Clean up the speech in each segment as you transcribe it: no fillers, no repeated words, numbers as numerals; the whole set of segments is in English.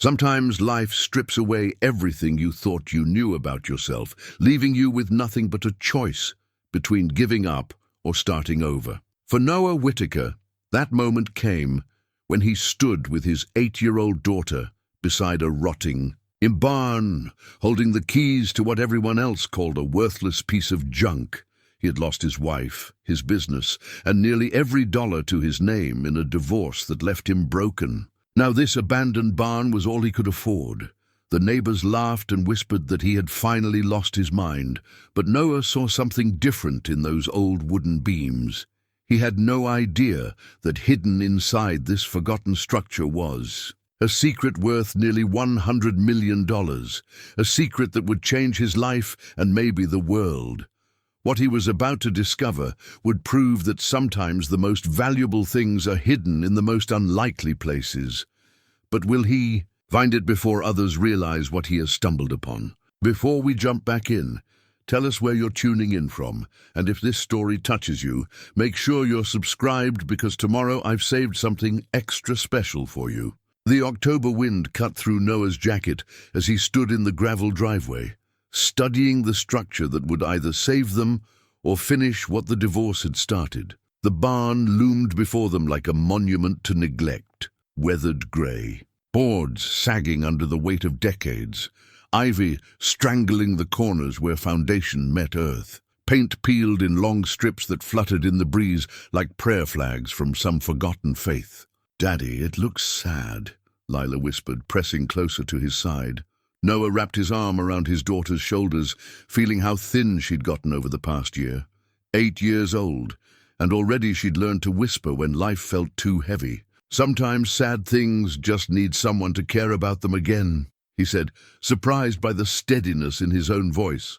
Sometimes life strips away everything you thought you knew about yourself, leaving you with nothing but a choice between giving up or starting over. For Noah Whitaker, that moment came when he stood with his 8-year-old daughter beside a rotting barn, holding the keys to what everyone else called a worthless piece of junk. He had lost his wife, his business, and nearly every dollar to his name in a divorce that left him broken. Now this abandoned barn was all he could afford. The neighbors laughed and whispered that he had finally lost his mind, but Noah saw something different in those old wooden beams. He had no idea that hidden inside this forgotten structure was a secret worth nearly $100 million, a secret that would change his life and maybe the world. What he was about to discover would prove that sometimes the most valuable things are hidden in the most unlikely places. But will he find it before others realize what he has stumbled upon? Before we jump back in, tell us where you're tuning in from, and if this story touches you, make sure you're subscribed because tomorrow I've saved something extra special for you. The October wind cut through Noah's jacket as he stood in the gravel driveway, studying the structure that would either save them or finish what the divorce had started. The barn loomed before them like a monument to neglect, weathered grey, boards sagging under the weight of decades, ivy strangling the corners where foundation met earth, paint peeled in long strips that fluttered in the breeze like prayer flags from some forgotten faith. "Daddy, it looks sad," Lila whispered, pressing closer to his side. Noah wrapped his arm around his daughter's shoulders, feeling how thin she'd gotten over the past year. 8 years old, and already she'd learned to whisper when life felt too heavy. "Sometimes sad things just need someone to care about them again," he said, surprised by the steadiness in his own voice.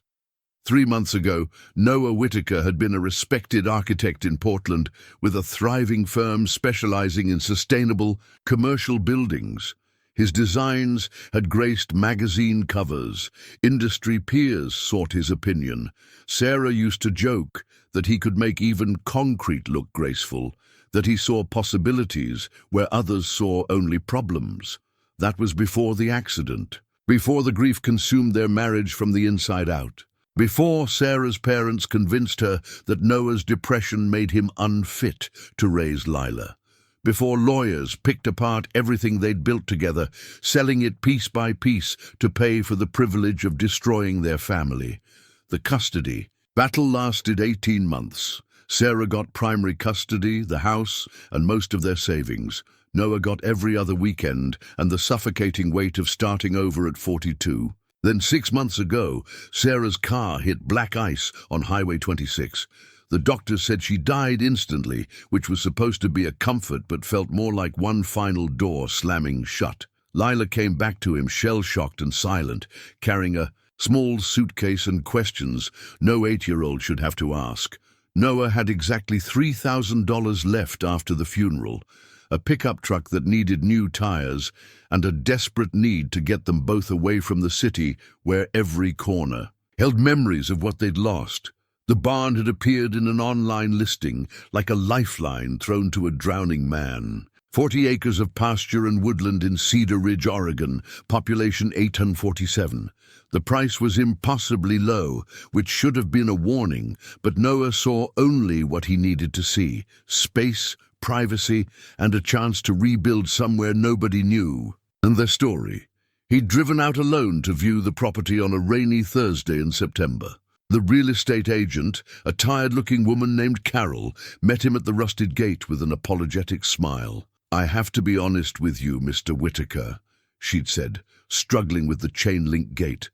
3 months ago, Noah Whitaker had been a respected architect in Portland with a thriving firm specializing in sustainable, commercial buildings. His designs had graced magazine covers. Industry peers sought his opinion. Sarah used to joke that he could make even concrete look graceful, that he saw possibilities where others saw only problems. That was before the accident, before the grief consumed their marriage from the inside out. Before Sarah's parents convinced her that Noah's depression made him unfit to raise Lila. Before lawyers picked apart everything they'd built together, selling it piece by piece to pay for the privilege of destroying their family. The custody battle lasted 18 months. Sarah got primary custody, the house, and most of their savings. Noah got every other weekend and the suffocating weight of starting over at 42. Then 6 months ago, Sarah's car hit black ice on Highway 26. The doctors said she died instantly, which was supposed to be a comfort but felt more like one final door slamming shut. Lila came back to him shell-shocked and silent, carrying a small suitcase and questions no 8-year-old should have to ask. Noah had exactly $3,000 left after the funeral, a pickup truck that needed new tires, and a desperate need to get them both away from the city where every corner held memories of what they'd lost. The barn had appeared in an online listing, like a lifeline thrown to a drowning man. 40 acres of pasture and woodland in Cedar Ridge, Oregon, population 847. The price was impossibly low, which should have been a warning, but Noah saw only what he needed to see: space, privacy, and a chance to rebuild somewhere nobody knew. And their story. He'd driven out alone to view the property on a rainy Thursday in September. The real estate agent, a tired-looking woman named Carol, met him at the rusted gate with an apologetic smile. "I have to be honest with you, Mr. Whitaker," she'd said, struggling with the chain-link gate.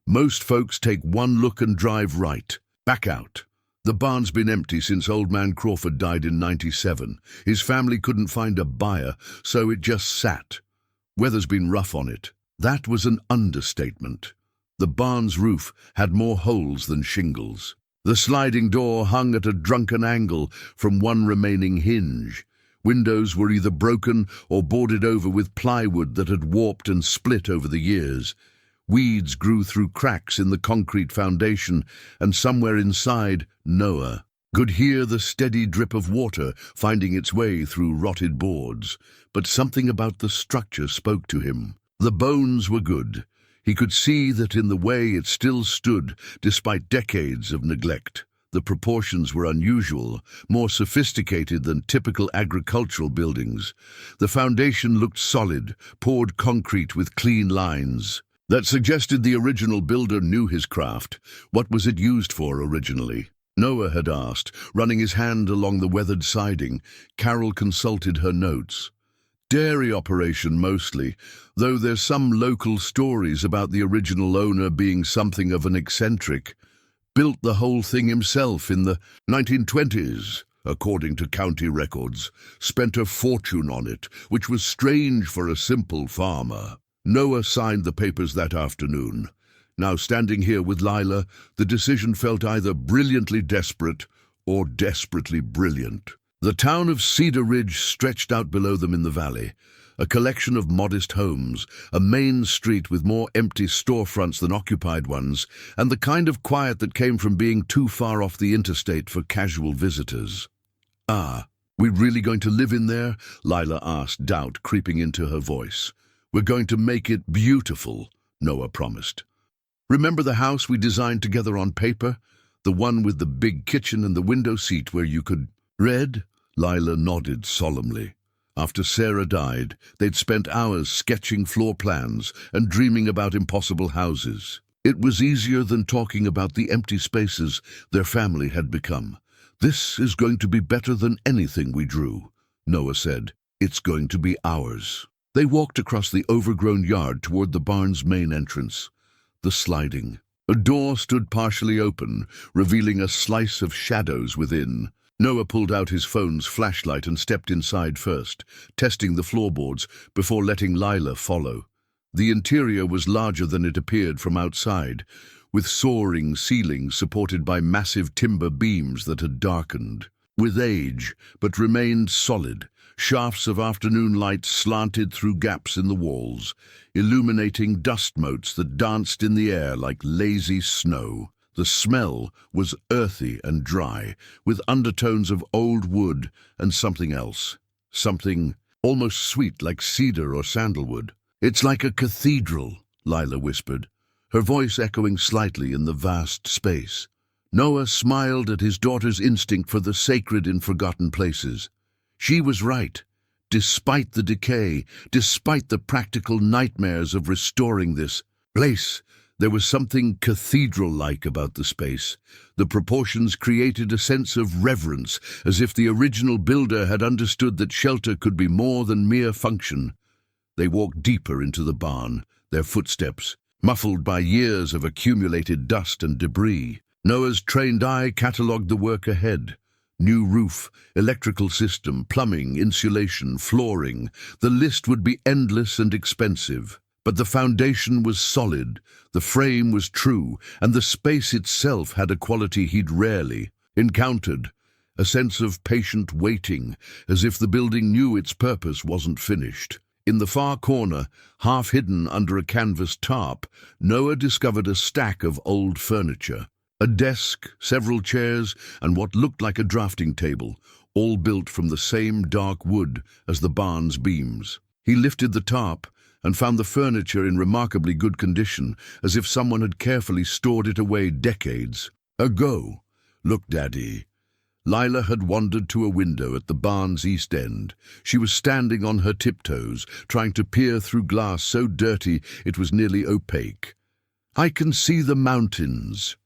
"Most folks take one look and drive right. Back out. The barn's been empty since old man Crawford died in '97. His family couldn't find a buyer, so it just sat. Weather's been rough on it." That was an understatement. The barn's roof had more holes than shingles. The sliding door hung at a drunken angle from one remaining hinge. Windows were either broken or boarded over with plywood that had warped and split over the years. Weeds grew through cracks in the concrete foundation, and somewhere inside, Noah could hear the steady drip of water finding its way through rotted boards. But something about the structure spoke to him. The bones were good. He could see that in the way it still stood, despite decades of neglect. The proportions were unusual, more sophisticated than typical agricultural buildings. The foundation looked solid, poured concrete with clean lines. That suggested the original builder knew his craft. What was it used for originally? Noah had asked, running his hand along the weathered siding. Carol consulted her notes. Dairy operation mostly, though there's some local stories about the original owner being something of an eccentric. Built the whole thing himself in the 1920s, according to county records. Spent a fortune on it, which was strange for a simple farmer. Noah signed the papers that afternoon. Now standing here with Lila, the decision felt either brilliantly desperate or desperately brilliant. The town of Cedar Ridge stretched out below them in the valley, a collection of modest homes, a main street with more empty storefronts than occupied ones, and the kind of quiet that came from being too far off the interstate for casual visitors. "Ah, we really going to live in there?" Lila asked, doubt creeping into her voice. "We're going to make it beautiful," Noah promised. "Remember the house we designed together on paper? The one with the big kitchen and the window seat where you could read?" Lila nodded solemnly. After Sarah died, they'd spent hours sketching floor plans and dreaming about impossible houses. It was easier than talking about the empty spaces their family had become. "This is going to be better than anything we drew," Noah said. "It's going to be ours." They walked across the overgrown yard toward the barn's main entrance. The sliding. A door stood partially open, revealing a slice of shadows within. Noah pulled out his phone's flashlight and stepped inside first, testing the floorboards before letting Lila follow. The interior was larger than it appeared from outside, with soaring ceilings supported by massive timber beams that had darkened with age, but remained solid. Shafts of afternoon light slanted through gaps in the walls, illuminating dust motes that danced in the air like lazy snow. The smell was earthy and dry, with undertones of old wood and something else. Something almost sweet like cedar or sandalwood. "It's like a cathedral," Lila whispered, her voice echoing slightly in the vast space. Noah smiled at his daughter's instinct for the sacred in forgotten places. She was right. Despite the decay, despite the practical nightmares of restoring this place, there was something cathedral-like about the space. The proportions created a sense of reverence, as if the original builder had understood that shelter could be more than mere function. They walked deeper into the barn, their footsteps muffled by years of accumulated dust and debris. Noah's trained eye catalogued the work ahead. New roof, electrical system, plumbing, insulation, flooring. The list would be endless and expensive. But the foundation was solid, the frame was true, and the space itself had a quality he'd rarely encountered, a sense of patient waiting, as if the building knew its purpose wasn't finished. In the far corner, half hidden under a canvas tarp, Noah discovered a stack of old furniture. A desk, several chairs, and what looked like a drafting table, all built from the same dark wood as the barn's beams. He lifted the tarp and found the furniture in remarkably good condition, as if someone had carefully stored it away decades ago. "Look, Daddy." Lila had wandered to a window at the barn's east end. She was standing on her tiptoes, trying to peer through glass so dirty it was nearly opaque. "I can see the mountains."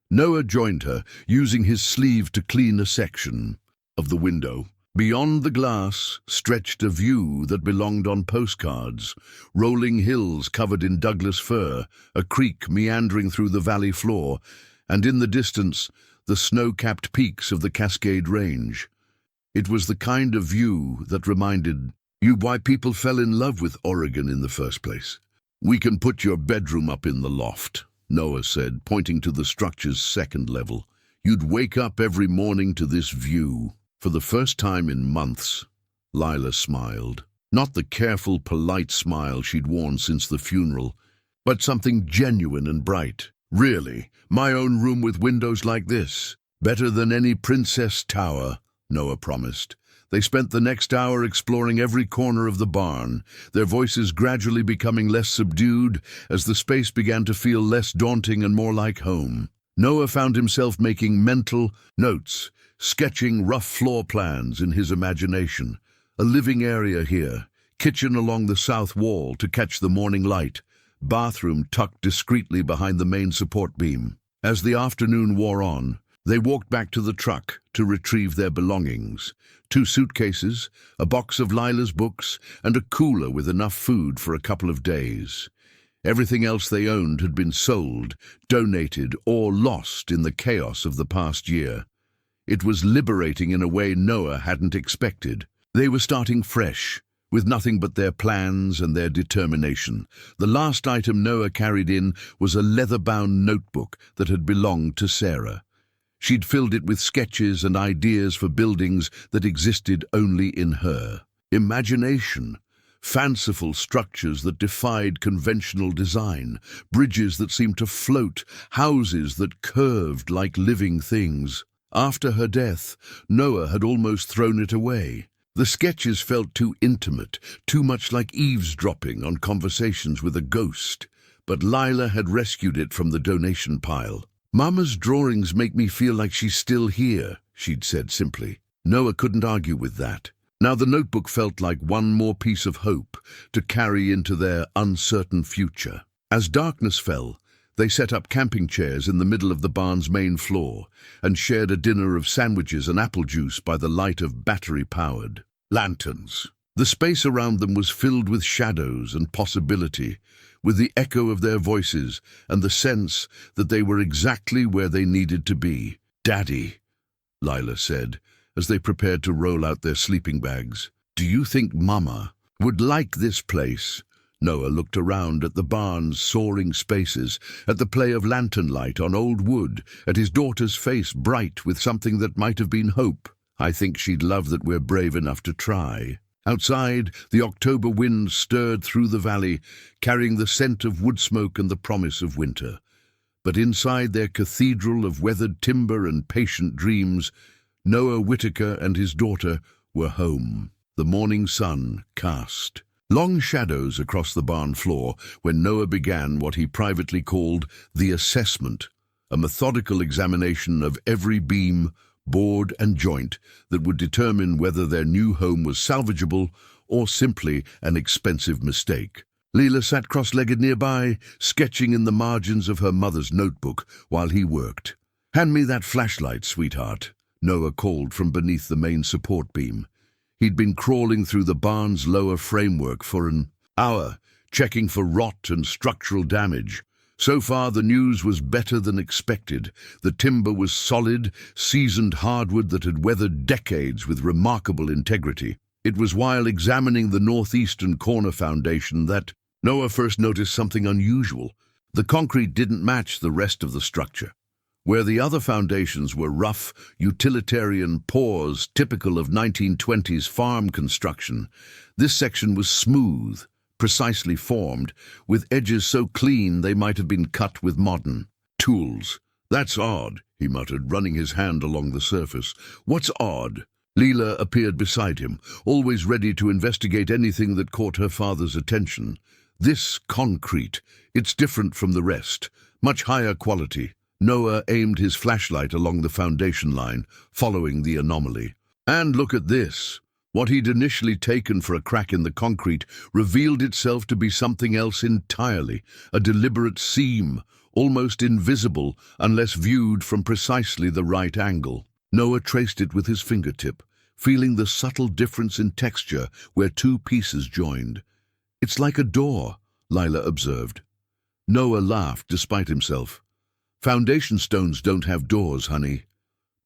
Noah joined her, using his sleeve to clean a section of the window. Beyond the glass stretched a view that belonged on postcards. Rolling hills covered in Douglas fir, a creek meandering through the valley floor, and in the distance, the snow-capped peaks of the Cascade Range. It was the kind of view that reminded you why people fell in love with Oregon in the first place. "We can put your bedroom up in the loft," Noah said, pointing to the structure's second level. "You'd wake up every morning to this view." For the first time in months, Lila smiled. Not the careful, polite smile she'd worn since the funeral, but something genuine and bright. "Really, my own room with windows like this. Better than any princess tower," Noah promised. They spent the next hour exploring every corner of the barn, their voices gradually becoming less subdued as the space began to feel less daunting and more like home. Noah found himself making mental notes, sketching rough floor plans in his imagination. A living area here, kitchen along the south wall to catch the morning light, bathroom tucked discreetly behind the main support beam. As the afternoon wore on, they walked back to the truck to retrieve their belongings. 2 suitcases, a box of Lila's books, and a cooler with enough food for a couple of days. Everything else they owned had been sold, donated, or lost in the chaos of the past year. It was liberating in a way Noah hadn't expected. They were starting fresh, with nothing but their plans and their determination. The last item Noah carried in was a leather-bound notebook that had belonged to Sarah. She'd filled it with sketches and ideas for buildings that existed only in her. Imagination, fanciful structures that defied conventional design, bridges that seemed to float, houses that curved like living things. After her death, Noah had almost thrown it away. The sketches felt too intimate, too much like eavesdropping on conversations with a ghost. But Lila had rescued it from the donation pile. "Mama's drawings make me feel like she's still here," she'd said simply. Noah couldn't argue with that. Now the notebook felt like one more piece of hope to carry into their uncertain future. As darkness fell, they set up camping chairs in the middle of the barn's main floor and shared a dinner of sandwiches and apple juice by the light of battery-powered lanterns. The space around them was filled with shadows and possibility, with the echo of their voices and the sense that they were exactly where they needed to be. "Daddy," Lila said, as they prepared to roll out their sleeping bags, "do you think Mama would like this place?" Noah looked around at the barn's soaring spaces, at the play of lantern light on old wood, at his daughter's face bright with something that might have been hope. "I think she'd love that we're brave enough to try." Outside, the October wind stirred through the valley, carrying the scent of wood smoke and the promise of winter. But inside their cathedral of weathered timber and patient dreams, Noah Whitaker and his daughter were home. The morning sun cast long shadows across the barn floor when Noah began what he privately called the assessment, a methodical examination of every beam, board and joint that would determine whether their new home was salvageable or simply an expensive mistake. Leela sat cross-legged nearby, sketching in the margins of her mother's notebook while he worked. "Hand me that flashlight, sweetheart," Noah called from beneath the main support beam. He'd been crawling through the barn's lower framework for an hour, checking for rot and structural damage. So far, the news was better than expected. The timber was solid, seasoned hardwood that had weathered decades with remarkable integrity. It was while examining the northeastern corner foundation that Noah first noticed something unusual. The concrete didn't match the rest of the structure. Where the other foundations were rough, utilitarian pours typical of 1920s farm construction, this section was smooth, precisely formed, with edges so clean they might have been cut with modern tools. "That's odd," he muttered, running his hand along the surface. "What's odd?" Leela appeared beside him, always ready to investigate anything that caught her father's attention. "This concrete, it's different from the rest, much higher quality." Noah aimed his flashlight along the foundation line, following the anomaly. "And look at this." What he'd initially taken for a crack in the concrete revealed itself to be something else entirely, a deliberate seam, almost invisible unless viewed from precisely the right angle. Noah traced it with his fingertip, feeling the subtle difference in texture where 2 pieces joined. "It's like a door," Lila observed. Noah laughed despite himself. "Foundation stones don't have doors, honey."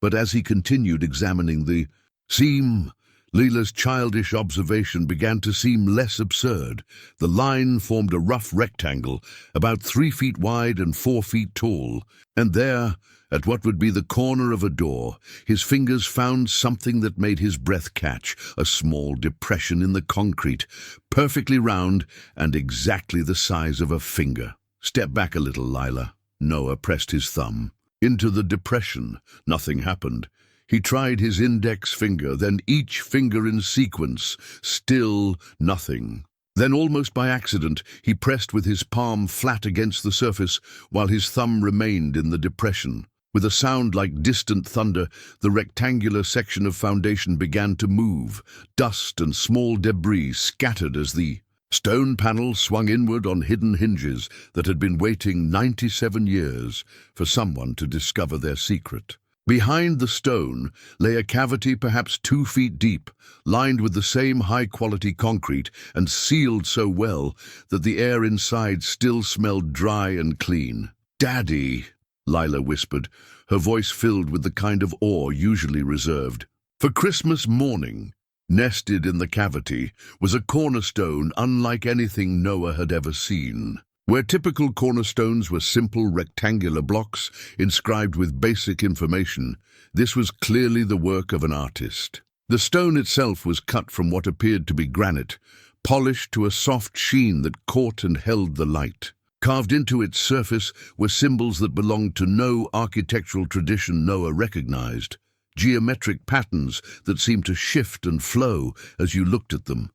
But as he continued examining the seam, Leela's childish observation began to seem less absurd. The line formed a rough rectangle, about 3 feet wide and 4 feet tall, and there, at what would be the corner of a door, his fingers found something that made his breath catch, a small depression in the concrete, perfectly round and exactly the size of a finger. "Step back a little, Lila." Noah pressed his thumb into the depression. Nothing happened. He tried his index finger, then each finger in sequence. Still nothing. Then, almost by accident, he pressed with his palm flat against the surface while his thumb remained in the depression. With a sound like distant thunder, the rectangular section of foundation began to move. Dust and small debris scattered as the stone panel swung inward on hidden hinges that had been waiting 97 years for someone to discover their secret. Behind the stone lay a cavity perhaps 2 feet deep, lined with the same high-quality concrete and sealed so well that the air inside still smelled dry and clean. "Daddy," Lila whispered, her voice filled with the kind of awe usually reserved. For Christmas morning, nested in the cavity, was a cornerstone unlike anything Noah had ever seen. Where typical cornerstones were simple rectangular blocks inscribed with basic information, this was clearly the work of an artist. The stone itself was cut from what appeared to be granite, polished to a soft sheen that caught and held the light. Carved into its surface were symbols that belonged to no architectural tradition Noah recognized, geometric patterns that seemed to shift and flow as you looked at them,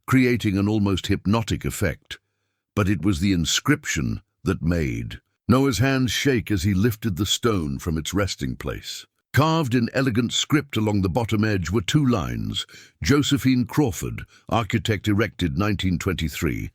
creating an almost hypnotic effect. But it was the inscription that made Noah's hands shake as he lifted the stone from its resting place. Carved in elegant script along the bottom edge were 2 lines: Josephine Crawford, architect, erected 1923.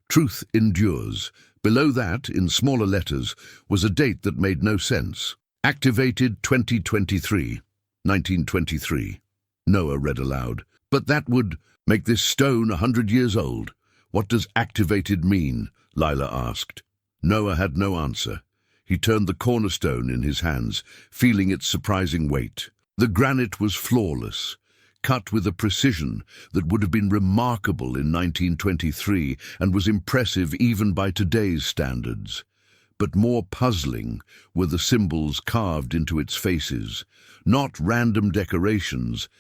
Truth endures. Below that, in smaller letters, was a date that made no sense. Activated 2023, 1923. Noah read aloud. But that would make this stone 100 years old. What does activated mean? Lila asked. Noah had no answer. He turned the cornerstone in his hands, feeling its surprising weight. The granite was flawless, cut with a precision that would have been remarkable in 1923 and was impressive even by today's standards. But more puzzling were the symbols carved into its faces, not random decorations,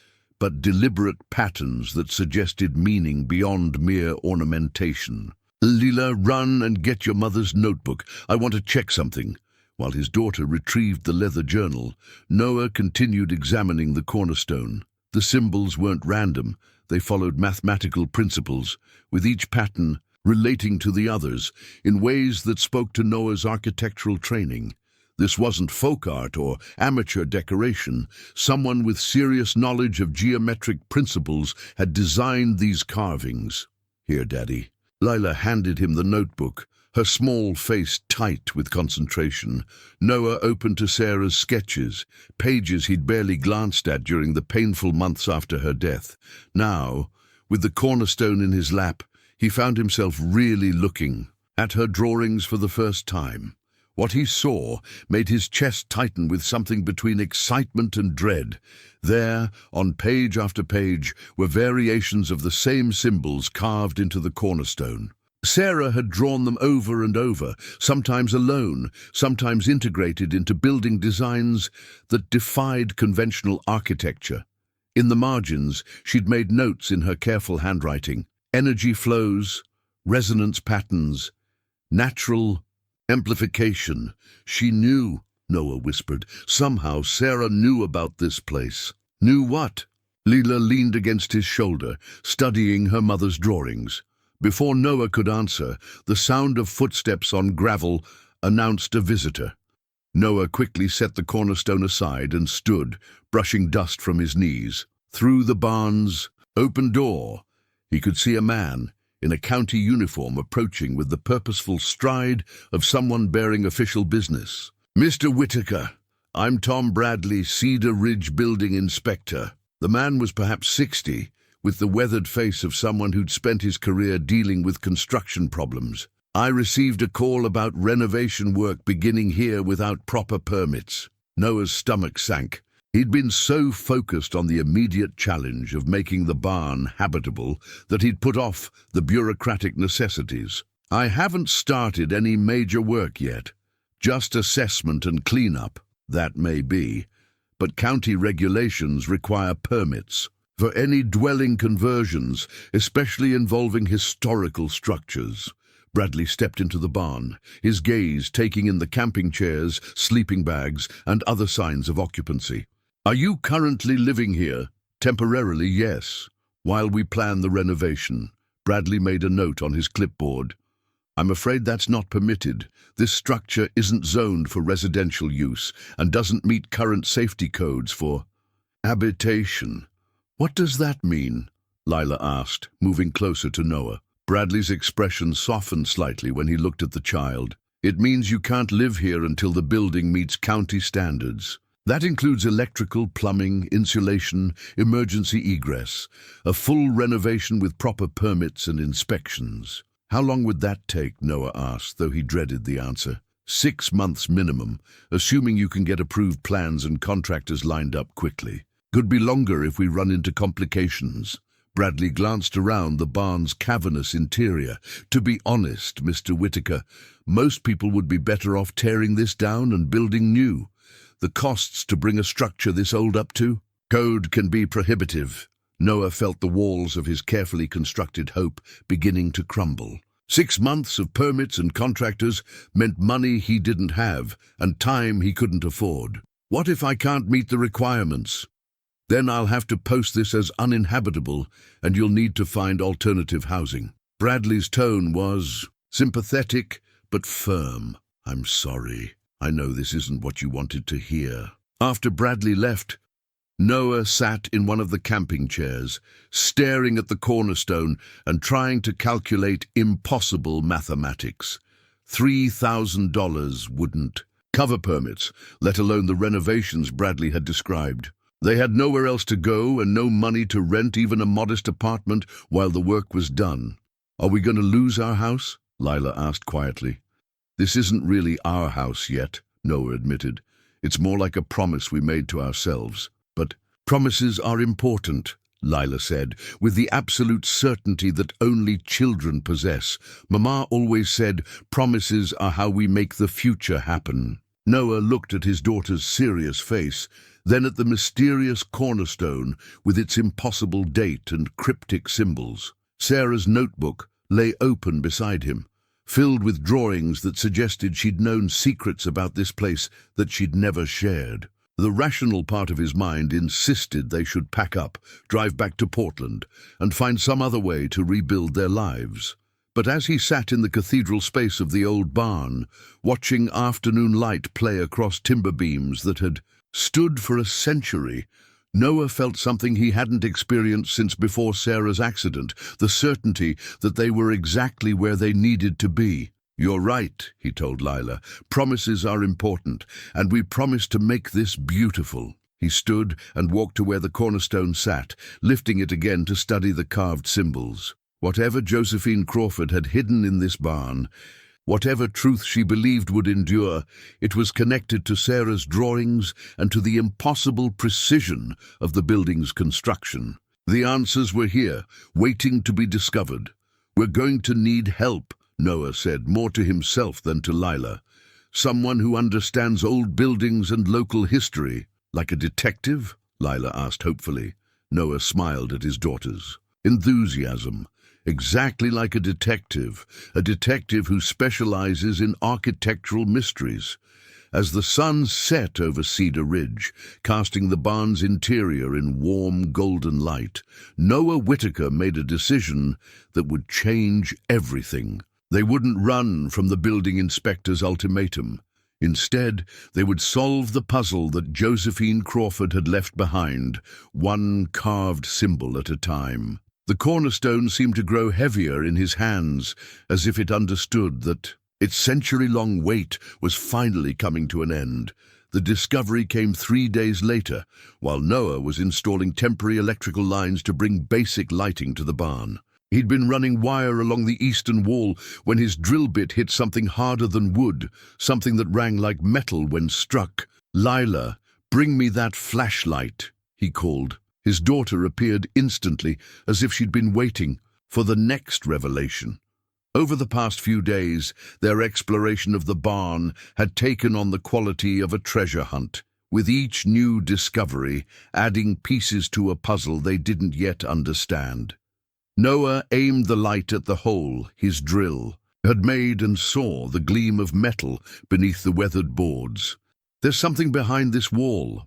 but deliberate patterns that suggested meaning beyond mere ornamentation. "Lila, run and get your mother's notebook. I want to check something." While his daughter retrieved the leather journal, Noah continued examining the cornerstone. The symbols weren't random. They followed mathematical principles, with each pattern relating to the others in ways that spoke to Noah's architectural training. This wasn't folk art or amateur decoration. Someone with serious knowledge of geometric principles had designed these carvings. "Here, Daddy." Lila handed him the notebook, her small face tight with concentration. Noah opened to Sarah's sketches, pages he'd barely glanced at during the painful months after her death. Now, with the cornerstone in his lap, he found himself really looking at her drawings for the first time. What he saw made his chest tighten with something between excitement and dread. There, on page after page, were variations of the same symbols carved into the cornerstone. Sarah had drawn them over and over, sometimes alone, sometimes integrated into building designs that defied conventional architecture. In the margins, she'd made notes in her careful handwriting: energy flows, resonance patterns, natural amplification. She knew, Noah whispered. Somehow Sarah knew about this place. Knew what? Lila leaned against his shoulder, studying her mother's drawings. Before Noah could answer, the sound of footsteps on gravel announced a visitor. Noah quickly set the cornerstone aside and stood, brushing dust from his knees. Through the barn's open door, he could see a man in a county uniform approaching with the purposeful stride of someone bearing official business. "Mr. Whitaker, I'm Tom Bradley, Cedar Ridge Building Inspector." The man was perhaps 60, with the weathered face of someone who'd spent his career dealing with construction problems. "I received a call about renovation work beginning here without proper permits." Noah's stomach sank. He'd been so focused on the immediate challenge of making the barn habitable that he'd put off the bureaucratic necessities. "I haven't started any major work yet. Just assessment and cleanup." "That may be, but county regulations require permits for any dwelling conversions, especially involving historical structures." Bradley stepped into the barn, his gaze taking in the camping chairs, sleeping bags, and other signs of occupancy. Are you currently living here? Temporarily, yes. While we plan the renovation. Bradley made a note on his clipboard. I'm afraid that's not permitted. This structure isn't zoned for residential use and doesn't meet current safety codes for habitation. What does that mean? Lila asked, moving closer to Noah. Bradley's expression softened slightly when he looked at the child. It means you can't live here until the building meets county standards. That includes electrical, plumbing, insulation, emergency egress, a full renovation with proper permits and inspections. How long would that take? Noah asked, though he dreaded the answer. 6 months minimum, assuming you can get approved plans and contractors lined up quickly. Could be longer if we run into complications. Bradley glanced around the barn's cavernous interior. To be honest, Mr. Whitaker, most people would be better off tearing this down and building new. The costs to bring a structure this old up to? Code can be prohibitive. Noah felt the walls of his carefully constructed hope beginning to crumble. 6 months of permits and contractors meant money he didn't have and time he couldn't afford. What if I can't meet the requirements? Then I'll have to post this as uninhabitable and you'll need to find alternative housing. Bradley's tone was sympathetic but firm. I'm sorry. I know this isn't what you wanted to hear. After Bradley left, Noah sat in one of the camping chairs, staring at the cornerstone and trying to calculate impossible mathematics. $3,000 wouldn't cover permits, let alone the renovations Bradley had described. They had nowhere else to go and no money to rent even a modest apartment while the work was done. Are we going to lose our house? Lila asked quietly. This isn't really our house yet, Noah admitted. It's more like a promise we made to ourselves. But promises are important, Lila said, with the absolute certainty that only children possess. Mama always said, promises are how we make the future happen. Noah looked at his daughter's serious face, then at the mysterious cornerstone with its impossible date and cryptic symbols. Sarah's notebook lay open beside him, filled with drawings that suggested she'd known secrets about this place that she'd never shared. The rational part of his mind insisted they should pack up, drive back to Portland, and find some other way to rebuild their lives. But as he sat in the cathedral space of the old barn, watching afternoon light play across timber beams that had stood for a century, Noah felt something he hadn't experienced since before Sarah's accident, the certainty that they were exactly where they needed to be. You're right, he told Lila. Promises are important, and we promise to make this beautiful. He stood and walked to where the cornerstone sat, lifting it again to study the carved symbols. Whatever Josephine Crawford had hidden in this barn, whatever truth she believed would endure, it was connected to Sarah's drawings and to the impossible precision of the building's construction. The answers were here, waiting to be discovered. We're going to need help, Noah said, more to himself than to Lila. Someone who understands old buildings and local history. Like a detective? Lila asked hopefully. Noah smiled at his daughters. Enthusiasm. Exactly like a detective who specializes in architectural mysteries. As the sun set over Cedar Ridge, casting the barn's interior in warm golden light, Noah Whitaker made a decision that would change everything. They wouldn't run from the building inspector's ultimatum. Instead, they would solve the puzzle that Josephine Crawford had left behind, one carved symbol at a time. The cornerstone seemed to grow heavier in his hands, as if it understood that its century-long wait was finally coming to an end. The discovery came 3 days later, while Noah was installing temporary electrical lines to bring basic lighting to the barn. He'd been running wire along the eastern wall when his drill bit hit something harder than wood, something that rang like metal when struck. "Lila, bring me that flashlight," he called. His daughter appeared instantly, as if she'd been waiting for the next revelation. Over the past few days, their exploration of the barn had taken on the quality of a treasure hunt, with each new discovery adding pieces to a puzzle they didn't yet understand. Noah aimed the light at the hole his drill had made and saw the gleam of metal beneath the weathered boards. "There's something behind this wall,"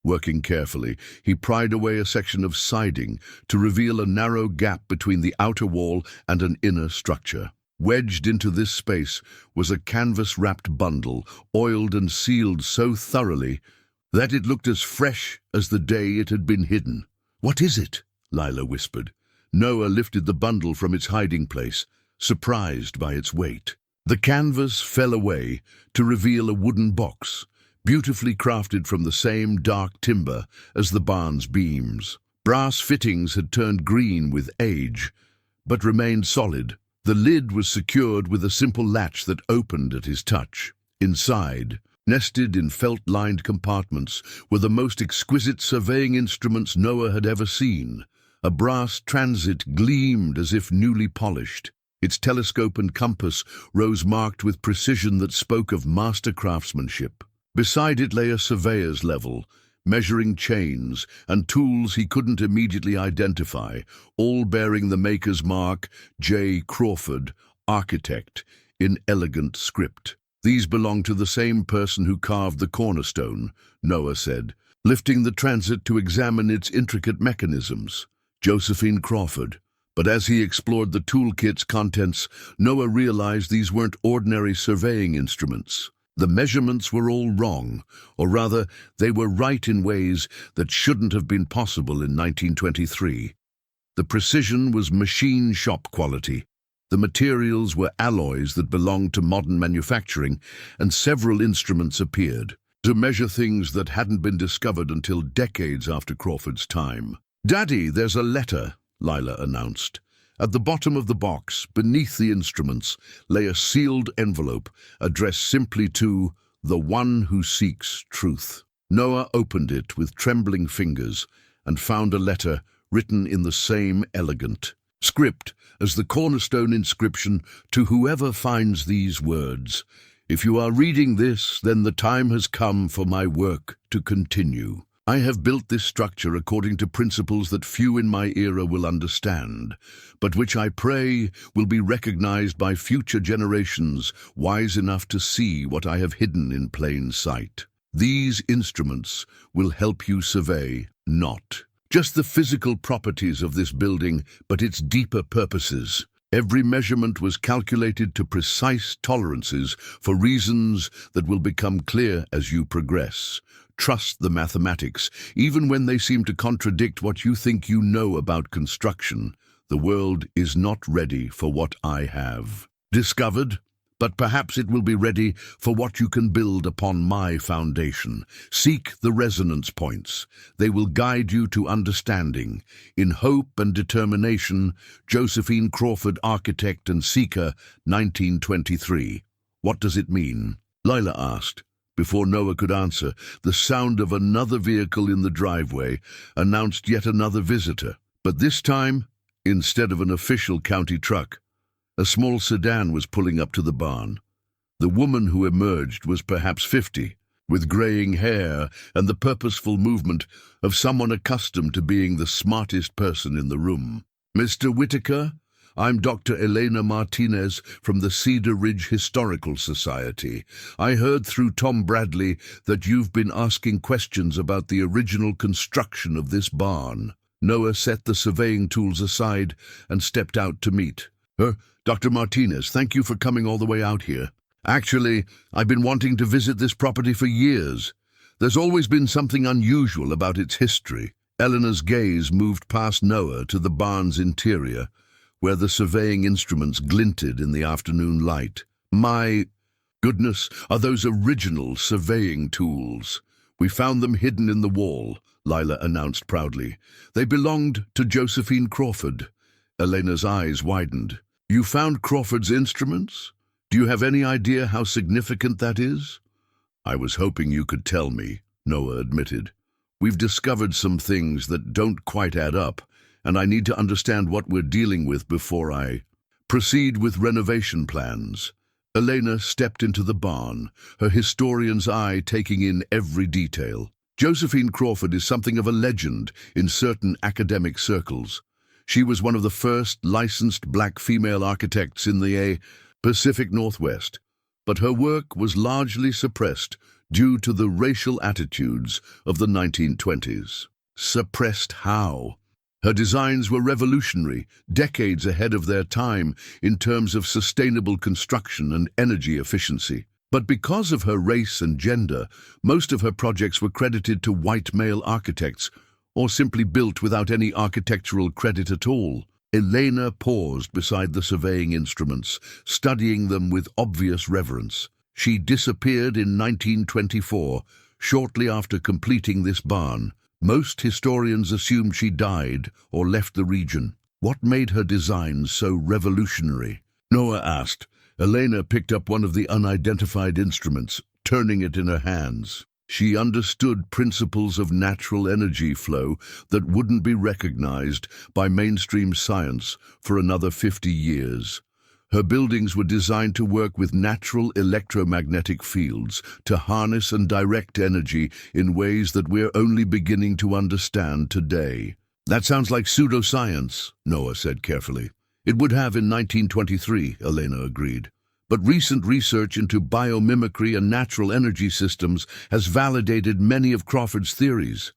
Working carefully, he pried away a section of siding to reveal a narrow gap between the outer wall and an inner structure. Wedged into this space was a canvas-wrapped bundle, oiled and sealed so thoroughly that it looked as fresh as the day it had been hidden. "What is it?" Lila whispered. Noah lifted the bundle from its hiding place, surprised by its weight. The canvas fell away to reveal a wooden box, beautifully crafted from the same dark timber as the barn's beams. Brass fittings had turned green with age, but remained solid. The lid was secured with a simple latch that opened at his touch. Inside, nested in felt-lined compartments, were the most exquisite surveying instruments Noah had ever seen. A brass transit gleamed as if newly polished. Its telescope and compass rose marked with precision that spoke of master craftsmanship. Beside it lay a surveyor's level, measuring chains and tools he couldn't immediately identify, all bearing the maker's mark, J. Crawford, Architect, in elegant script. "These belong to the same person who carved the cornerstone," Noah said, lifting the transit to examine its intricate mechanisms. Josephine Crawford. But as he explored the toolkit's contents, Noah realized these weren't ordinary surveying instruments. The measurements were all wrong, or rather, they were right in ways that shouldn't have been possible in 1923. The precision was machine shop quality. The materials were alloys that belonged to modern manufacturing, and several instruments appeared to measure things that hadn't been discovered until decades after Crawford's time. "Daddy, there's a letter," Lila announced. At the bottom of the box, beneath the instruments, lay a sealed envelope addressed simply to "The One Who Seeks Truth." Noah opened it with trembling fingers and found a letter written in the same elegant script as the cornerstone inscription to whoever finds these words. "If you are reading this, then the time has come for my work to continue. I have built this structure according to principles that few in my era will understand, but which I pray will be recognized by future generations wise enough to see what I have hidden in plain sight. These instruments will help you survey not just the physical properties of this building, but its deeper purposes. Every measurement was calculated to precise tolerances for reasons that will become clear as you progress. Trust the mathematics, even when they seem to contradict what you think you know about construction. The world is not ready for what I have discovered, but perhaps it will be ready for what you can build upon my foundation. Seek the resonance points. They will guide you to understanding. In hope and determination, Josephine Crawford, Architect and Seeker, 1923. "What does it mean?" Lila asked. Before Noah could answer, the sound of another vehicle in the driveway announced yet another visitor. But this time, instead of an official county truck, a small sedan was pulling up to the barn. The woman who emerged was perhaps 50, with graying hair and the purposeful movement of someone accustomed to being the smartest person in the room. "Mr. Whitaker, I'm Dr. Elena Martinez from the Cedar Ridge Historical Society. I heard through Tom Bradley that you've been asking questions about the original construction of this barn." Noah set the surveying tools aside and stepped out to meet her. "Dr. Martinez, thank you for coming all the way out here. Actually, I've been wanting to visit this property for years. There's always been something unusual about its history." Eleanor's gaze moved past Noah to the barn's interior, where the surveying instruments glinted in the afternoon light. "My goodness, are those original surveying tools? We found them hidden in the wall," Lila announced proudly. "They belonged to Josephine Crawford." Elena's eyes widened. "You found Crawford's instruments? Do you have any idea how significant that is?" "I was hoping you could tell me," Noah admitted. "We've discovered some things that don't quite add up, and I need to understand what we're dealing with before I proceed with renovation plans." Elena stepped into the barn, her historian's eye taking in every detail. Josephine Crawford is something of a legend in certain academic circles. She was one of the first licensed black female architects in the Pacific Northwest, but her work was largely suppressed due to the racial attitudes of the 1920s. Suppressed how? Her designs were revolutionary, decades ahead of their time in terms of sustainable construction and energy efficiency. But because of her race and gender, most of her projects were credited to white male architects, or simply built without any architectural credit at all. Elena paused beside the surveying instruments, studying them with obvious reverence. She disappeared in 1924, shortly after completing this barn. Most historians assumed she died or left the region. What made her designs so revolutionary? Noah asked. Elena picked up one of the unidentified instruments, turning it in her hands. She understood principles of natural energy flow that wouldn't be recognized by mainstream science for another 50 years. Her buildings were designed to work with natural electromagnetic fields to harness and direct energy in ways that we're only beginning to understand today. That sounds like pseudoscience, Noah said carefully. It would have in 1923, Elena agreed. But recent research into biomimicry and natural energy systems has validated many of Crawford's theories.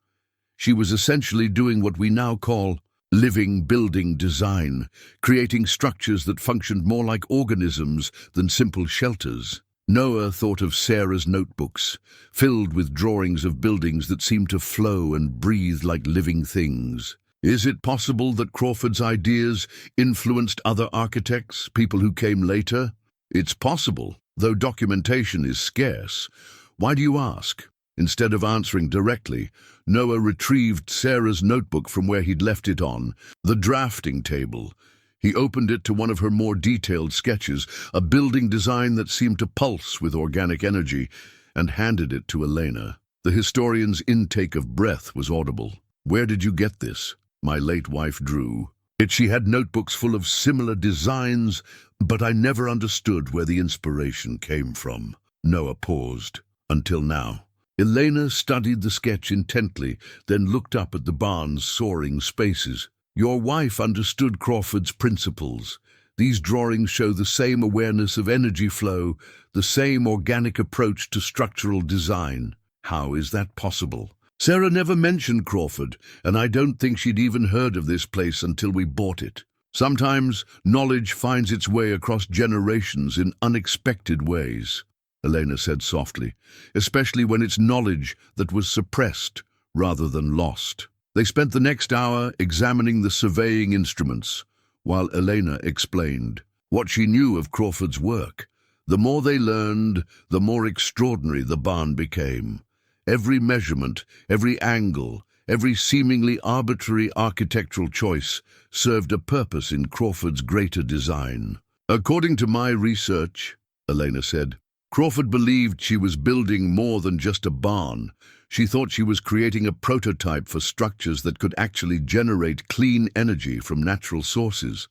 She was essentially doing what we now call living building design, creating structures that functioned more like organisms than simple shelters. Noah thought of Sarah's notebooks, filled with drawings of buildings that seemed to flow and breathe like living things. Is it possible that Crawford's ideas influenced other architects, people who came later? It's possible, though documentation is scarce. Why do you ask? Instead of answering directly, Noah retrieved Sarah's notebook from where he'd left it on the drafting table. He opened it to one of her more detailed sketches, a building design that seemed to pulse with organic energy, and handed it to Elena. The historian's intake of breath was audible. Where did you get this? My late wife drew. She had notebooks full of similar designs, but I never understood where the inspiration came from. Noah paused. Until now. Elena studied the sketch intently, then looked up at the barn's soaring spaces. Your wife understood Crawford's principles. These drawings show the same awareness of energy flow, the same organic approach to structural design. How is that possible? Sarah never mentioned Crawford, and I don't think she'd even heard of this place until we bought it. Sometimes knowledge finds its way across generations in unexpected ways, Elena said softly, especially when it's knowledge that was suppressed rather than lost. They spent the next hour examining the surveying instruments, while Elena explained what she knew of Crawford's work. The more they learned, the more extraordinary the barn became. Every measurement, every angle, every seemingly arbitrary architectural choice served a purpose in Crawford's greater design. According to my research, Elena said, Crawford believed she was building more than just a barn. She thought she was creating a prototype for structures that could actually generate clean energy from natural sources.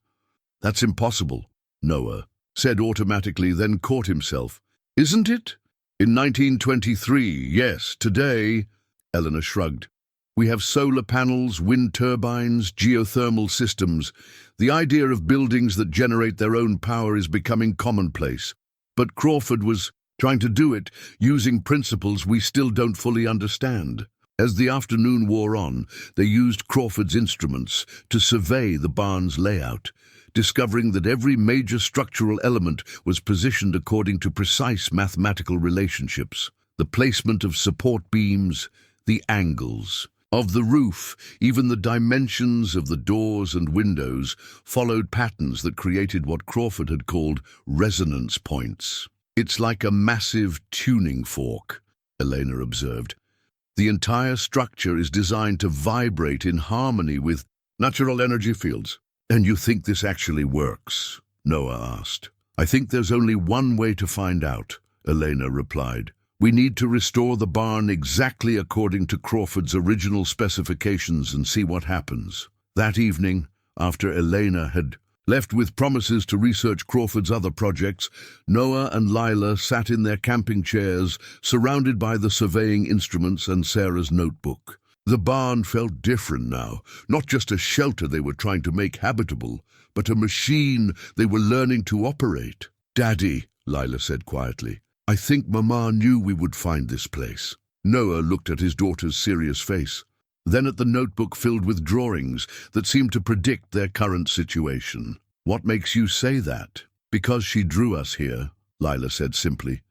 That's impossible, Noah said automatically, then caught himself. Isn't it? In 1923, yes. Today, Eleanor shrugged. We have solar panels, wind turbines, geothermal systems. The idea of buildings that generate their own power is becoming commonplace. But Crawford was trying to do it using principles we still don't fully understand. As the afternoon wore on, they used Crawford's instruments to survey the barn's layout, discovering that every major structural element was positioned according to precise mathematical relationships. The placement of support beams, the angles of the roof, even the dimensions of the doors and windows followed patterns that created what Crawford had called resonance points. It's like a massive tuning fork, Elena observed. The entire structure is designed to vibrate in harmony with natural energy fields. And you think this actually works? Noah asked. I think there's only one way to find out, Elena replied. We need to restore the barn exactly according to Crawford's original specifications and see what happens. That evening, after Elena had left with promises to research Crawford's other projects, Noah and Lila sat in their camping chairs, surrounded by the surveying instruments and Sarah's notebook. The barn felt different now, not just a shelter they were trying to make habitable, but a machine they were learning to operate. Daddy, Lila said quietly, I think Mama knew we would find this place. Noah looked at his daughter's serious face, then at the notebook filled with drawings that seemed to predict their current situation. What makes you say that? Because she drew us here, Lila said simply.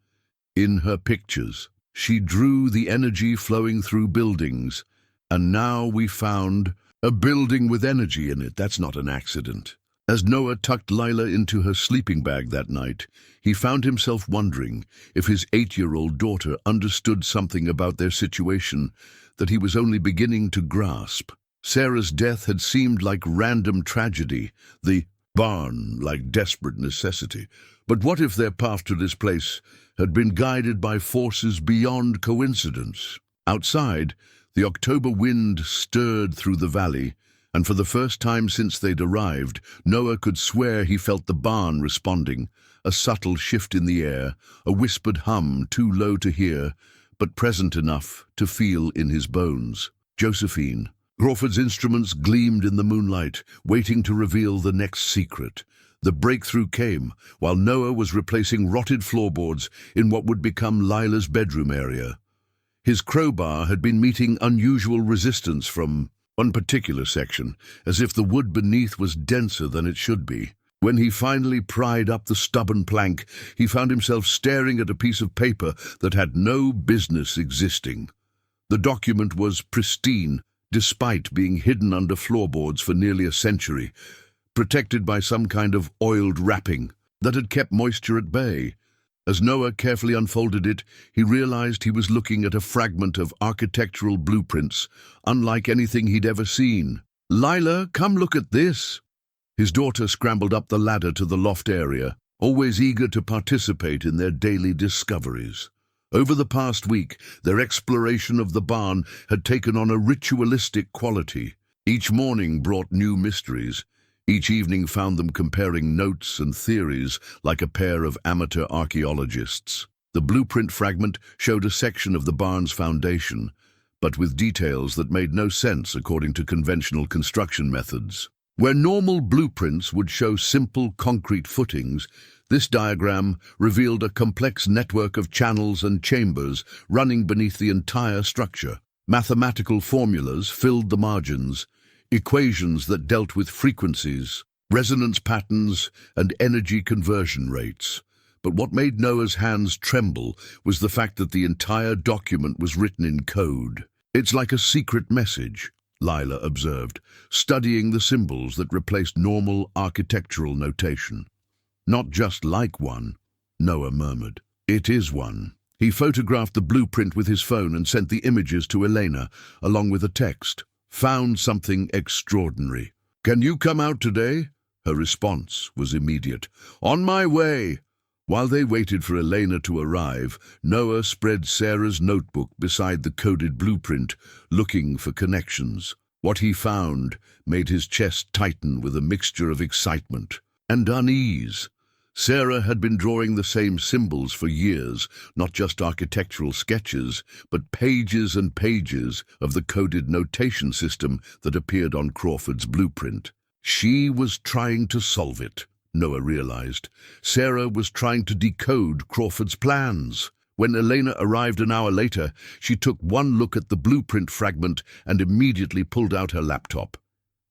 In her pictures, she drew the energy flowing through buildings, and now we found a building with energy in it. That's not an accident. As Noah tucked Lila into her sleeping bag that night, he found himself wondering if his 8-year-old daughter understood something about their situation that he was only beginning to grasp. Sarah's death had seemed like random tragedy, the barn like desperate necessity. But what if their path to this place had been guided by forces beyond coincidence? Outside, the October wind stirred through the valley, and for the first time since they'd arrived, Noah could swear he felt the barn responding, a subtle shift in the air, a whispered hum too low to hear, but present enough to feel in his bones. Josephine. Crawford's instruments gleamed in the moonlight, waiting to reveal the next secret. The breakthrough came while Noah was replacing rotted floorboards in what would become Lila's bedroom area. His crowbar had been meeting unusual resistance from one particular section, as if the wood beneath was denser than it should be. When he finally pried up the stubborn plank, he found himself staring at a piece of paper that had no business existing. The document was pristine, despite being hidden under floorboards for nearly a century, protected by some kind of oiled wrapping that had kept moisture at bay. As Noah carefully unfolded it, he realized he was looking at a fragment of architectural blueprints, unlike anything he'd ever seen. "Lila, come look at this." His daughter scrambled up the ladder to the loft area, always eager to participate in their daily discoveries. Over the past week, their exploration of the barn had taken on a ritualistic quality. Each morning brought new mysteries. Each evening found them comparing notes and theories like a pair of amateur archaeologists. The blueprint fragment showed a section of the barn's foundation, but with details that made no sense according to conventional construction methods. Where normal blueprints would show simple concrete footings, this diagram revealed a complex network of channels and chambers running beneath the entire structure. Mathematical formulas filled the margins, equations that dealt with frequencies, resonance patterns, and energy conversion rates. But what made Noah's hands tremble was the fact that the entire document was written in code. "It's like a secret message," Lila observed, studying the symbols that replaced normal architectural notation. "Not just like one," Noah murmured. "It is one." He photographed the blueprint with his phone and sent the images to Elena, along with a text. "Found something extraordinary. Can you come out today?" Her response was immediate. "On my way." While they waited for Elena to arrive, Noah spread Sarah's notebook beside the coded blueprint, looking for connections. What he found made his chest tighten with a mixture of excitement and unease. Sarah had been drawing the same symbols for years, not just architectural sketches, but pages and pages of the coded notation system that appeared on Crawford's blueprint. She was trying to solve it, Noah realized. Sarah was trying to decode Crawford's plans. When Elena arrived an hour later, she took one look at the blueprint fragment and immediately pulled out her laptop.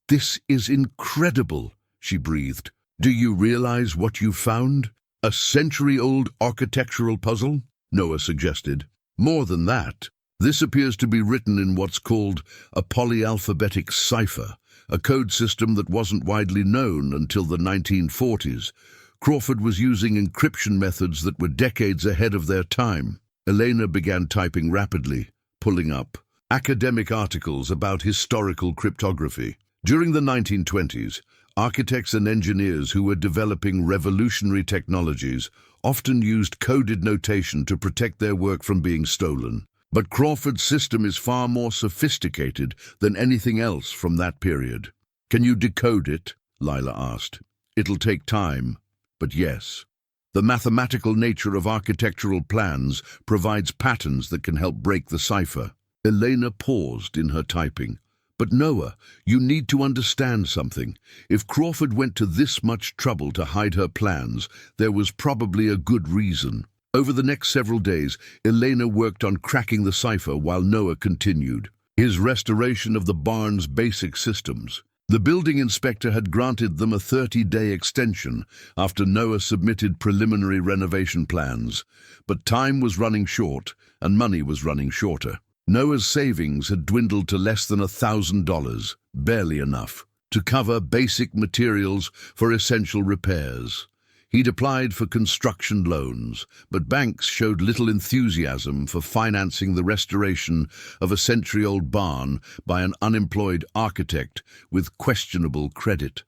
"This is incredible," she breathed. "Do you realize what you found? A century-old architectural puzzle?" Noah suggested. "More than that. This appears to be written in what's called a polyalphabetic cipher, a code system that wasn't widely known until the 1940s. Crawford was using encryption methods that were decades ahead of their time." Elena began typing rapidly, pulling up academic articles about historical cryptography. During the 1920s, architects and engineers who were developing revolutionary technologies often used coded notation to protect their work from being stolen. But Crawford's system is far more sophisticated than anything else from that period. "Can you decode it?" Lila asked. "It'll take time, but yes. The mathematical nature of architectural plans provides patterns that can help break the cipher." Elena paused in her typing. "But Noah, you need to understand something. If Crawford went to this much trouble to hide her plans, there was probably a good reason." Over the next several days, Elena worked on cracking the cipher while Noah continued his restoration of the barn's basic systems. The building inspector had granted them a 30-day extension after Noah submitted preliminary renovation plans, but time was running short and money was running shorter. Noah's savings had dwindled to less than $1,000, barely enough to cover basic materials for essential repairs. He'd applied for construction loans, but banks showed little enthusiasm for financing the restoration of a century-old barn by an unemployed architect with questionable credit.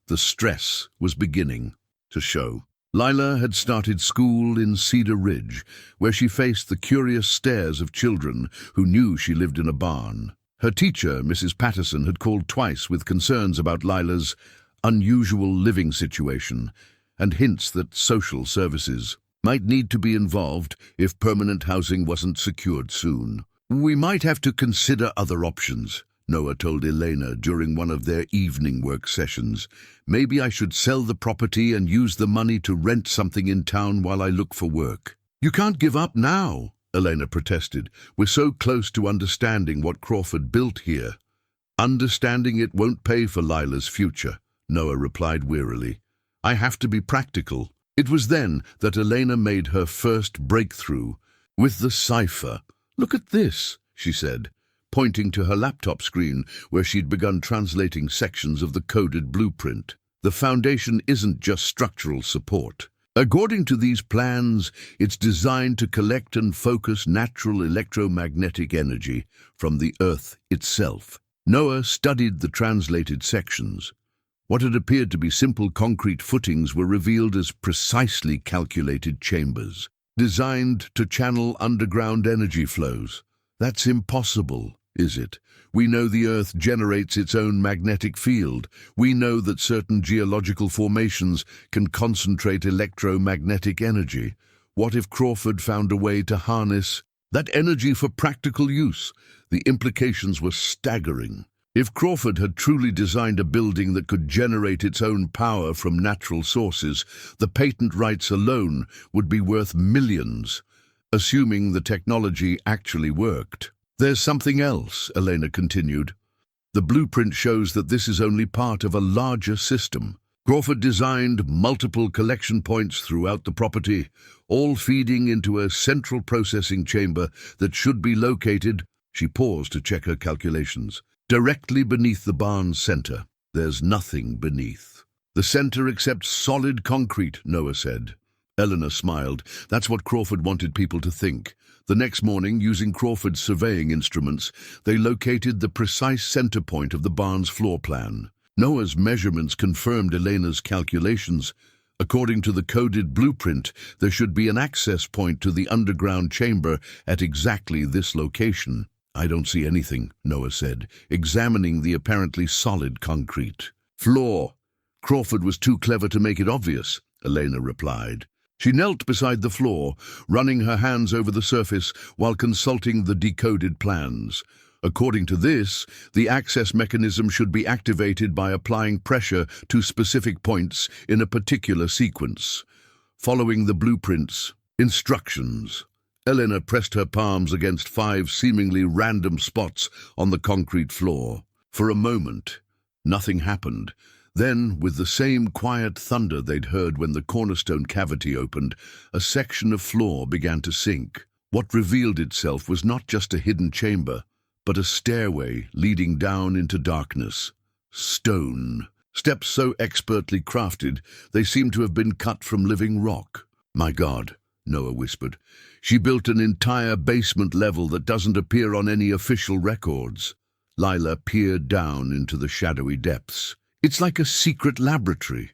The stress was beginning to show. Lila had started school in Cedar Ridge, where she faced the curious stares of children who knew she lived in a barn. Her teacher, Mrs. Patterson, had called twice with concerns about Lila's unusual living situation and hints that social services might need to be involved if permanent housing wasn't secured soon. "We might have to consider other options," Noah told Elena during one of their evening work sessions. "Maybe I should sell the property and use the money to rent something in town while I look for work." "You can't give up now," Elena protested. "We're so close to understanding what Crawford built here." "Understanding it won't pay for Lila's future," Noah replied wearily. "I have to be practical." It was then that Elena made her first breakthrough with the cipher. "Look at this," she said, pointing to her laptop screen where she'd begun translating sections of the coded blueprint. "The foundation isn't just structural support. According to these plans, it's designed to collect and focus natural electromagnetic energy from the Earth itself." Noah studied the translated sections. What had appeared to be simple concrete footings were revealed as precisely calculated chambers, designed to channel underground energy flows. "That's impossible, is it? We know the Earth generates its own magnetic field. We know that certain geological formations can concentrate electromagnetic energy. What if Crawford found a way to harness that energy for practical use?" The implications were staggering. If Crawford had truly designed a building that could generate its own power from natural sources, the patent rights alone would be worth millions, assuming the technology actually worked. "There's something else," Elena continued. "The blueprint shows that this is only part of a larger system. Crawford designed multiple collection points throughout the property, all feeding into a central processing chamber that should be located," she paused to check her calculations, "directly beneath the barn's center." "There's nothing beneath the center except solid concrete," Noah said. Eleanor smiled. That's what Crawford wanted people to think. The next morning, using Crawford's surveying instruments, they located the precise center point of the barn's floor plan. Noah's measurements confirmed Elena's calculations. According to the coded blueprint, there should be an access point to the underground chamber at exactly this location. "I don't see anything," Noah said, examining the apparently solid concrete floor. "Crawford was too clever to make it obvious," Elena replied. She knelt beside the floor, running her hands over the surface while consulting the decoded plans. According to this, the access mechanism should be activated by applying pressure to specific points in a particular sequence. Following the blueprint's instructions, Elena pressed her palms against 5 seemingly random spots on the concrete floor. For a moment, nothing happened. Then, with the same quiet thunder they'd heard when the cornerstone cavity opened, a section of floor began to sink. What revealed itself was not just a hidden chamber, but a stairway leading down into darkness. Stone. Steps so expertly crafted, they seemed to have been cut from living rock. "My God," Noah whispered. "She built an entire basement level that doesn't appear on any official records." Lila peered down into the shadowy depths. "It's like a secret laboratory."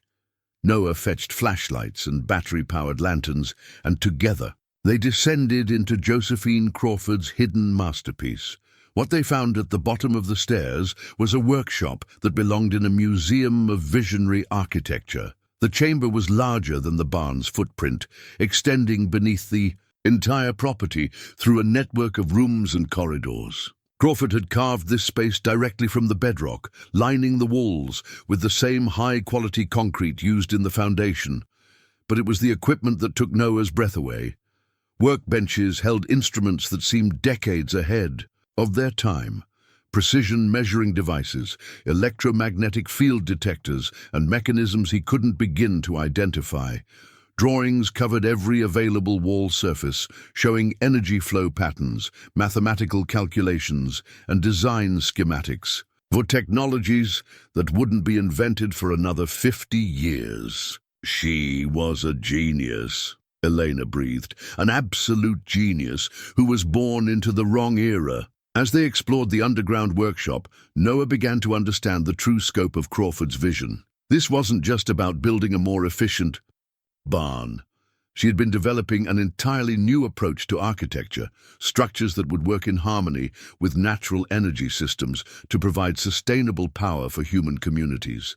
Noah fetched flashlights and battery-powered lanterns, and together they descended into Josephine Crawford's hidden masterpiece. What they found at the bottom of the stairs was a workshop that belonged in a museum of visionary architecture. The chamber was larger than the barn's footprint, extending beneath the entire property through a network of rooms and corridors. Crawford had carved this space directly from the bedrock, lining the walls with the same high-quality concrete used in the foundation. But it was the equipment that took Noah's breath away. Workbenches held instruments that seemed decades ahead of their time. Precision measuring devices, electromagnetic field detectors, and mechanisms he couldn't begin to identify. Drawings covered every available wall surface, showing energy flow patterns, mathematical calculations, and design schematics for technologies that wouldn't be invented for another 50 years. She was a genius, Elena breathed, an absolute genius who was born into the wrong era. As they explored the underground workshop, Noah began to understand the true scope of Crawford's vision. This wasn't just about building a more efficient barn. She had been developing an entirely new approach to architecture, structures that would work in harmony with natural energy systems to provide sustainable power for human communities.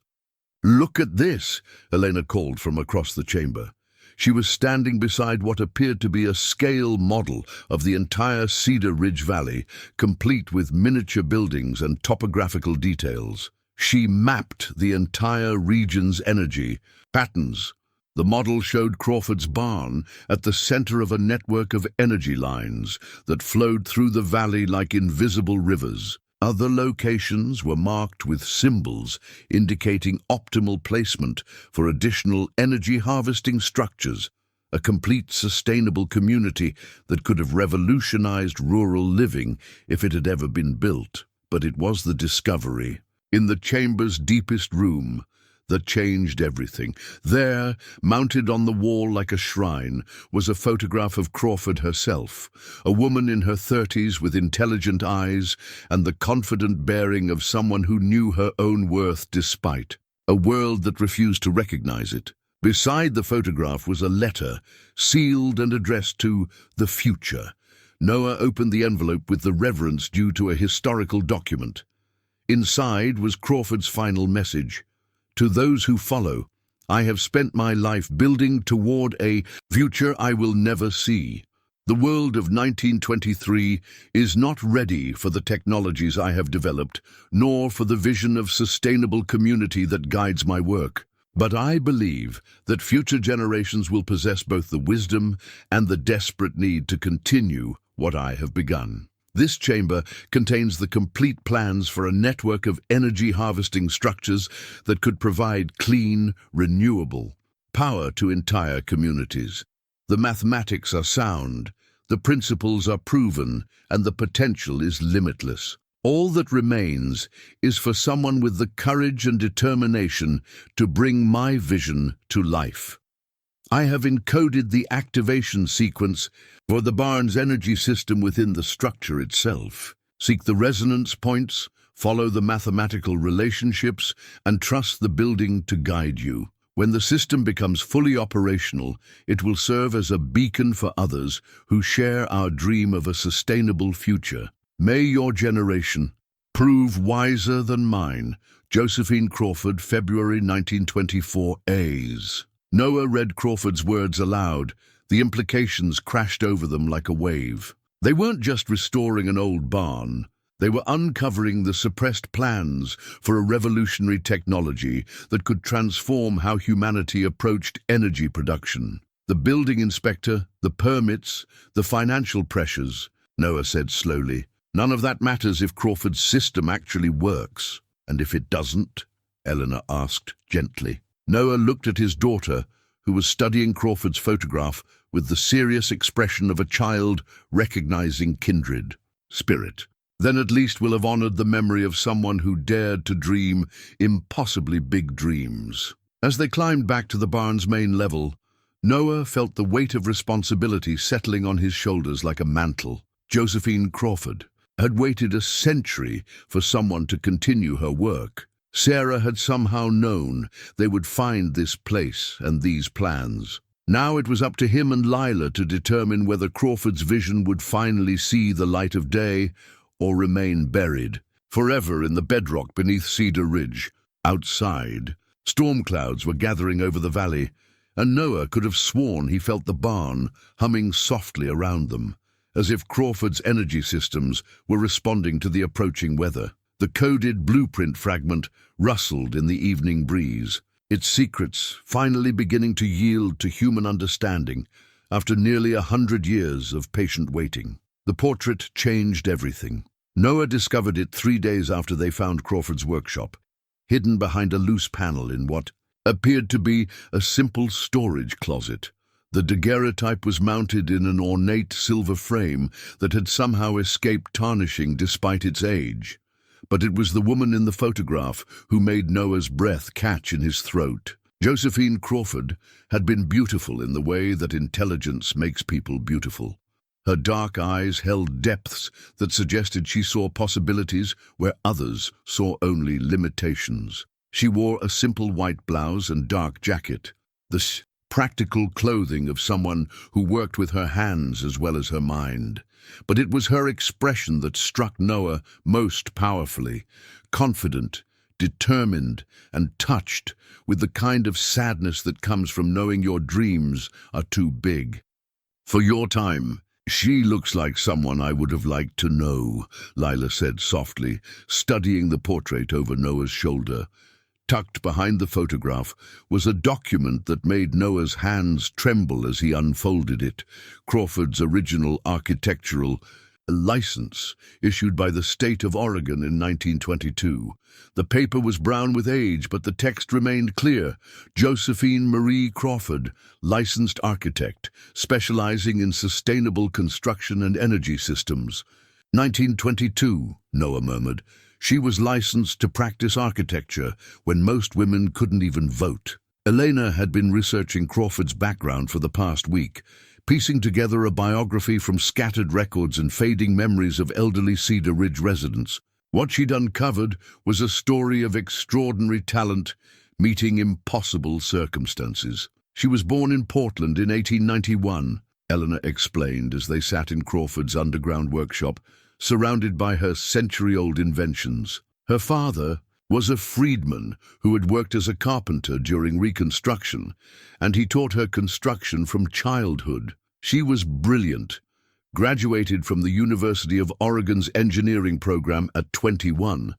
"Look at this," Elena called from across the chamber. She was standing beside what appeared to be a scale model of the entire Cedar Ridge Valley, complete with miniature buildings and topographical details. She mapped the entire region's energy patterns. The model showed Crawford's barn at the center of a network of energy lines that flowed through the valley like invisible rivers. Other locations were marked with symbols indicating optimal placement for additional energy harvesting structures, a complete sustainable community that could have revolutionized rural living if it had ever been built. But it was the discovery, in the chamber's deepest room, that changed everything. There, mounted on the wall like a shrine, was a photograph of Crawford herself, a woman in her 30s with intelligent eyes and the confident bearing of someone who knew her own worth despite a world that refused to recognize it. Beside the photograph was a letter, sealed and addressed to the future. Noah opened the envelope with the reverence due to a historical document. Inside was Crawford's final message. "To those who follow, I have spent my life building toward a future I will never see. The world of 1923 is not ready for the technologies I have developed, nor for the vision of sustainable community that guides my work. But I believe that future generations will possess both the wisdom and the desperate need to continue what I have begun." This chamber contains the complete plans for a network of energy harvesting structures that could provide clean, renewable power to entire communities. The mathematics are sound, the principles are proven, and the potential is limitless. All that remains is for someone with the courage and determination to bring my vision to life. I have encoded the activation sequence for the barn's energy system within the structure itself. Seek the resonance points, follow the mathematical relationships, and trust the building to guide you. When the system becomes fully operational, it will serve as a beacon for others who share our dream of a sustainable future. May your generation prove wiser than mine. Josephine Crawford, February 1924, A's. Noah read Crawford's words aloud. The implications crashed over them like a wave. They weren't just restoring an old barn. They were uncovering the suppressed plans for a revolutionary technology that could transform how humanity approached energy production. The building inspector, the permits, the financial pressures, Noah said slowly. None of that matters if Crawford's system actually works. And if it doesn't? Eleanor asked gently. Noah looked at his daughter, who was studying Crawford's photograph with the serious expression of a child recognizing kindred spirit. Then at least we'll have honored the memory of someone who dared to dream impossibly big dreams. As they climbed back to the barn's main level, Noah felt the weight of responsibility settling on his shoulders like a mantle. Josephine Crawford had waited a century for someone to continue her work. Sarah had somehow known they would find this place and these plans. Now it was up to him and Lila to determine whether Crawford's vision would finally see the light of day or remain buried forever in the bedrock beneath Cedar Ridge. Outside, storm clouds were gathering over the valley, and Noah could have sworn he felt the barn humming softly around them, as if Crawford's energy systems were responding to the approaching weather. The coded blueprint fragment rustled in the evening breeze, its secrets finally beginning to yield to human understanding. after nearly 100 years of patient waiting. The portrait changed everything. Noah discovered it 3 days after they found Crawford's workshop, hidden behind a loose panel in what appeared to be a simple storage closet. The daguerreotype was mounted in an ornate silver frame that had somehow escaped tarnishing despite its age. But it was the woman in the photograph who made Noah's breath catch in his throat. Josephine Crawford had been beautiful in the way that intelligence makes people beautiful. Her dark eyes held depths that suggested she saw possibilities where others saw only limitations. She wore a simple white blouse and dark jacket, the practical clothing of someone who worked with her hands as well as her mind. But it was her expression that struck Noah most powerfully, confident, determined, and touched with the kind of sadness that comes from knowing your dreams are too big for your time. "She looks like someone I would have liked to know," Lila said softly, studying the portrait over Noah's shoulder. Tucked behind the photograph was a document that made Noah's hands tremble as he unfolded it, Crawford's original architectural license, issued by the state of Oregon in 1922. The paper was brown with age, but the text remained clear: Josephine Marie Crawford, licensed architect, specializing in sustainable construction and energy systems. 1922, Noah murmured. She was licensed to practice architecture when most women couldn't even vote. Elena had been researching Crawford's background for the past week, piecing together a biography from scattered records and fading memories of elderly Cedar Ridge residents. What she'd uncovered was a story of extraordinary talent meeting impossible circumstances. She was born in Portland in 1891, Eleanor explained as they sat in Crawford's underground workshop, surrounded by her century-old inventions. Her father was a freedman who had worked as a carpenter during Reconstruction, and he taught her construction from childhood. She was brilliant, graduated from the University of Oregon's engineering program at 21,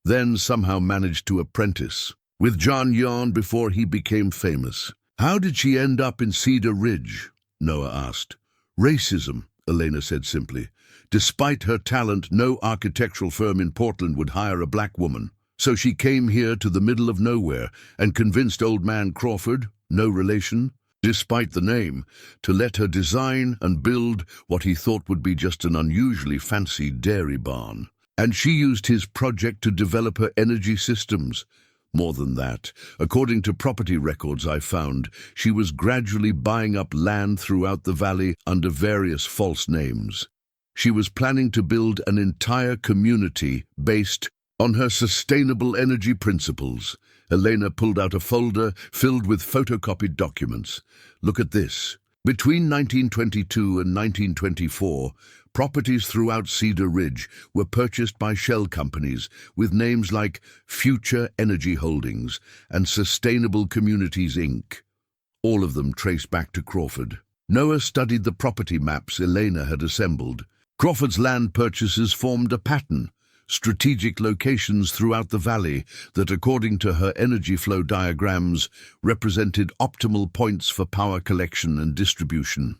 then somehow managed to apprentice with John Yarn before he became famous. "How did she end up in Cedar Ridge?" Noah asked. "Racism," Elena said simply. "Despite her talent, no architectural firm in Portland would hire a black woman. So she came here to the middle of nowhere and convinced old man Crawford, no relation, despite the name, to let her design and build what he thought would be just an unusually fancy dairy barn. And she used his project to develop her energy systems. More than that, according to property records I found, she was gradually buying up land throughout the valley under various false names. She was planning to build an entire community based on her sustainable energy principles." Elena pulled out a folder filled with photocopied documents. "Look at this. Between 1922 and 1924, properties throughout Cedar Ridge were purchased by shell companies with names like Future Energy Holdings and Sustainable Communities, Inc., all of them traced back to Crawford. Noah studied the property maps Elena had assembled. Crawford's land purchases formed a pattern, strategic locations throughout the valley that, according to her energy flow diagrams, represented optimal points for power collection and distribution.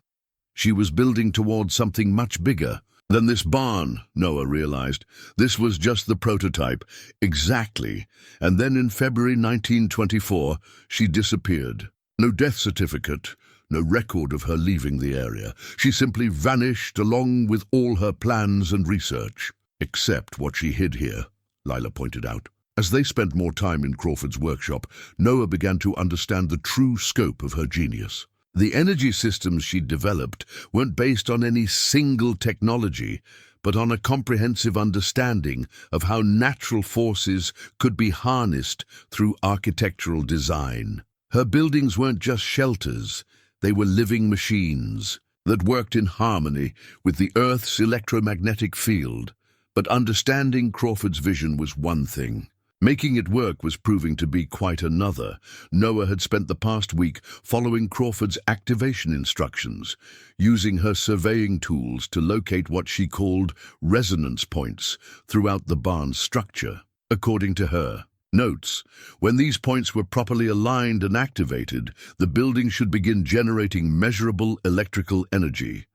She was building towards something much bigger than this barn, Noah realized. This was just the prototype. Exactly. And then in February 1924, she disappeared. No death certificate, no record of her leaving the area. She simply vanished along with all her plans and research. "Except what she hid here," Lila pointed out. As they spent more time in Crawford's workshop, Noah began to understand the true scope of her genius. The energy systems she'd developed weren't based on any single technology, but on a comprehensive understanding of how natural forces could be harnessed through architectural design. Her buildings weren't just shelters, they were living machines that worked in harmony with the Earth's electromagnetic field. But understanding Crawford's vision was one thing. Making it work was proving to be quite another. Noah had spent the past week following Crawford's activation instructions, using her surveying tools to locate what she called resonance points throughout the barn's structure. According to her, Notes: when these points were properly aligned and activated, the building should begin generating measurable electrical energy.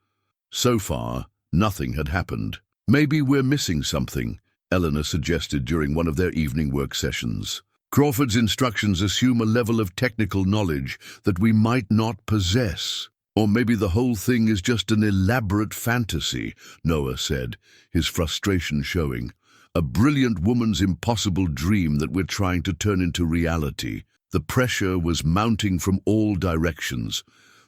So far, nothing had happened. Maybe we're missing something, Eleanor suggested during one of their evening work sessions. Crawford's instructions assume a level of technical knowledge that we might not possess. Or maybe the whole thing is just an elaborate fantasy, Noah said, his frustration showing. A brilliant woman's impossible dream that we're trying to turn into reality. The pressure was mounting from all directions.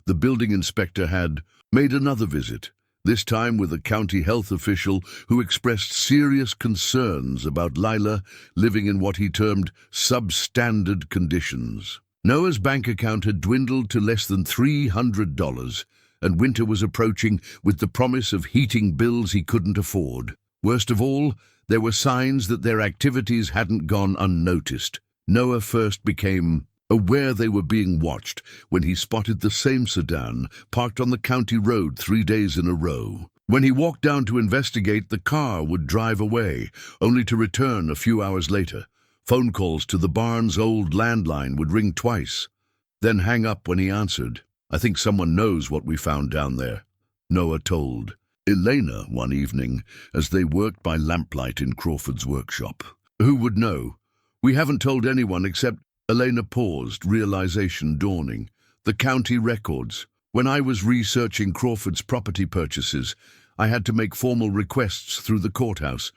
The building inspector had made another visit, this time with a county health official who expressed serious concerns about Lila living in what he termed substandard conditions. Noah's bank account had dwindled to less than $300, and winter was approaching with the promise of heating bills he couldn't afford. Worst of all, there were signs that their activities hadn't gone unnoticed. Noah first became aware they were being watched when he spotted the same sedan parked on the county road 3 days in a row. When he walked down to investigate, the car would drive away, only to return a few hours later. Phone calls to the barn's old landline would ring twice, then hang up when he answered. "I think someone knows what we found down there," Noah told Elena one evening as they worked by lamplight in Crawford's workshop. "Who would know? We haven't told anyone except—" Elena paused, realization dawning. "The county records. When I was researching Crawford's property purchases, I had to make formal requests through the courthouse.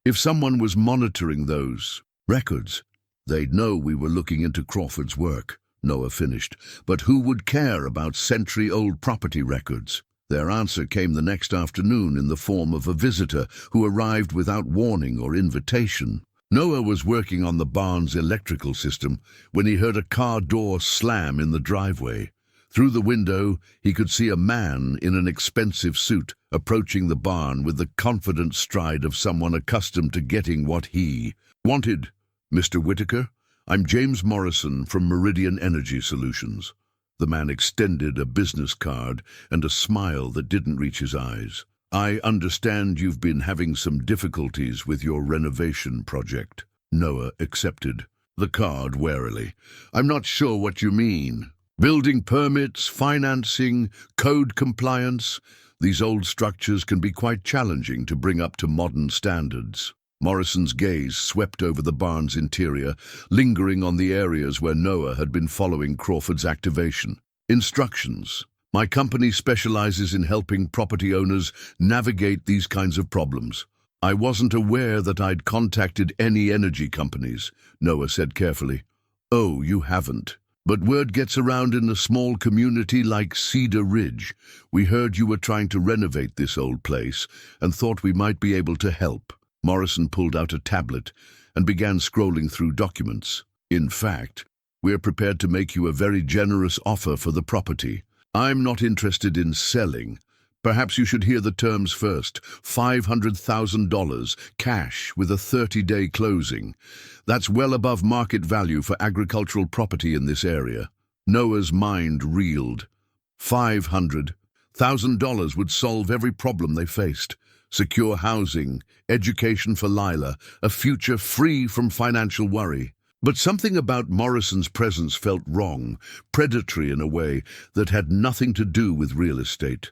If someone was monitoring those records, they'd know we were looking into Crawford's work," Noah finished. "But who would care about century-old property records?" Their answer came the next afternoon in the form of a visitor who arrived without warning or invitation. Noah was working on the barn's electrical system when he heard a car door slam in the driveway. Through the window, he could see a man in an expensive suit approaching the barn with the confident stride of someone accustomed to getting what he wanted. "Mr. Whitaker, I'm James Morrison from Meridian Energy Solutions." The man extended a business card and a smile that didn't reach his eyes. "I understand you've been having some difficulties with your renovation project." Noah accepted the card warily. "I'm not sure what you mean. Building permits, financing, code compliance. These old structures can be quite challenging to bring up to modern standards." Morrison's gaze swept over the barn's interior, lingering on the areas where Noah had been following Crawford's activation. Instructions. "My company specializes in helping property owners navigate these kinds of problems. I wasn't aware that I'd contacted any energy companies," Noah said carefully. "Oh, you haven't. But word gets around in a small community like Cedar Ridge. We heard you were trying to renovate this old place and thought we might be able to help." Morrison pulled out a tablet and began scrolling through documents. "In fact, we're prepared to make you a very generous offer for the property. I'm not interested in selling. Perhaps you should hear the terms first. $500,000 cash with a 30-day closing. That's well above market value for agricultural property in this area." Noah's mind reeled. $500,000 would solve every problem they faced. Secure housing, education for Lila, a future free from financial worry. But something about Morrison's presence felt wrong, predatory in a way that had nothing to do with real estate.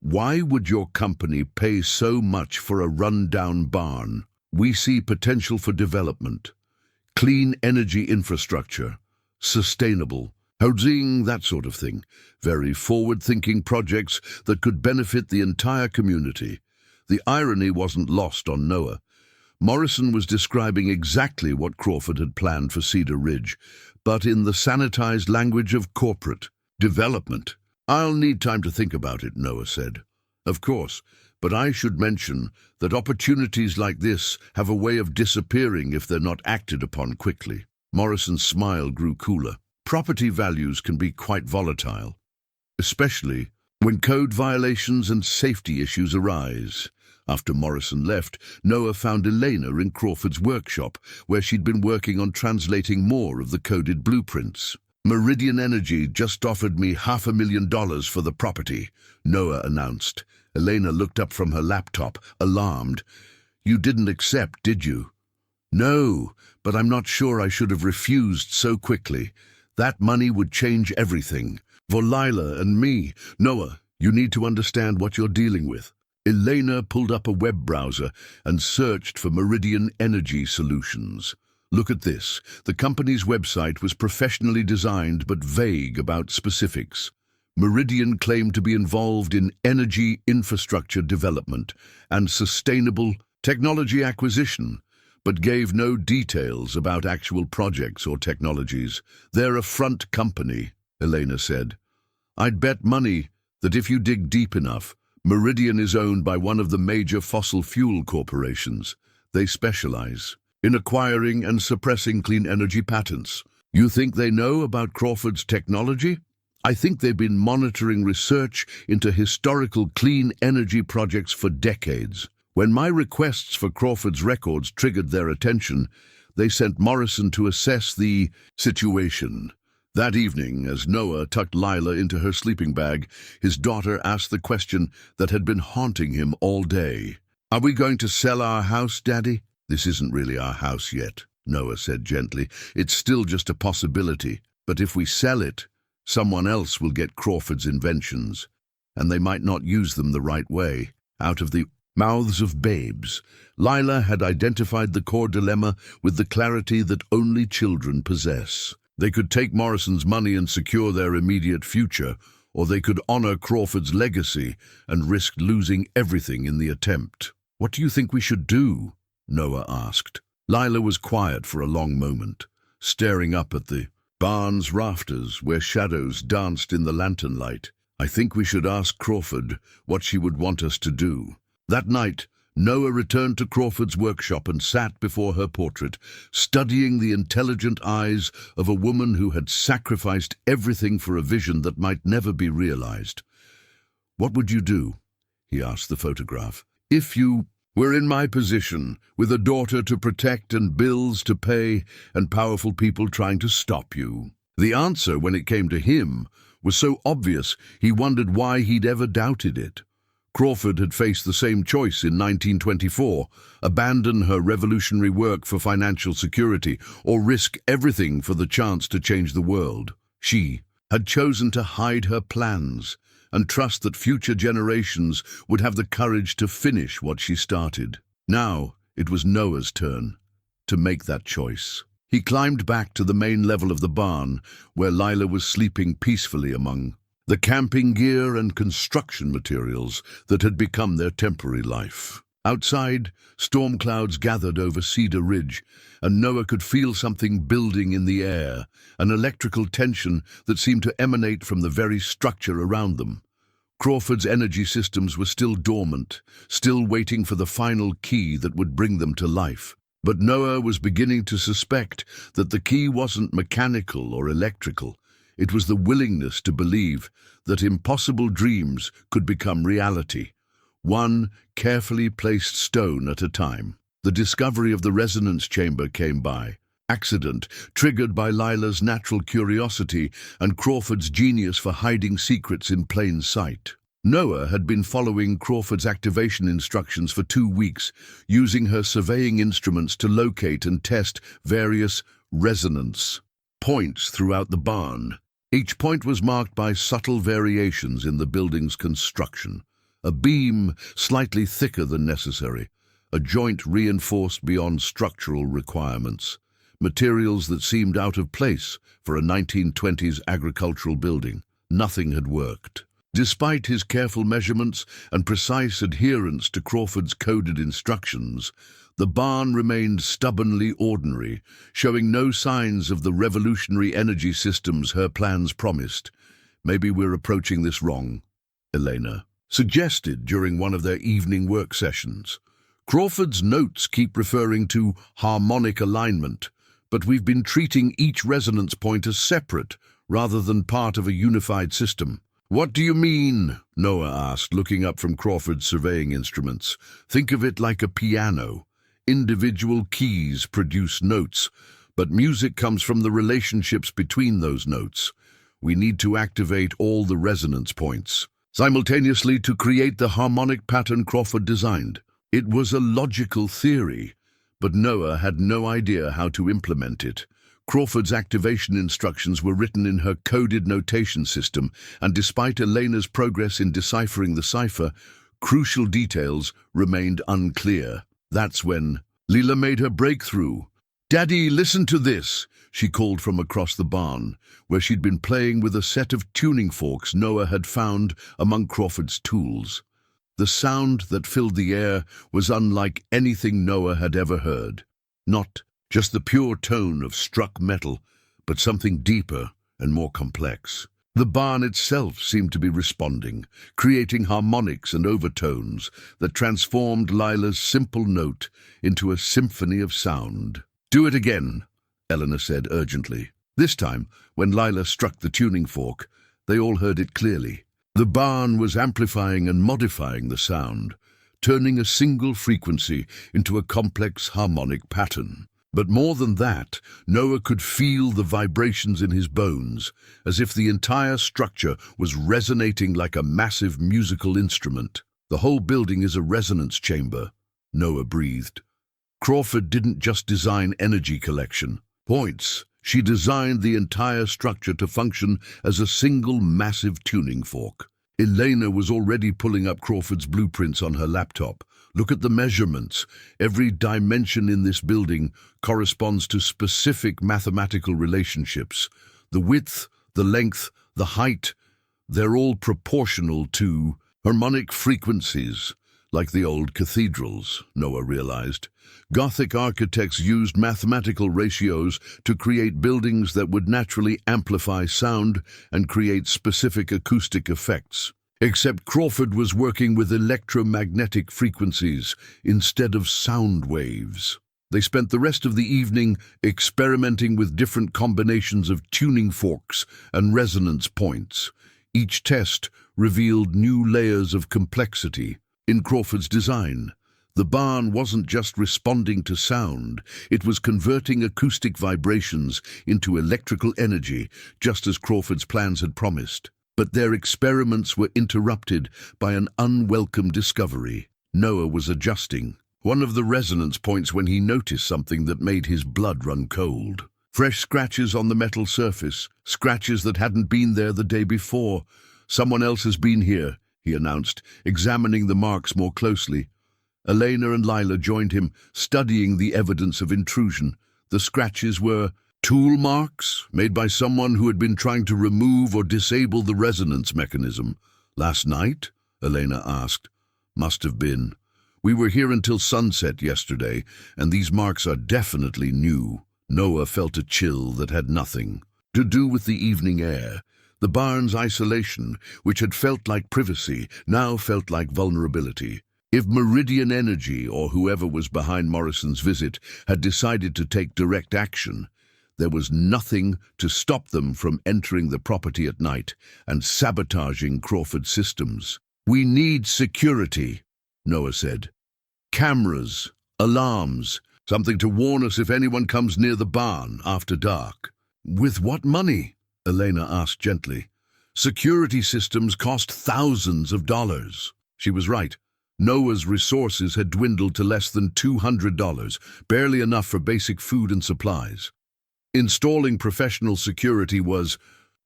"Why would your company pay so much for a run-down barn?" "We see potential for development. Clean energy infrastructure, sustainable housing, that sort of thing. Very forward-thinking projects that could benefit the entire community." The irony wasn't lost on Noah. Morrison was describing exactly what Crawford had planned for Cedar Ridge, but in the sanitized language of corporate development. "I'll need time to think about it," Noah said. "Of course, but I should mention that opportunities like this have a way of disappearing if they're not acted upon quickly." Morrison's smile grew cooler. "Property values can be quite volatile, especially when code violations and safety issues arise." After Morrison left, Noah found Elena in Crawford's workshop, where she'd been working on translating more of the coded blueprints. "Meridian Energy just offered me $500,000 for the property," Noah announced. Elena looked up from her laptop, alarmed. "You didn't accept, did you?" No, but I'm not sure I should have refused so quickly. That money would change everything. For Lila and me. Noah, you need to understand what you're dealing with. Elena pulled up a web browser and searched for Meridian Energy Solutions. Look at this. The company's website was professionally designed but vague about specifics. Meridian claimed to be involved in energy infrastructure development and sustainable technology acquisition, but gave no details about actual projects or technologies. They're a front company, Elena said. I'd bet money that if you dig deep enough, Meridian is owned by one of the major fossil fuel corporations. They specialize in acquiring and suppressing clean energy patents. You think they know about Crawford's technology? I think they've been monitoring research into historical clean energy projects for decades. When my requests for Crawford's records triggered their attention, they sent Morrison to assess the situation. That evening, as Noah tucked Lila into her sleeping bag, his daughter asked the question that had been haunting him all day. Are we going to sell our house, Daddy? This isn't really our house yet, Noah said gently. It's still just a possibility. But if we sell it, someone else will get Crawford's inventions, and they might not use them the right way. Out of the mouths of babes, Lila had identified the core dilemma with the clarity that only children possess. They could take Morrison's money and secure their immediate future, or they could honor Crawford's legacy and risk losing everything in the attempt. What do you think we should do? Noah asked. Lila was quiet for a long moment, staring up at the barn's rafters where shadows danced in the lantern light. I think we should ask Crawford what she would want us to do. That night, Noah returned to Crawford's workshop and sat before her portrait, studying the intelligent eyes of a woman who had sacrificed everything for a vision that might never be realized. What would you do? He asked the photograph. If you were in my position, with a daughter to protect and bills to pay and powerful people trying to stop you. The answer, when it came to him, was so obvious he wondered why he'd ever doubted it. Crawford had faced the same choice in 1924, abandon her revolutionary work for financial security or risk everything for the chance to change the world. She had chosen to hide her plans and trust that future generations would have the courage to finish what she started. Now it was Noah's turn to make that choice. He climbed back to the main level of the barn, where Lila was sleeping peacefully among the camping gear and construction materials that had become their temporary life. Outside, storm clouds gathered over Cedar Ridge, and Noah could feel something building in the air, an electrical tension that seemed to emanate from the very structure around them. Crawford's energy systems were still dormant, still waiting for the final key that would bring them to life. But Noah was beginning to suspect that the key wasn't mechanical or electrical. It was the willingness to believe that impossible dreams could become reality, one carefully placed stone at a time. The discovery of the resonance chamber came by accident, triggered by Lila's natural curiosity and Crawford's genius for hiding secrets in plain sight. Noah had been following Crawford's activation instructions for 2 weeks, using her surveying instruments to locate and test various resonance points throughout the barn. Each point was marked by subtle variations in the building's construction. A beam slightly thicker than necessary, a joint reinforced beyond structural requirements, materials that seemed out of place for a 1920s agricultural building. Nothing had worked. Despite his careful measurements and precise adherence to Crawford's coded instructions, the barn remained stubbornly ordinary, showing no signs of the revolutionary energy systems her plans promised. Maybe we're approaching this wrong, Elena suggested during one of their evening work sessions. Crawford's notes keep referring to harmonic alignment, but we've been treating each resonance point as separate rather than part of a unified system. What do you mean? Noah asked, looking up from Crawford's surveying instruments. Think of it like a piano. Individual keys produce notes, but music comes from the relationships between those notes. We need to activate all the resonance points simultaneously to create the harmonic pattern Crawford designed. It was a logical theory, but Noah had no idea how to implement it. Crawford's activation instructions were written in her coded notation system, and despite Elena's progress in deciphering the cipher, crucial details remained unclear. That's when Leela made her breakthrough. "Daddy, listen to this," she called from across the barn, where she'd been playing with a set of tuning forks Noah had found among Crawford's tools. The sound that filled the air was unlike anything Noah had ever heard. Not just the pure tone of struck metal, but something deeper and more complex. The barn itself seemed to be responding, creating harmonics and overtones that transformed Lila's simple note into a symphony of sound. "Do it again," Eleanor said urgently. This time, when Lila struck the tuning fork, they all heard it clearly. The barn was amplifying and modifying the sound, turning a single frequency into a complex harmonic pattern. But more than that, Noah could feel the vibrations in his bones, as if the entire structure was resonating like a massive musical instrument. "The whole building is a resonance chamber," Noah breathed. Crawford didn't just design energy collection points. She designed the entire structure to function as a single massive tuning fork. Elena was already pulling up Crawford's blueprints on her laptop. "Look at the measurements. Every dimension in this building corresponds to specific mathematical relationships. The width, the length, the height, they're all proportional to harmonic frequencies, like the old cathedrals," Noah realized. Gothic architects used mathematical ratios to create buildings that would naturally amplify sound and create specific acoustic effects. Except Crawford was working with electromagnetic frequencies instead of sound waves. They spent the rest of the evening experimenting with different combinations of tuning forks and resonance points. Each test revealed new layers of complexity. In Crawford's design, the barn wasn't just responding to sound, it was converting acoustic vibrations into electrical energy, just as Crawford's plans had promised. But their experiments were interrupted by an unwelcome discovery. Noah was adjusting one of the resonance points when he noticed something that made his blood run cold. Fresh scratches on the metal surface, scratches that hadn't been there the day before. "Someone else has been here," he announced, examining the marks more closely. Elena and Lila joined him, studying the evidence of intrusion. The scratches were tool marks made by someone who had been trying to remove or disable the resonance mechanism. "Last night?" Elena asked. "Must have been. We were here until sunset yesterday, and these marks are definitely new." Noah felt a chill that had nothing to do with the evening air. The barn's isolation, which had felt like privacy, now felt like vulnerability. If Meridian Energy, or whoever was behind Morrison's visit, had decided to take direct action, there was nothing to stop them from entering the property at night and sabotaging Crawford's systems. "We need security," Noah said. "Cameras, alarms, something to warn us if anyone comes near the barn after dark." "With what money?" Elena asked gently. "Security systems cost thousands of dollars." She was right. Noah's resources had dwindled to less than $200, barely enough for basic food and supplies. Installing professional security was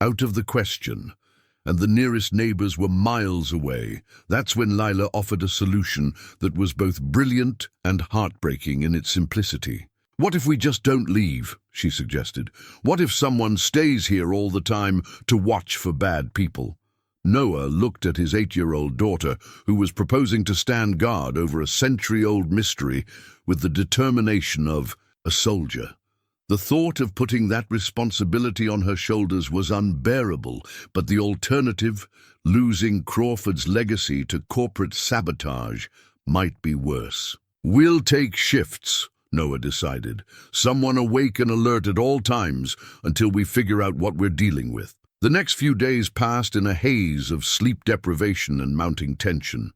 out of the question, and the nearest neighbors were miles away. That's when Lila offered a solution that was both brilliant and heartbreaking in its simplicity. "What if we just don't leave?" she suggested. "What if someone stays here all the time to watch for bad people?" Noah looked at his 8-year-old daughter, who was proposing to stand guard over a century-old mystery with the determination of a soldier. The thought of putting that responsibility on her shoulders was unbearable, but the alternative, losing Crawford's legacy to corporate sabotage, might be worse. "We'll take shifts," Noah decided. "Someone awake and alert at all times until we figure out what we're dealing with." The next few days passed in a haze of sleep deprivation and mounting tension.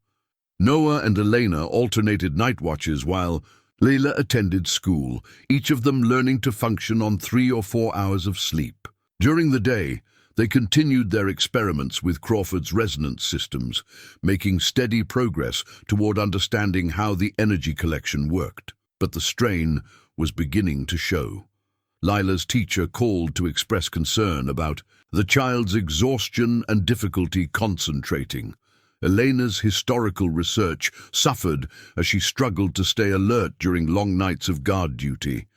Noah and Elena alternated night watches while Layla attended school, each of them learning to function on 3 or 4 hours of sleep. During the day, they continued their experiments with Crawford's resonance systems, making steady progress toward understanding how the energy collection worked. but the strain was beginning to show. Lila's teacher called to express concern about the child's exhaustion and difficulty concentrating. Elena's historical research suffered as she struggled to stay alert during long nights of guard duty.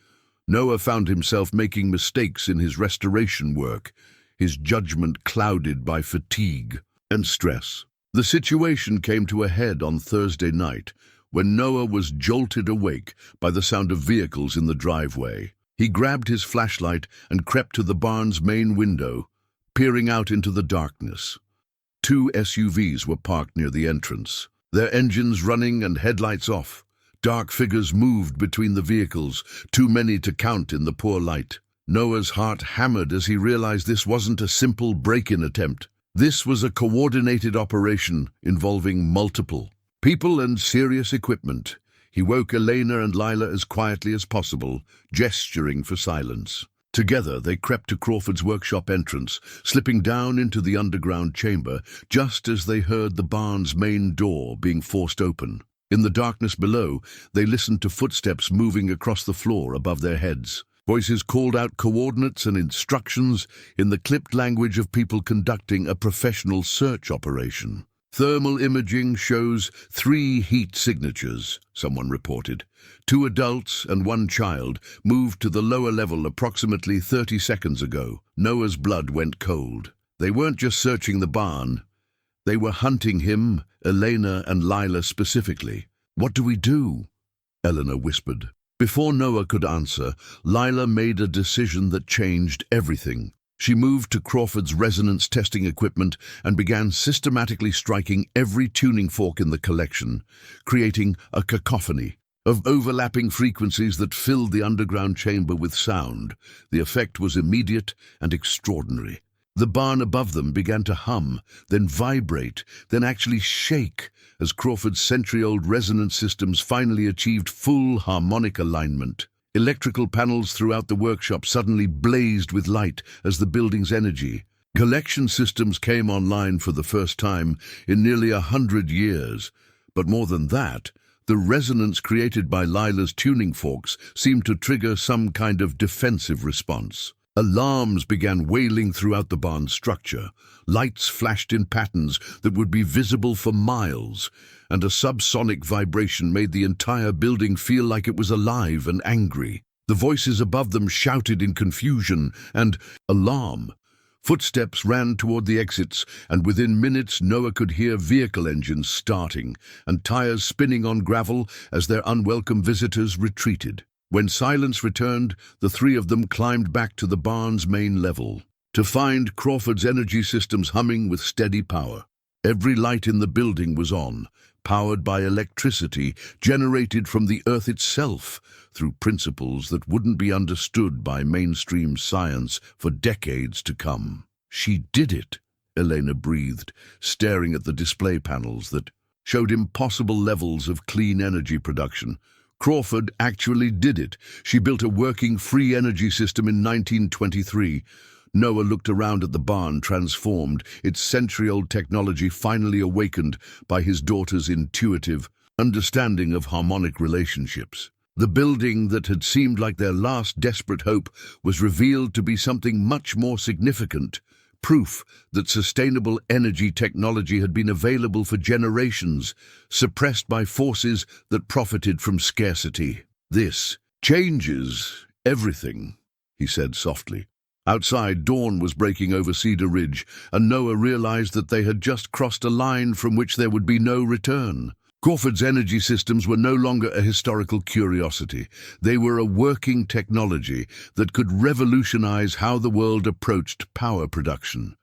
Noah found himself making mistakes in his restoration work, his judgment clouded by fatigue and stress. The situation came to a head on Thursday night when Noah was jolted awake by the sound of vehicles in the driveway. He grabbed his flashlight and crept to the barn's main window, peering out into the darkness. 2 SUVs were parked near the entrance, their engines running and headlights off. Dark figures moved between the vehicles, too many to count in the poor light. Noah's heart hammered as he realized this wasn't a simple break-in attempt. This was a coordinated operation involving multiple people and serious equipment. He woke Elena and Lila as quietly as possible, gesturing for silence. Together they crept to Crawford's workshop entrance, slipping down into the underground chamber just as they heard the barn's main door being forced open. In the darkness below, they listened to footsteps moving across the floor above their heads. Voices called out coordinates and instructions in the clipped language of people conducting a professional search operation. Thermal imaging shows 3 heat signatures, someone reported. 2 adults and 1 child moved to the lower level approximately 30 seconds ago. Noah's blood went cold. They weren't just searching the barn. They were hunting him, Elena and Lila specifically. "What do we do?" Eleanor whispered. Before Noah could answer, Lila made a decision that changed everything. She moved to Crawford's resonance testing equipment and began systematically striking every tuning fork in the collection, creating a cacophony of overlapping frequencies that filled the underground chamber with sound. The effect was immediate and extraordinary. The barn above them began to hum, then vibrate, then actually shake, as Crawford's century-old resonance systems finally achieved full harmonic alignment. Electrical panels throughout the workshop suddenly blazed with light as the building's energy. Collection systems came online for the first time in nearly 100 years. But more than that, the resonance created by Lila's tuning forks seemed to trigger some kind of defensive response. Alarms began wailing throughout the barn's structure. Lights flashed in patterns that would be visible for miles, and a subsonic vibration made the entire building feel like it was alive and angry. The voices above them shouted in confusion and alarm. Footsteps ran toward the exits, and within minutes Noah could hear vehicle engines starting and tires spinning on gravel as their unwelcome visitors retreated. When silence returned, the 3 of them climbed back to the barn's main level, to find Crawford's energy systems humming with steady power. Every light in the building was on, powered by electricity generated from the Earth itself through principles that wouldn't be understood by mainstream science for decades to come. "She did it," Elena breathed, staring at the display panels that showed impossible levels of clean energy production. Crawford actually did it. She built a working free energy system in 1923. Noah looked around at the barn, transformed, its century-old technology finally awakened by his daughter's intuitive understanding of harmonic relationships. The building that had seemed like their last desperate hope was revealed to be something much more significant, proof that sustainable energy technology had been available for generations, suppressed by forces that profited from scarcity. "This changes everything," he said softly. Outside, dawn was breaking over Cedar Ridge, and Noah realized that they had just crossed a line from which there would be no return. Crawford's energy systems were no longer a historical curiosity. They were a working technology that could revolutionize how the world approached power production.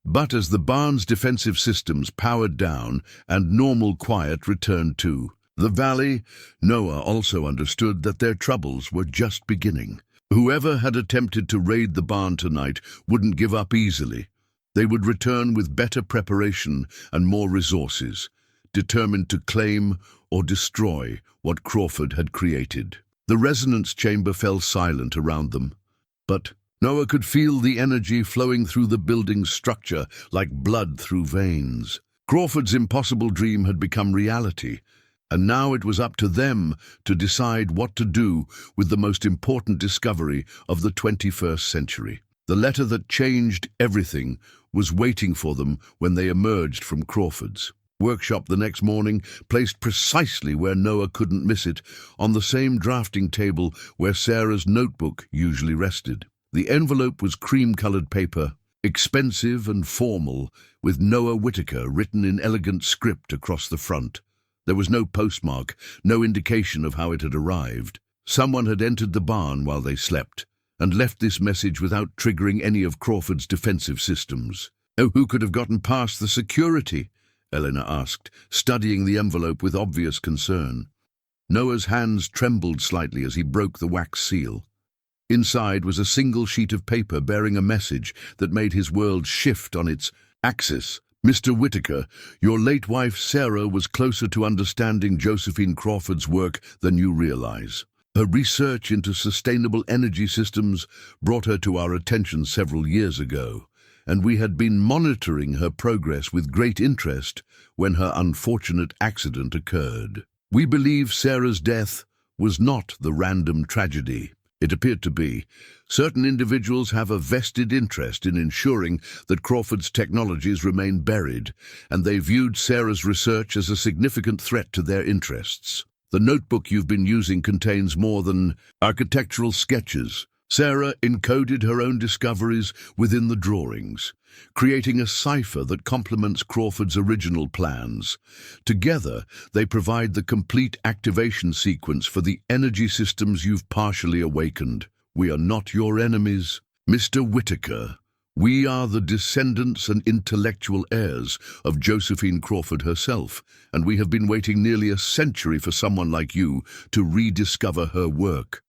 But as the barn's defensive systems powered down and normal quiet returned to the valley, Noah also understood that their troubles were just beginning. Whoever had attempted to raid the barn tonight wouldn't give up easily. They would return with better preparation and more resources, determined to claim or destroy what Crawford had created. The resonance chamber fell silent around them, but Noah could feel the energy flowing through the building's structure like blood through veins. Crawford's impossible dream had become reality, And now it was up to them to decide what to do with the most important discovery of the 21st century. The letter that changed everything was waiting for them when they emerged from Crawford's workshop the next morning, placed precisely where Noah couldn't miss it, on the same drafting table where Sarah's notebook usually rested. The envelope was cream-colored paper, expensive and formal, with Noah Whitaker written in elegant script across the front. There was no postmark, no indication of how it had arrived. Someone had entered the barn while they slept, and left this message without triggering any of Crawford's defensive systems. Oh, who could have gotten past the security? Eleanor asked, studying the envelope with obvious concern. Noah's hands trembled slightly as he broke the wax seal. Inside was a single sheet of paper bearing a message that made his world shift on its axis. Mr. Whitaker, your late wife Sarah was closer to understanding Josephine Crawford's work than you realize. Her research into sustainable energy systems brought her to our attention several years ago, and we had been monitoring her progress with great interest when her unfortunate accident occurred. We believe Sarah's death was not the random tragedy it appeared to be. Certain individuals have a vested interest in ensuring that Crawford's technologies remain buried, and they viewed Sarah's research as a significant threat to their interests. The notebook you've been using contains more than architectural sketches. Sarah encoded her own discoveries within the drawings, creating a cipher that complements Crawford's original plans. Together, they provide the complete activation sequence for the energy systems you've partially awakened. We are not your enemies, Mr. Whitaker. We are the descendants and intellectual heirs of Josephine Crawford herself, and we have been waiting nearly a century for someone like you to rediscover her work.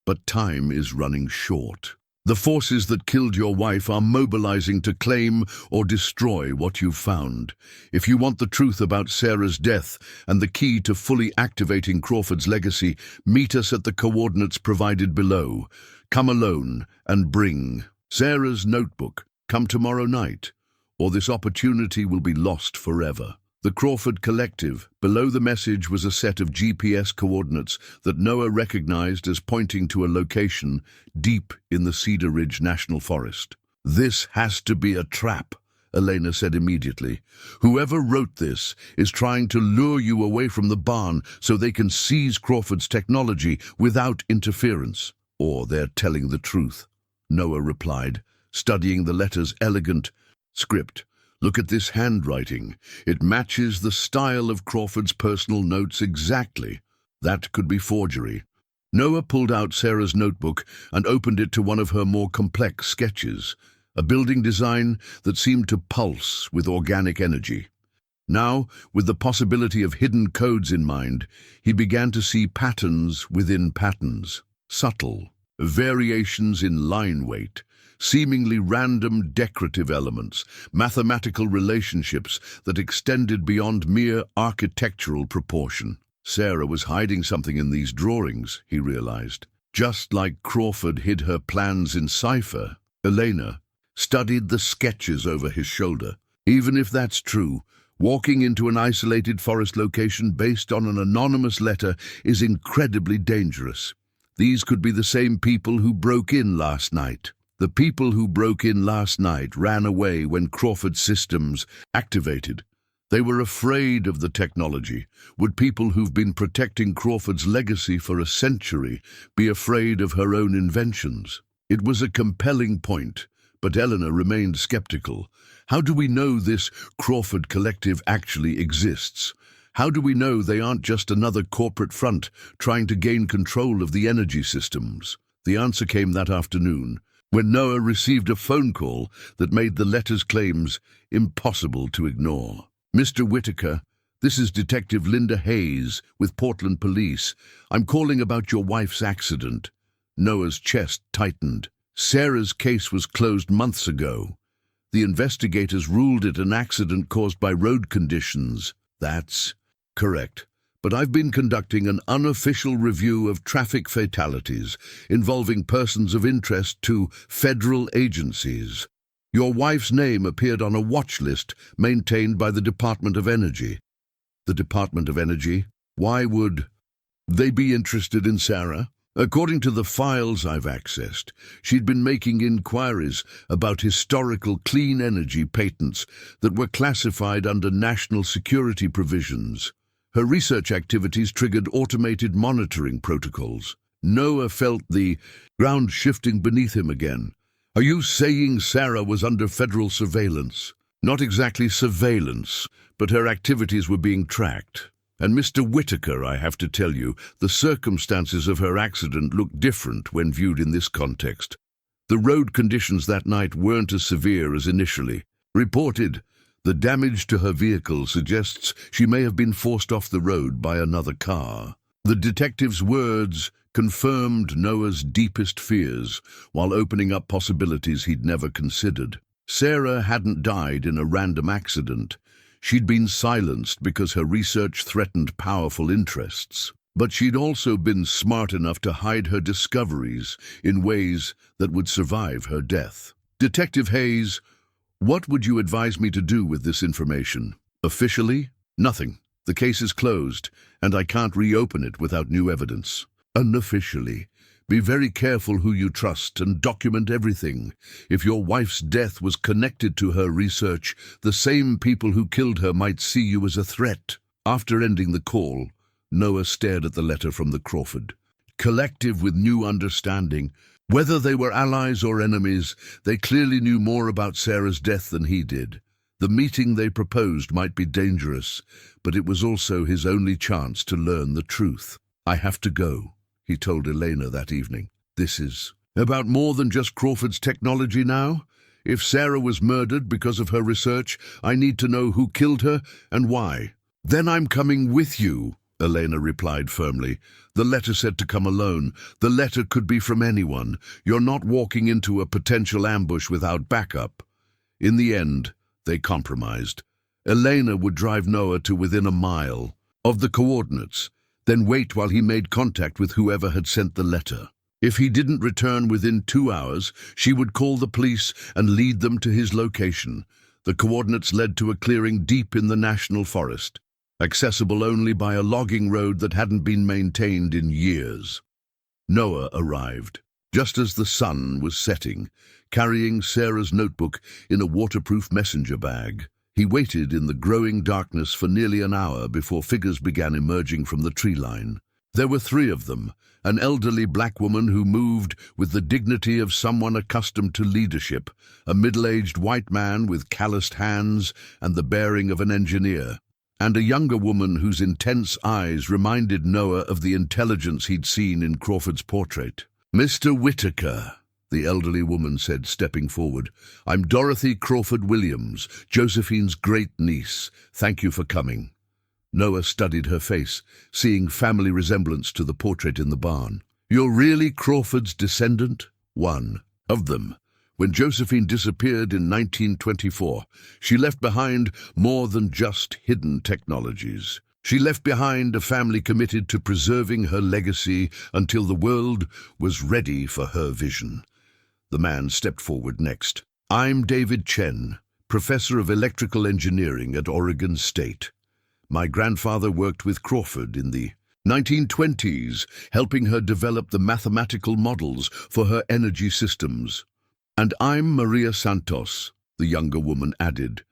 But time is running short. The forces that killed your wife are mobilizing to claim or destroy what you've found. If you want the truth about Sarah's death and the key to fully activating Crawford's legacy, meet us at the coordinates provided below. Come alone and bring Sarah's notebook. Come tomorrow night, or this opportunity will be lost forever. The Crawford Collective. Below the message was a set of GPS coordinates that Noah recognized as pointing to a location deep in the Cedar Ridge National Forest. This has to be a trap, Elena said immediately. Whoever wrote this is trying to lure you away from the barn so they can seize Crawford's technology without interference. Or they're telling the truth, Noah replied, studying the letter's elegant script. Look at this handwriting. It matches the style of Crawford's personal notes exactly. That could be forgery. Noah pulled out Sarah's notebook and opened it to one of her more complex sketches, a building design that seemed to pulse with organic energy. Now, with the possibility of hidden codes in mind, he began to see patterns within patterns, subtle variations in line weight, seemingly random decorative elements, mathematical relationships that extended beyond mere architectural proportion. Sarah was hiding something in these drawings, he realized. Just like Crawford hid her plans in cipher, Elena studied the sketches over his shoulder. Even if that's true, walking into an isolated forest location based on an anonymous letter is incredibly dangerous. These could be the same people who broke in last night. The people who broke in last night ran away when Crawford's systems activated. They were afraid of the technology. Would people who've been protecting Crawford's legacy for a century be afraid of her own inventions? It was a compelling point, but Eleanor remained skeptical. How do we know this Crawford Collective actually exists? How do we know they aren't just another corporate front trying to gain control of the energy systems? The answer came that afternoon, when Noah received a phone call that made the letter's claims impossible to ignore. Mr. Whitaker, this is Detective Linda Hayes with Portland Police. I'm calling about your wife's accident. Noah's chest tightened. Sarah's case was closed months ago. The investigators ruled it an accident caused by road conditions. That's correct. But I've been conducting an unofficial review of traffic fatalities involving persons of interest to federal agencies. Your wife's name appeared on a watch list maintained by the Department of Energy. The Department of Energy? Why would they be interested in Sarah? According to the files I've accessed, she'd been making inquiries about historical clean energy patents that were classified under national security provisions. Her research activities triggered automated monitoring protocols. Noah felt the ground shifting beneath him again. Are you saying Sarah was under federal surveillance? Not exactly surveillance, but her activities were being tracked. And Mr. Whitaker, I have to tell you, the circumstances of her accident look different when viewed in this context. The road conditions that night weren't as severe as initially reported. The damage to her vehicle suggests she may have been forced off the road by another car. The detective's words confirmed Noah's deepest fears, while opening up possibilities he'd never considered. Sarah hadn't died in a random accident. She'd been silenced because her research threatened powerful interests. But she'd also been smart enough to hide her discoveries in ways that would survive her death. Detective Hayes, what would you advise me to do with this information? Officially, nothing. The case is closed, and I can't reopen it without new evidence. Unofficially, be very careful who you trust and document everything. If your wife's death was connected to her research, the same people who killed her might see you as a threat. After ending the call, Noah stared at the letter from the Crawford Collective with new understanding. Whether they were allies or enemies, they clearly knew more about Sarah's death than he did. The meeting they proposed might be dangerous, but it was also his only chance to learn the truth. I have to go, he told Elena that evening. This is about more than just Crawford's technology now. If Sarah was murdered because of her research, I need to know who killed her and why. Then I'm coming with you, Elena replied firmly. The letter said to come alone. The letter could be from anyone. You're not walking into a potential ambush without backup. In the end, they compromised. Elena would drive Noah to within a mile of the coordinates, then wait while he made contact with whoever had sent the letter. If he didn't return within 2 hours, she would call the police and lead them to his location. The coordinates led to a clearing deep in the national forest, accessible only by a logging road that hadn't been maintained in years. Noah arrived, just as the sun was setting, carrying Sarah's notebook in a waterproof messenger bag. He waited in the growing darkness for nearly an hour before figures began emerging from the tree line. There were 3 of them, an elderly black woman who moved with the dignity of someone accustomed to leadership, a middle-aged white man with calloused hands and the bearing of an engineer, and a younger woman whose intense eyes reminded Noah of the intelligence he'd seen in Crawford's portrait. Mr. Whitaker, the elderly woman said, stepping forward. I'm Dorothy Crawford Williams, Josephine's great niece. Thank you for coming. Noah studied her face, seeing family resemblance to the portrait in the barn. You're really Crawford's descendant? One of them. When Josephine disappeared in 1924, she left behind more than just hidden technologies. She left behind a family committed to preserving her legacy until the world was ready for her vision. The man stepped forward next. I'm David Chen, professor of electrical engineering at Oregon State. My grandfather worked with Crawford in the 1920s, helping her develop the mathematical models for her energy systems. And I'm Maria Santos, the younger woman added.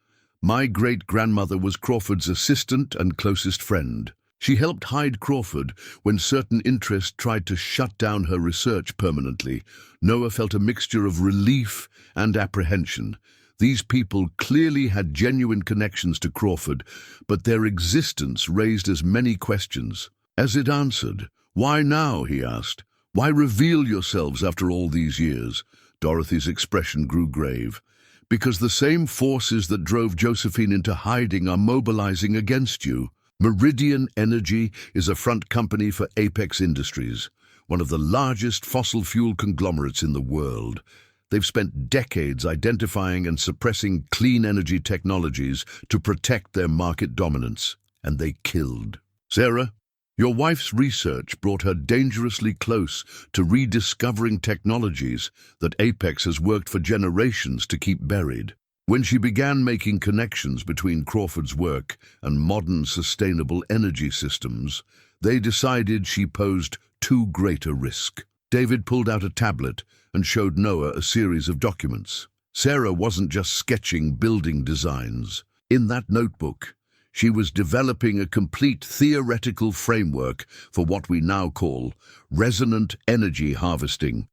My great-grandmother was Crawford's assistant and closest friend. She helped hide Crawford when certain interests tried to shut down her research permanently. Noah felt a mixture of relief and apprehension. These people clearly had genuine connections to Crawford, but their existence raised as many questions as it answered. Why now, he asked. Why reveal yourselves after all these years? Dorothy's expression grew grave. Because the same forces that drove Josephine into hiding are mobilizing against you. Meridian Energy is a front company for Apex Industries, one of the largest fossil fuel conglomerates in the world. They've spent decades identifying and suppressing clean energy technologies to protect their market dominance, and they killed. Sarah, your wife's research brought her dangerously close to rediscovering technologies that Apex has worked for generations to keep buried. When she began making connections between Crawford's work and modern sustainable energy systems, they decided she posed too great a risk. David pulled out a tablet and showed Noah a series of documents. Sarah wasn't just sketching building designs. In that notebook, she was developing a complete theoretical framework for what we now call resonant energy harvesting,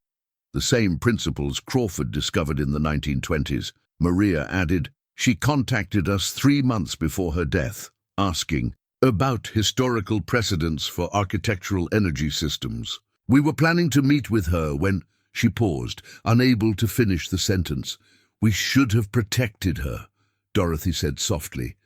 the same principles Crawford discovered in the 1920s. Maria added, "She contacted us 3 months before her death, asking about historical precedents for architectural energy systems. We were planning to meet with her when..." She paused, unable to finish the sentence. "We should have protected her," Dorothy said softly,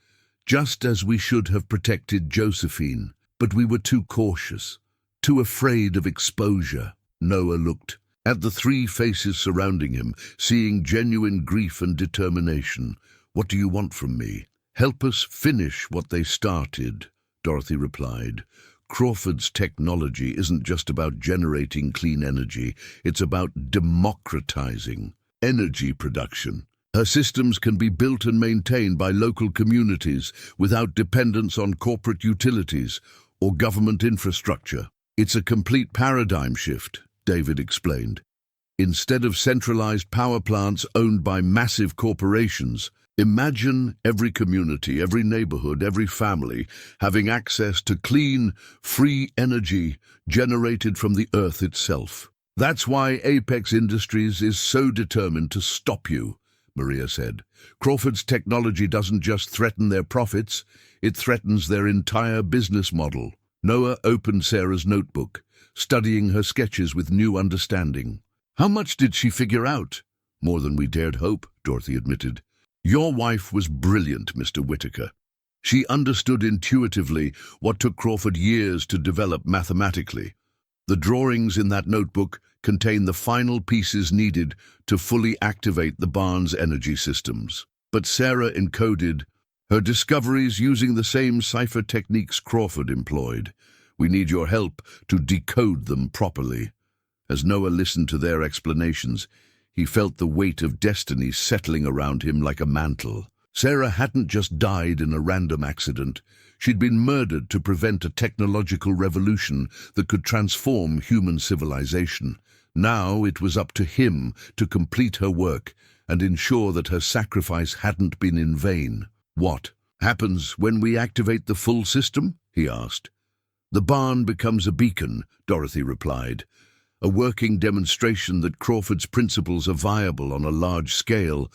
"just as we should have protected Josephine. But we were too cautious, too afraid of exposure." Noah looked at the 3 faces surrounding him, seeing genuine grief and determination. "What do you want from me?" "Help us finish what they started," Dorothy replied. "Crawford's technology isn't just about generating clean energy, it's about democratizing energy production. Her systems can be built and maintained by local communities without dependence on corporate utilities or government infrastructure. It's a complete paradigm shift," David explained. "Instead of centralized power plants owned by massive corporations, imagine every community, every neighborhood, every family having access to clean, free energy generated from the earth itself. That's why Apex Industries is so determined to stop you," Maria said. "Crawford's technology doesn't just threaten their profits, it threatens their entire business model." Noah opened Sarah's notebook, studying her sketches with new understanding. "How much did she figure out?" "More than we dared hope," Dorothy admitted. "Your wife was brilliant, Mr. Whitaker. She understood intuitively what took Crawford years to develop mathematically. The drawings in that notebook contain the final pieces needed to fully activate the barn's energy systems. But Sarah encoded her discoveries using the same cipher techniques Crawford employed. We need your help to decode them properly." As Noah listened to their explanations, he felt the weight of destiny settling around him like a mantle. Sarah hadn't just died in a random accident. She'd been murdered to prevent a technological revolution that could transform human civilization. Now it was up to him to complete her work and ensure that her sacrifice hadn't been in vain. "What happens when we activate the full system?" he asked. "The barn becomes a beacon," Dorothy replied. "A working demonstration that Crawford's principles are viable on a large scale.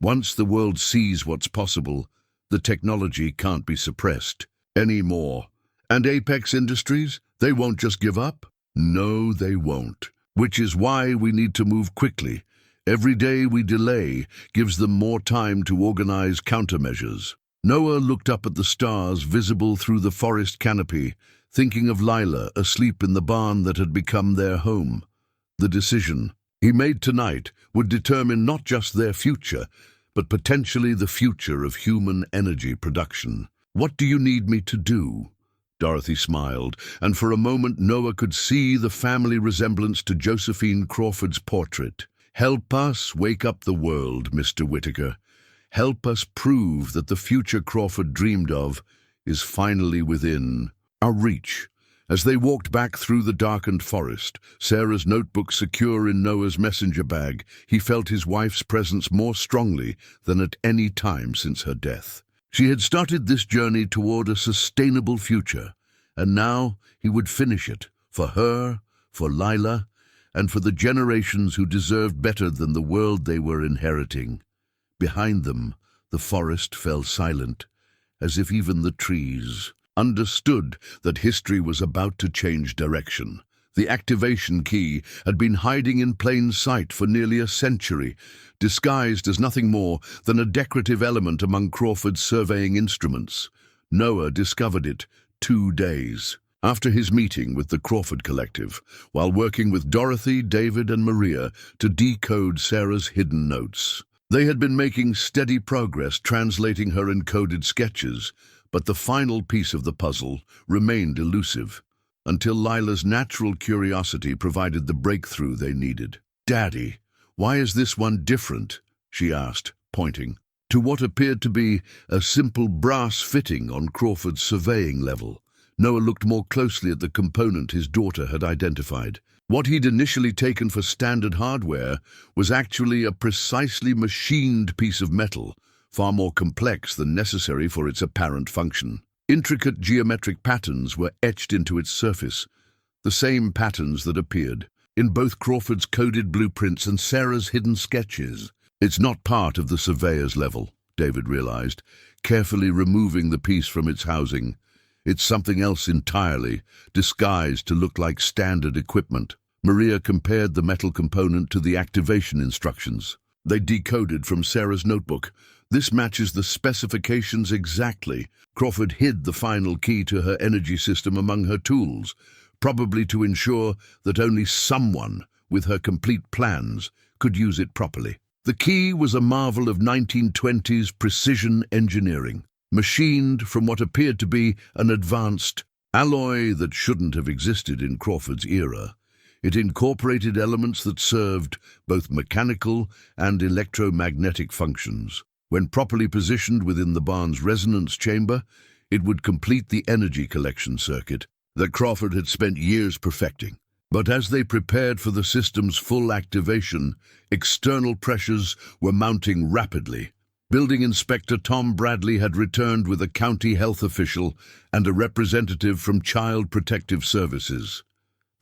Once the world sees what's possible, the technology can't be suppressed anymore." "And Apex Industries? They won't just give up?" "No, they won't. Which is why we need to move quickly. Every day we delay gives them more time to organize countermeasures." Noah looked up at the stars visible through the forest canopy, thinking of Lila asleep in the barn that had become their home. The decision he made tonight would determine not just their future, but potentially the future of human energy production. "What do you need me to do?" Dorothy smiled, and for a moment Noah could see the family resemblance to Josephine Crawford's portrait. "Help us wake up the world, Mr. Whitaker. Help us prove that the future Crawford dreamed of is finally within our reach." As they walked back through the darkened forest, Sarah's notebook secure in Noah's messenger bag, he felt his wife's presence more strongly than at any time since her death. She had started this journey toward a sustainable future, and now he would finish it, for her, for Lila, and for the generations who deserved better than the world they were inheriting. Behind them, the forest fell silent, as if even the trees understood that history was about to change direction. The activation key had been hiding in plain sight for nearly a century, disguised as nothing more than a decorative element among Crawford's surveying instruments. Noah discovered it 2 days after his meeting with the Crawford Collective, while working with Dorothy, David, and Maria to decode Sarah's hidden notes. They had been making steady progress translating her encoded sketches, but the final piece of the puzzle remained elusive, until Lila's natural curiosity provided the breakthrough they needed. "Daddy, why is this one different?" she asked, pointing. to what appeared to be a simple brass fitting on Crawford's surveying level. Noah looked more closely at the component his daughter had identified. What he'd initially taken for standard hardware was actually a precisely machined piece of metal, far more complex than necessary for its apparent function. Intricate geometric patterns were etched into its surface, the same patterns that appeared in both Crawford's coded blueprints and Sarah's hidden sketches. It's not part of the surveyor's level, David realized, carefully removing the piece from its housing. It's something else entirely, disguised to look like standard equipment. Maria compared the metal component to the activation instructions. They decoded from Sarah's notebook. This matches the specifications exactly. Crawford hid the final key to her energy system among her tools, probably to ensure that only someone with her complete plans could use it properly. The key was a marvel of 1920s precision engineering, machined from what appeared to be an advanced alloy that shouldn't have existed in Crawford's era. It incorporated elements that served both mechanical and electromagnetic functions. When properly positioned within the barn's resonance chamber, it would complete the energy collection circuit that Crawford had spent years perfecting. But as they prepared for the system's full activation, external pressures were mounting rapidly. Building Inspector Tom Bradley had returned with a county health official and a representative from Child Protective Services.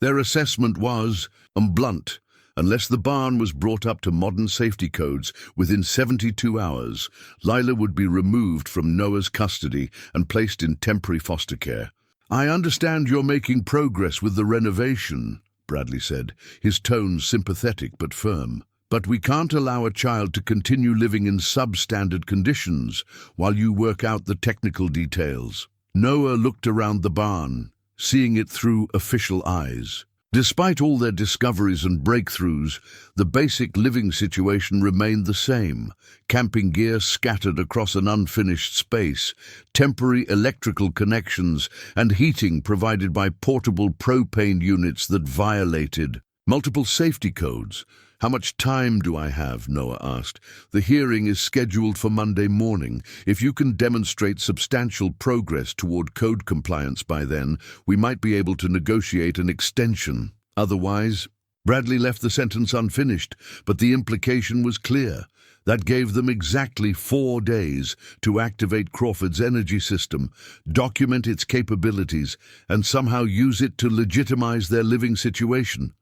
Their assessment was blunt. Unless the barn was brought up to modern safety codes within 72 hours, Lila would be removed from Noah's custody and placed in temporary foster care. "I understand you're making progress with the renovation," Bradley said, his tone sympathetic but firm. "But we can't allow a child to continue living in substandard conditions while you work out the technical details." Noah looked around the barn, seeing it through official eyes. Despite all their discoveries and breakthroughs, the basic living situation remained the same. Camping gear scattered across an unfinished space, temporary electrical connections, and heating provided by portable propane units that violated multiple safety codes. "How much time do I have?" Noah asked. "The hearing is scheduled for Monday morning. If you can demonstrate substantial progress toward code compliance by then, we might be able to negotiate an extension. Otherwise..." Bradley left the sentence unfinished, but the implication was clear. That gave them exactly 4 days to activate Crawford's energy system, document its capabilities, and somehow use it to legitimize their living situation.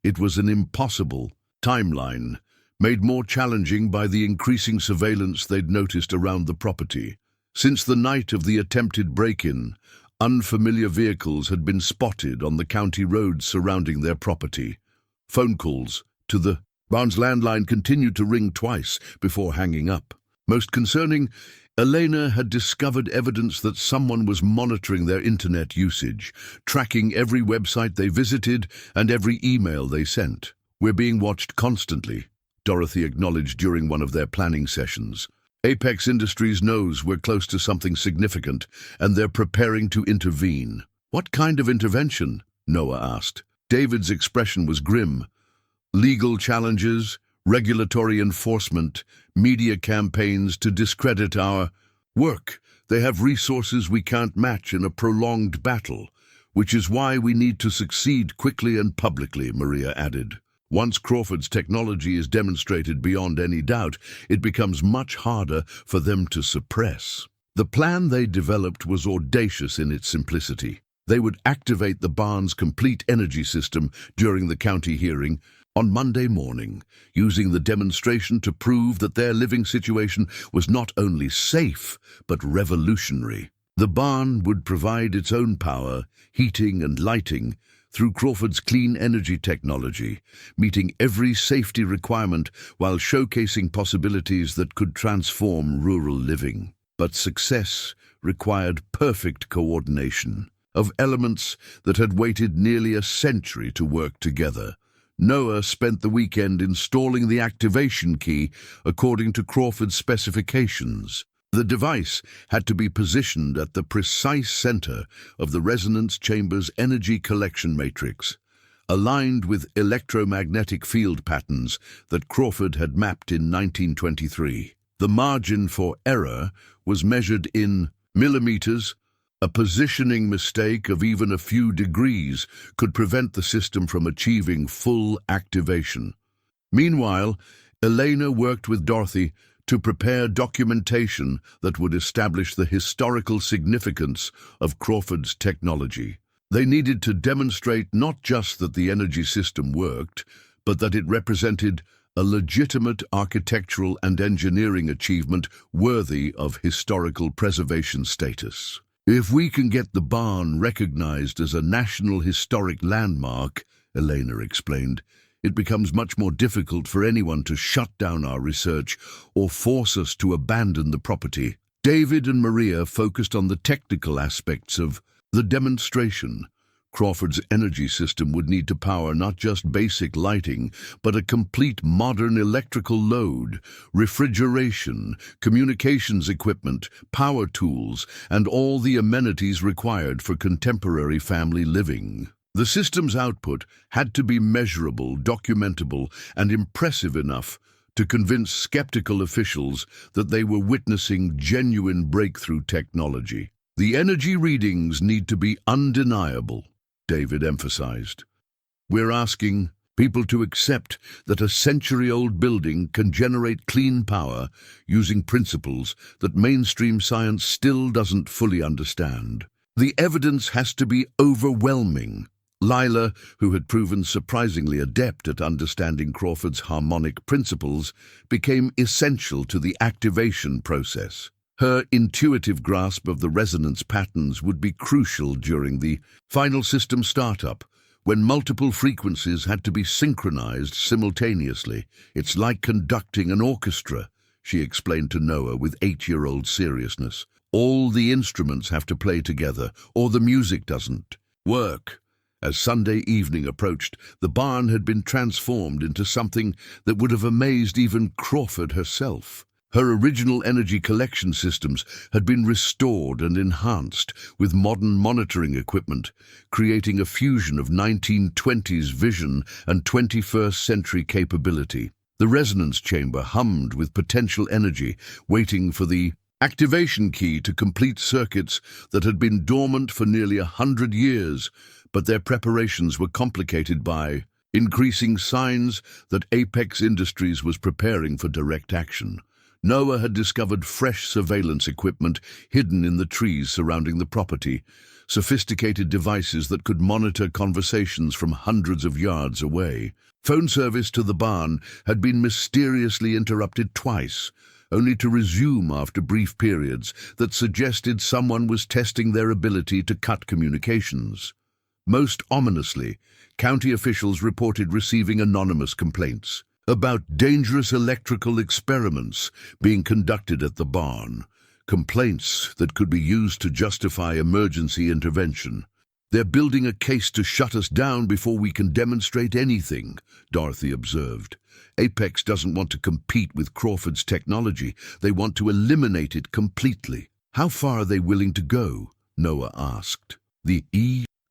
It was an impossible timeline, made more challenging by the increasing surveillance they'd noticed around the property. Since the night of the attempted break-in, unfamiliar vehicles had been spotted on the county roads surrounding their property. Phone calls to the barn's landline continued to ring twice before hanging up. Most concerning, Elena had discovered evidence that someone was monitoring their internet usage, tracking every website they visited and every email they sent. "We're being watched constantly," Dorothy acknowledged during one of their planning sessions. "Apex Industries knows we're close to something significant, and they're preparing to intervene." "What kind of intervention?" Noah asked. David's expression was grim. "Legal challenges, regulatory enforcement, media campaigns to discredit our work. They have resources we can't match in a prolonged battle, which is why we need to succeed quickly and publicly," Maria added. "Once Crawford's technology is demonstrated beyond any doubt, it becomes much harder for them to suppress." The plan they developed was audacious in its simplicity. They would activate the barn's complete energy system during the county hearing on Monday morning, using the demonstration to prove that their living situation was not only safe, but revolutionary. The barn would provide its own power, heating and lighting, through Crawford's clean energy technology, meeting every safety requirement while showcasing possibilities that could transform rural living. But success required perfect coordination of elements that had waited nearly a century to work together. Noah spent the weekend installing the activation key according to Crawford's specifications. The device had to be positioned at the precise center of the resonance chamber's energy collection matrix, aligned with electromagnetic field patterns that Crawford had mapped in 1923. The margin for error was measured in millimeters. A positioning mistake of even a few degrees could prevent the system from achieving full activation. Meanwhile, Elena worked with Dorothy to prepare documentation that would establish the historical significance of Crawford's technology. They needed to demonstrate not just that the energy system worked, but that it represented a legitimate architectural and engineering achievement worthy of historical preservation status. If we can get the barn recognized as a National Historic Landmark, Elena explained, it becomes much more difficult for anyone to shut down our research or force us to abandon the property. David and Maria focused on the technical aspects of the demonstration. Crawford's energy system would need to power not just basic lighting, but a complete modern electrical load, refrigeration, communications equipment, power tools, and all the amenities required for contemporary family living. The system's output had to be measurable, documentable, and impressive enough to convince skeptical officials that they were witnessing genuine breakthrough technology. The energy readings need to be undeniable, David emphasized. We're asking people to accept that a century-old building can generate clean power using principles that mainstream science still doesn't fully understand. The evidence has to be overwhelming. Lila, who had proven surprisingly adept at understanding Crawford's harmonic principles, became essential to the activation process. Her intuitive grasp of the resonance patterns would be crucial during the final system startup, when multiple frequencies had to be synchronized simultaneously. It's like conducting an orchestra, she explained to Noah with 8-year-old seriousness. All the instruments have to play together, or the music doesn't work. As Sunday evening approached, the barn had been transformed into something that would have amazed even Crawford herself. Her original energy collection systems had been restored and enhanced with modern monitoring equipment, creating a fusion of 1920s vision and 21st century capability. The resonance chamber hummed with potential energy, waiting for the activation key to complete circuits that had been dormant for nearly 100 years, but their preparations were complicated by increasing signs that Apex Industries was preparing for direct action. Noah had discovered fresh surveillance equipment hidden in the trees surrounding the property, sophisticated devices that could monitor conversations from hundreds of yards away. Phone service to the barn had been mysteriously interrupted twice, only to resume after brief periods that suggested someone was testing their ability to cut communications. Most ominously, county officials reported receiving anonymous complaints about dangerous electrical experiments being conducted at the barn, complaints that could be used to justify emergency intervention. They're building a case to shut us down before we can demonstrate anything, Dorothy observed. Apex doesn't want to compete with Crawford's technology. They want to eliminate it completely. How far are they willing to go? Noah asked. The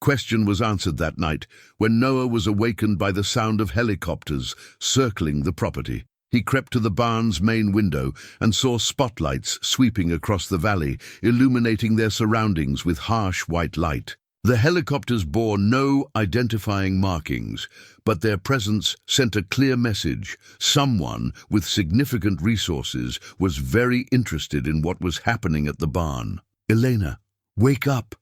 question was answered that night when Noah was awakened by the sound of helicopters circling the property. He crept to the barn's main window and saw spotlights sweeping across the valley, illuminating their surroundings with harsh white light. The helicopters bore no identifying markings, but their presence sent a clear message. Someone with significant resources was very interested in what was happening at the barn. "Elena, wake up,"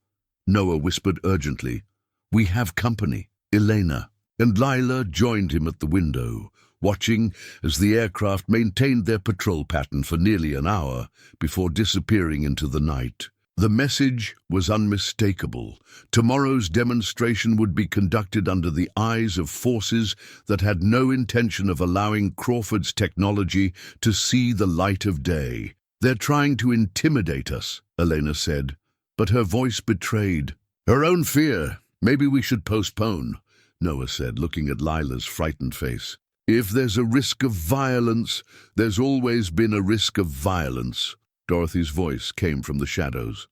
Noah whispered urgently. "We have company." Elena and Lila joined him at the window, watching as the aircraft maintained their patrol pattern for nearly an hour before disappearing into the night. The message was unmistakable. Tomorrow's demonstration would be conducted under the eyes of forces that had no intention of allowing Crawford's technology to see the light of day. "They're trying to intimidate us," Elena said, but her voice betrayed her own fear. "Maybe we should postpone," Noah said, looking at Lila's frightened face. "If there's a risk of violence, there's always been a risk of violence." Dorothy's voice came from the shadows.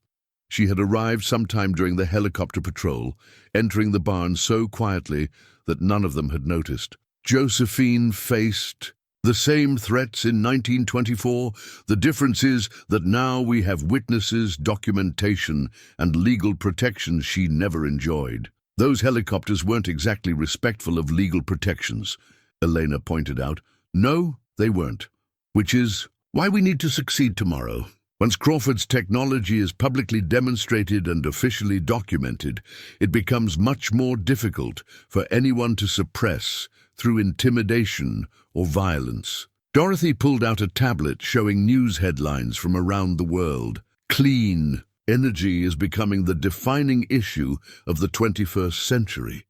She had arrived sometime during the helicopter patrol, entering the barn so quietly that none of them had noticed. Josephine faced The same threats in 1924. The difference is that now we have witnesses, documentation, and legal protections she never enjoyed. Those helicopters weren't exactly respectful of legal protections, Elena pointed out. No, they weren't. Which is why we need to succeed tomorrow. Once Crawford's technology is publicly demonstrated and officially documented, it becomes much more difficult for anyone to suppress through intimidation or violence. Dorothy pulled out a tablet showing news headlines from around the world. Clean energy is becoming the defining issue of the 21st century.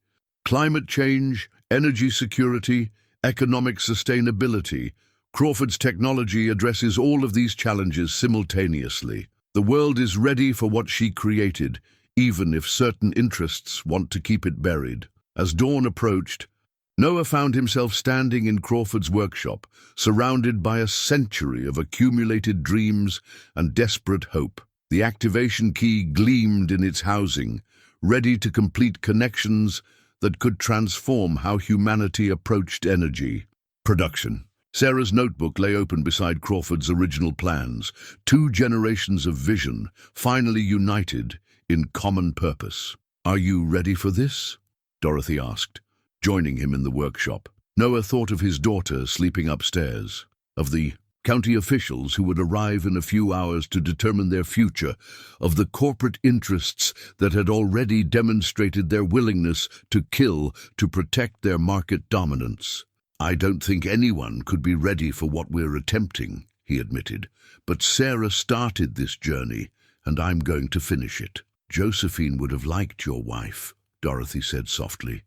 Climate change, energy security, economic sustainability. Crawford's technology addresses all of these challenges simultaneously. The world is ready for what she created, even if certain interests want to keep it buried. As dawn approached, Noah found himself standing in Crawford's workshop, surrounded by a century of accumulated dreams and desperate hope. The activation key gleamed in its housing, ready to complete connections that could transform how humanity approached energy. Production. Sarah's notebook lay open beside Crawford's original plans, 2 generations of vision, finally united in common purpose. "Are you ready for this?" Dorothy asked, joining him in the workshop. Noah thought of his daughter sleeping upstairs, of the county officials who would arrive in a few hours to determine their future, of the corporate interests that had already demonstrated their willingness to kill to protect their market dominance. "I don't think anyone could be ready for what we're attempting," he admitted. "But Sarah started this journey, and I'm going to finish it." "Josephine would have liked your wife," Dorothy said softly.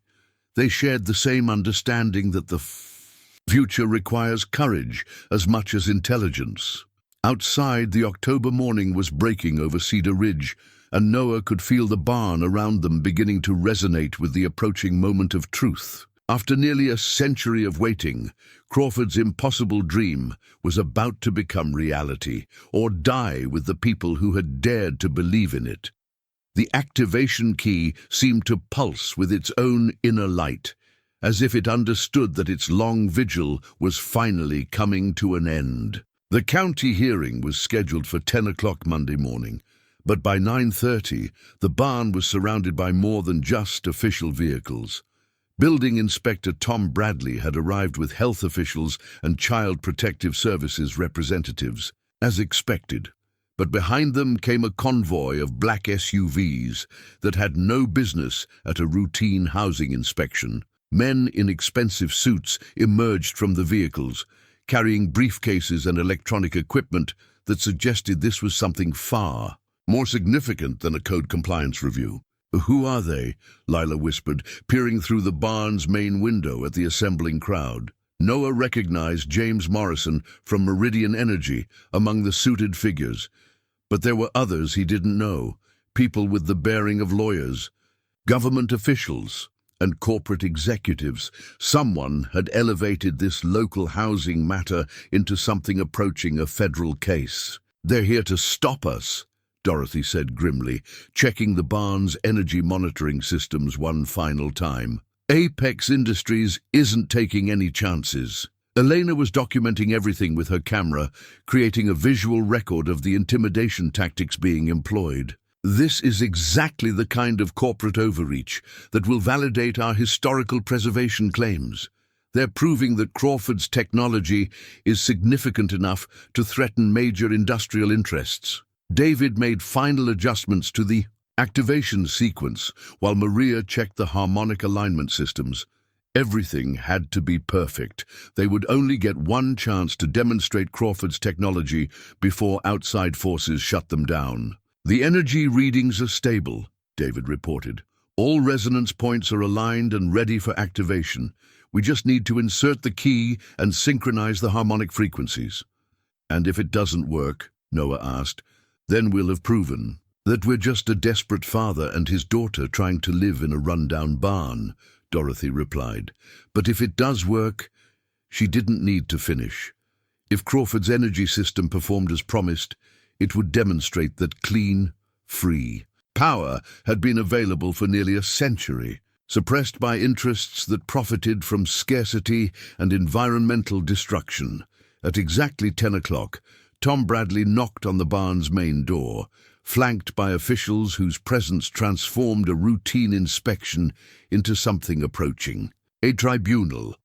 They shared the same understanding that the future requires courage as much as intelligence. Outside, the October morning was breaking over Cedar Ridge, and Noah could feel the barn around them beginning to resonate with the approaching moment of truth. After nearly a century of waiting, Crawford's impossible dream was about to become reality, or die with the people who had dared to believe in it. The activation key seemed to pulse with its own inner light, as if it understood that its long vigil was finally coming to an end. The county hearing was scheduled for 10 o'clock Monday morning, but by 9:30, the barn was surrounded by more than just official vehicles. Building Inspector Tom Bradley had arrived with health officials and Child Protective Services representatives, as expected. But behind them came a convoy of black SUVs that had no business at a routine housing inspection. Men in expensive suits emerged from the vehicles, carrying briefcases and electronic equipment that suggested this was something far more significant than a code compliance review. "Who are they?" Lila whispered, peering through the barn's main window at the assembling crowd. Noah recognized James Morrison from Meridian Energy among the suited figures. But there were others he didn't know, people with the bearing of lawyers, government officials, and corporate executives. Someone had elevated this local housing matter into something approaching a federal case. "They're here to stop us," Dorothy said grimly, checking the barn's energy monitoring systems one final time. "Apex Industries isn't taking any chances." Elena was documenting everything with her camera, creating a visual record of the intimidation tactics being employed. "This is exactly the kind of corporate overreach that will validate our historical preservation claims. They're proving that Crawford's technology is significant enough to threaten major industrial interests." David made final adjustments to the activation sequence while Maria checked the harmonic alignment systems. Everything had to be perfect. They would only get one chance to demonstrate Crawford's technology before outside forces shut them down. "The energy readings are stable," David reported. "All resonance points are aligned and ready for activation. We just need to insert the key and synchronize the harmonic frequencies." "And if it doesn't work," Noah asked, "then we'll have proven that we're just a desperate father and his daughter trying to live in a rundown barn," Dorothy replied. "But if it does work," she didn't need to finish. "If Crawford's energy system performed as promised, it would demonstrate that clean, free power had been available for nearly a century. suppressed by interests that profited from scarcity and environmental destruction. At exactly 10 o'clock, Tom Bradley knocked on the barn's main door, flanked by officials whose presence transformed a routine inspection into something approaching. A tribunal.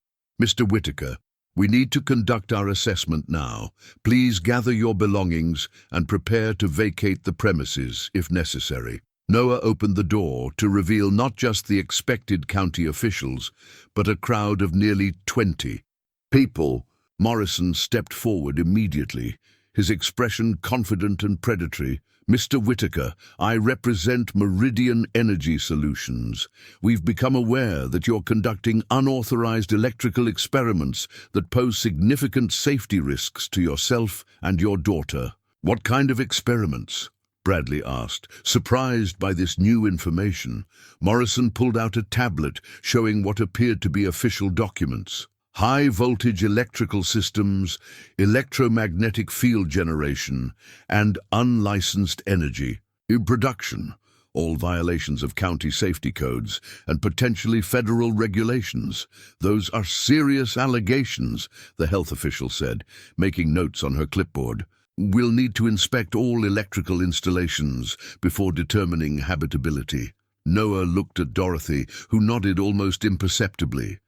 Mr. Whitaker, we need to conduct our assessment now. Please gather your belongings and prepare to vacate the premises if necessary. Noah opened the door to reveal not just the expected county officials, but a crowd of nearly 20 people. Morrison stepped forward immediately, his expression confident and predatory. Mr. Whitaker, I represent Meridian Energy Solutions. We've become aware that you're conducting unauthorized electrical experiments that pose significant safety risks to yourself and your daughter. What kind of experiments? Bradley asked. Surprised by this new information, Morrison pulled out a tablet showing what appeared to be official documents. High-voltage electrical systems, electromagnetic field generation, and unlicensed energy production, all violations of county safety codes and potentially federal regulations. Those are serious allegations, the health official said, making notes on her clipboard. We'll need to inspect all electrical installations before determining habitability. Noah looked at Dorothy, who nodded almost imperceptibly.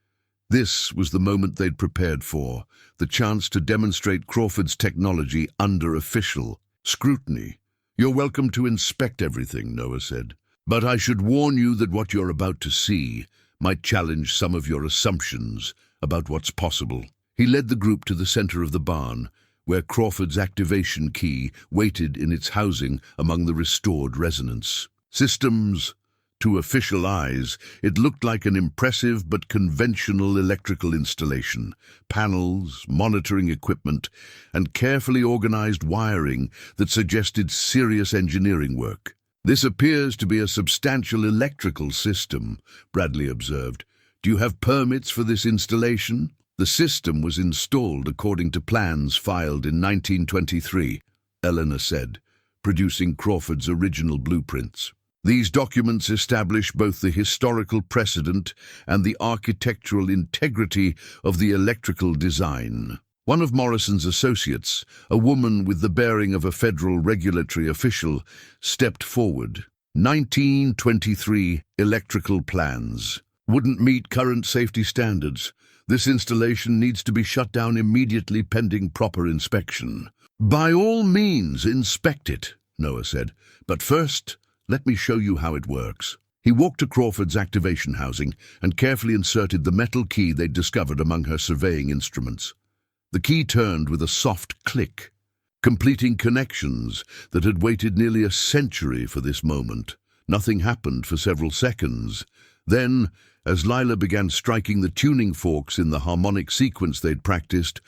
This was the moment they'd prepared for, the chance to demonstrate Crawford's technology under official scrutiny. You're welcome to inspect everything, Noah said. But I should warn you that what you're about to see might challenge some of your assumptions about what's possible. He led the group to the center of the barn, where Crawford's activation key waited in its housing among the restored resonance systems. To official eyes, it looked like an impressive but conventional electrical installation. Panels, monitoring equipment, and carefully organized wiring that suggested serious engineering work. This appears to be a substantial electrical system, Bradley observed. Do you have permits for this installation? The system was installed according to plans filed in 1923, Eleanor said, producing Crawford's original blueprints. These documents establish both the historical precedent and the architectural integrity of the electrical design. One of Morrison's associates, a woman with the bearing of a federal regulatory official, stepped forward. 1923 electrical plans. Wouldn't meet current safety standards. This installation needs to be shut down immediately pending proper inspection. By all means, inspect it, Noah said. But first, let me show you how it works. He walked to Crawford's activation housing and carefully inserted the metal key they'd discovered among her surveying instruments. The key turned with a soft click, completing connections that had waited nearly a century for this moment. Nothing happened for several seconds. Then, as Lila began striking the tuning forks in the harmonic sequence they'd practiced,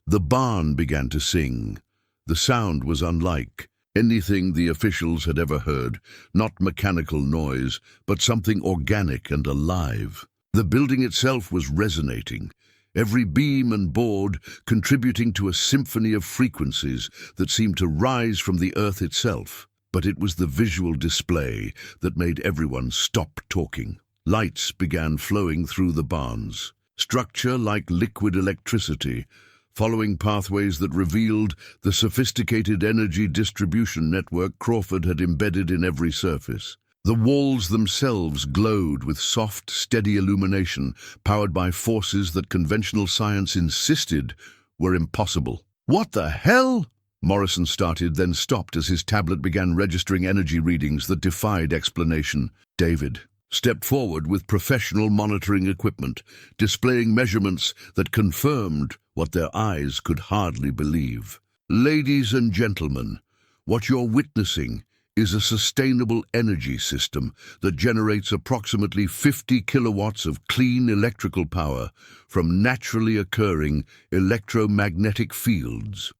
the barn began to sing. The sound was unlike anything the officials had ever heard, not mechanical noise, but something organic and alive. The building itself was resonating, every beam and board contributing to a symphony of frequencies that seemed to rise from the earth itself. But it was the visual display that made everyone stop talking. Lights began flowing through the barns, structure like liquid electricity, following pathways that revealed the sophisticated energy distribution network Crawford had embedded in every surface. The walls themselves glowed with soft, steady illumination, powered by forces that conventional science insisted were impossible. What the hell? Morrison started, then stopped as his tablet began registering energy readings that defied explanation. David stepped forward with professional monitoring equipment, displaying measurements that confirmed what their eyes could hardly believe. Ladies and gentlemen, what you're witnessing is a sustainable energy system that generates approximately 50 kilowatts of clean electrical power from naturally occurring electromagnetic fields.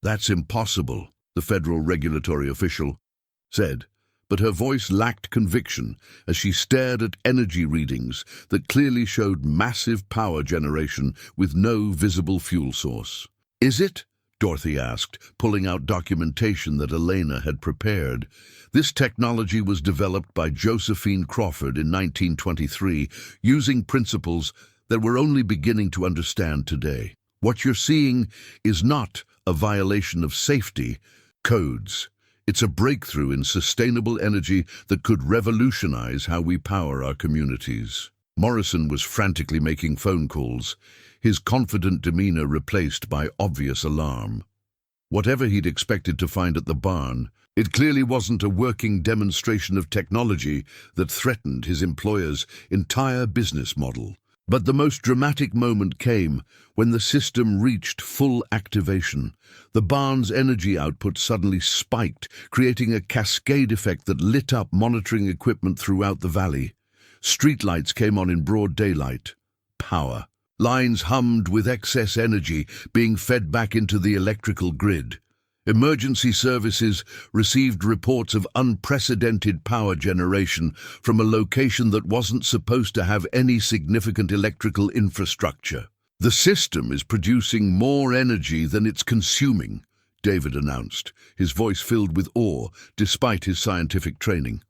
That's impossible, the federal regulatory official said, but her voice lacked conviction as she stared at energy readings that clearly showed massive power generation with no visible fuel source. Is it? Dorothy asked, pulling out documentation that Elena had prepared. This technology was developed by Josephine Crawford in 1923, using principles that we're only beginning to understand today. What you're seeing is not a violation of safety codes. It's a breakthrough in sustainable energy that could revolutionize how we power our communities. Morrison was frantically making phone calls, his confident demeanor replaced by obvious alarm. Whatever he'd expected to find at the barn, it clearly wasn't a working demonstration of technology that threatened his employer's entire business model. But the most dramatic moment came when the system reached full activation. The barn's energy output suddenly spiked, creating a cascade effect that lit up monitoring equipment throughout the valley. Streetlights came on in broad daylight. Power. Lines hummed with excess energy being fed back into the electrical grid. Emergency services received reports of unprecedented power generation from a location that wasn't supposed to have any significant electrical infrastructure. The system is producing more energy than it's consuming, David announced, his voice filled with awe despite his scientific training.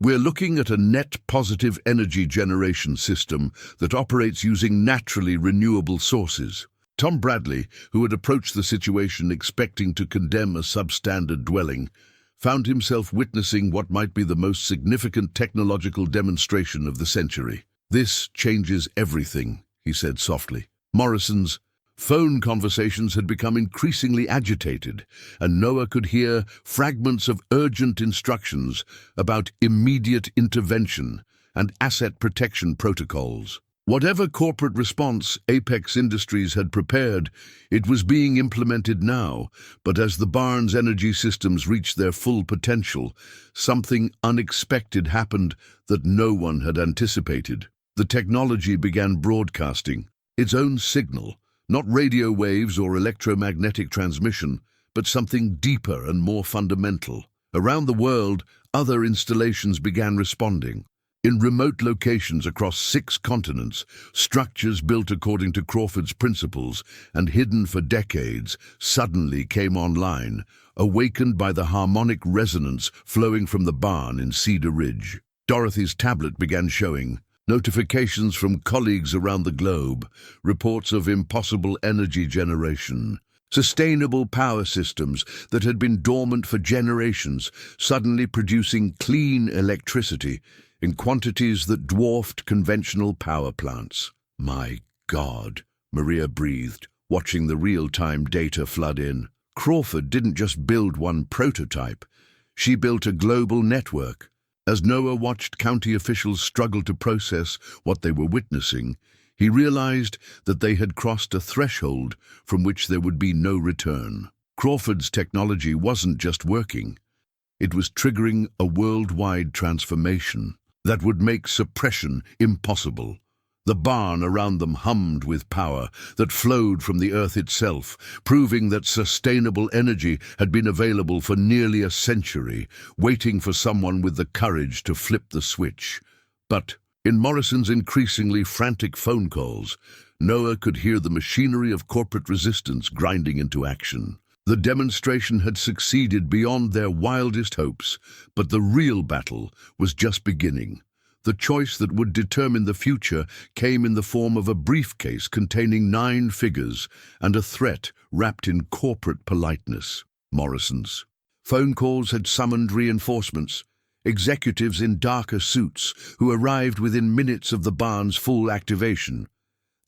We're looking at a net positive energy generation system that operates using naturally renewable sources. Tom Bradley, who had approached the situation expecting to condemn a substandard dwelling, found himself witnessing what might be the most significant technological demonstration of the century. "This changes everything," he said softly. Morrison's phone conversations had become increasingly agitated, and Noah could hear fragments of urgent instructions about immediate intervention and asset protection protocols. Whatever corporate response Apex Industries had prepared, it was being implemented now, but as the barn's energy systems reached their full potential, something unexpected happened that no one had anticipated. The technology began broadcasting its own signal, not radio waves or electromagnetic transmission, but something deeper and more fundamental. Around the world, other installations began responding. In remote locations across 6 continents, structures built according to Crawford's principles and hidden for decades suddenly came online, awakened by the harmonic resonance flowing from the barn in Cedar Ridge. Dorothy's tablet began showing notifications from colleagues around the globe, reports of impossible energy generation. Sustainable power systems that had been dormant for generations, suddenly producing clean electricity in quantities that dwarfed conventional power plants. "My God," Maria breathed, watching the real-time data flood in. Crawford didn't just build one prototype. She built a global network. As Noah watched county officials struggle to process what they were witnessing, he realized that they had crossed a threshold from which there would be no return. Crawford's technology wasn't just working. It was triggering a worldwide transformation that would make suppression impossible. The barn around them hummed with power that flowed from the earth itself, proving that sustainable energy had been available for nearly a century, waiting for someone with the courage to flip the switch. But in Morrison's increasingly frantic phone calls, Noah could hear the machinery of corporate resistance grinding into action. The demonstration had succeeded beyond their wildest hopes, but the real battle was just beginning. The choice that would determine the future came in the form of a briefcase containing 9 figures and a threat wrapped in corporate politeness. Morrison's phone calls had summoned reinforcements, executives in darker suits who arrived within minutes of the barn's full activation.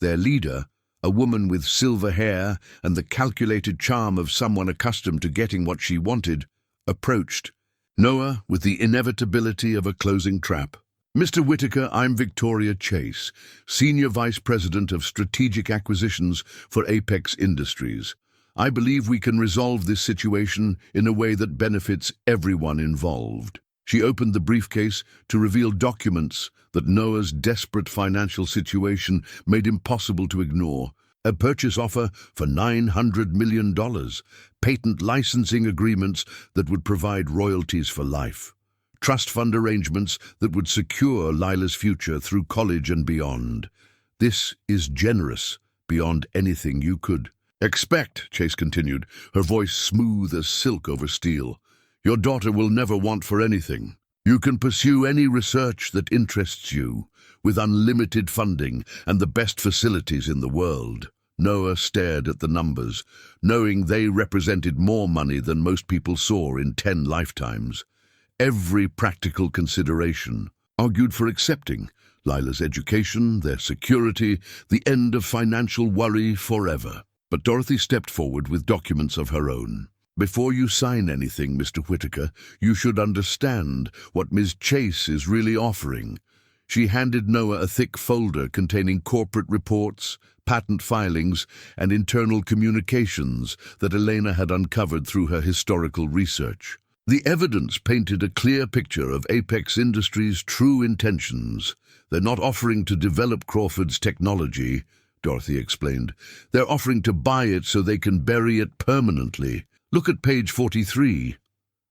Their leader, a woman with silver hair and the calculated charm of someone accustomed to getting what she wanted, approached Noah with the inevitability of a closing trap. "Mr. Whitaker, I'm Victoria Chase, Senior Vice President of Strategic Acquisitions for Apex Industries. I believe we can resolve this situation in a way that benefits everyone involved." She opened the briefcase to reveal documents that Noah's desperate financial situation made impossible to ignore. A purchase offer for $900 million, patent licensing agreements that would provide royalties for life, trust fund arrangements that would secure Lila's future through college and beyond. This is generous beyond anything you could Expect, Chase continued, her voice smooth as silk over steel. Your daughter will never want for anything. You can pursue any research that interests you, with unlimited funding and the best facilities in the world. Noah stared at the numbers, knowing they represented more money than most people saw in 10 lifetimes. Every practical consideration argued for accepting Lila's education, their security, the end of financial worry forever. But Dorothy stepped forward with documents of her own. Before you sign anything, Mr. Whitaker, you should understand what Ms. Chase is really offering. She handed Noah a thick folder containing corporate reports, patent filings, and internal communications that Elena had uncovered through her historical research. The evidence painted a clear picture of Apex Industries' true intentions. They're not offering to develop Crawford's technology, Dorothy explained. They're offering to buy it so they can bury it permanently. Look at page 43.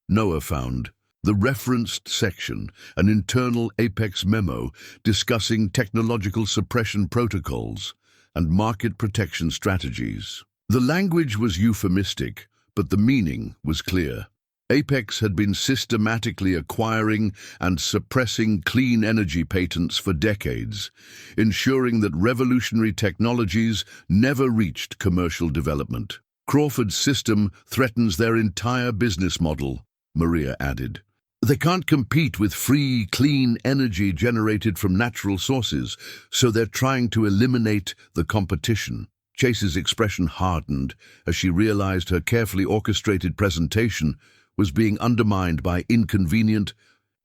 Noah found the referenced section, an internal Apex memo discussing technological suppression protocols and market protection strategies. The language was euphemistic, but the meaning was clear. Apex had been systematically acquiring and suppressing clean energy patents for decades, ensuring that revolutionary technologies never reached commercial development. Crawford's system threatens their entire business model, Maria added. They can't compete with free, clean energy generated from natural sources, so they're trying to eliminate the competition. Chase's expression hardened as she realized her carefully orchestrated presentation was being undermined by inconvenient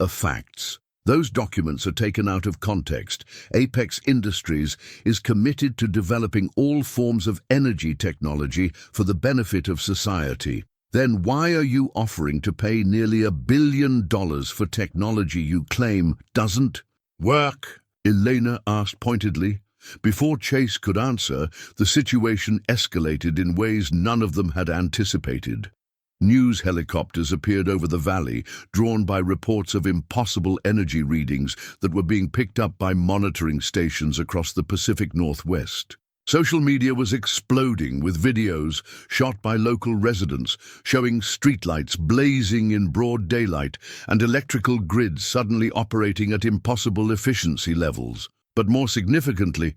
facts. Those documents are taken out of context. Apex Industries is committed to developing all forms of energy technology for the benefit of society. Then why are you offering to pay nearly $1 billion for technology you claim doesn't work? Elena asked pointedly. Before Chase could answer, the situation escalated in ways none of them had anticipated. News helicopters appeared over the valley, drawn by reports of impossible energy readings that were being picked up by monitoring stations across the Pacific Northwest. Social media was exploding with videos shot by local residents showing streetlights blazing in broad daylight and electrical grids suddenly operating at impossible efficiency levels. But more significantly,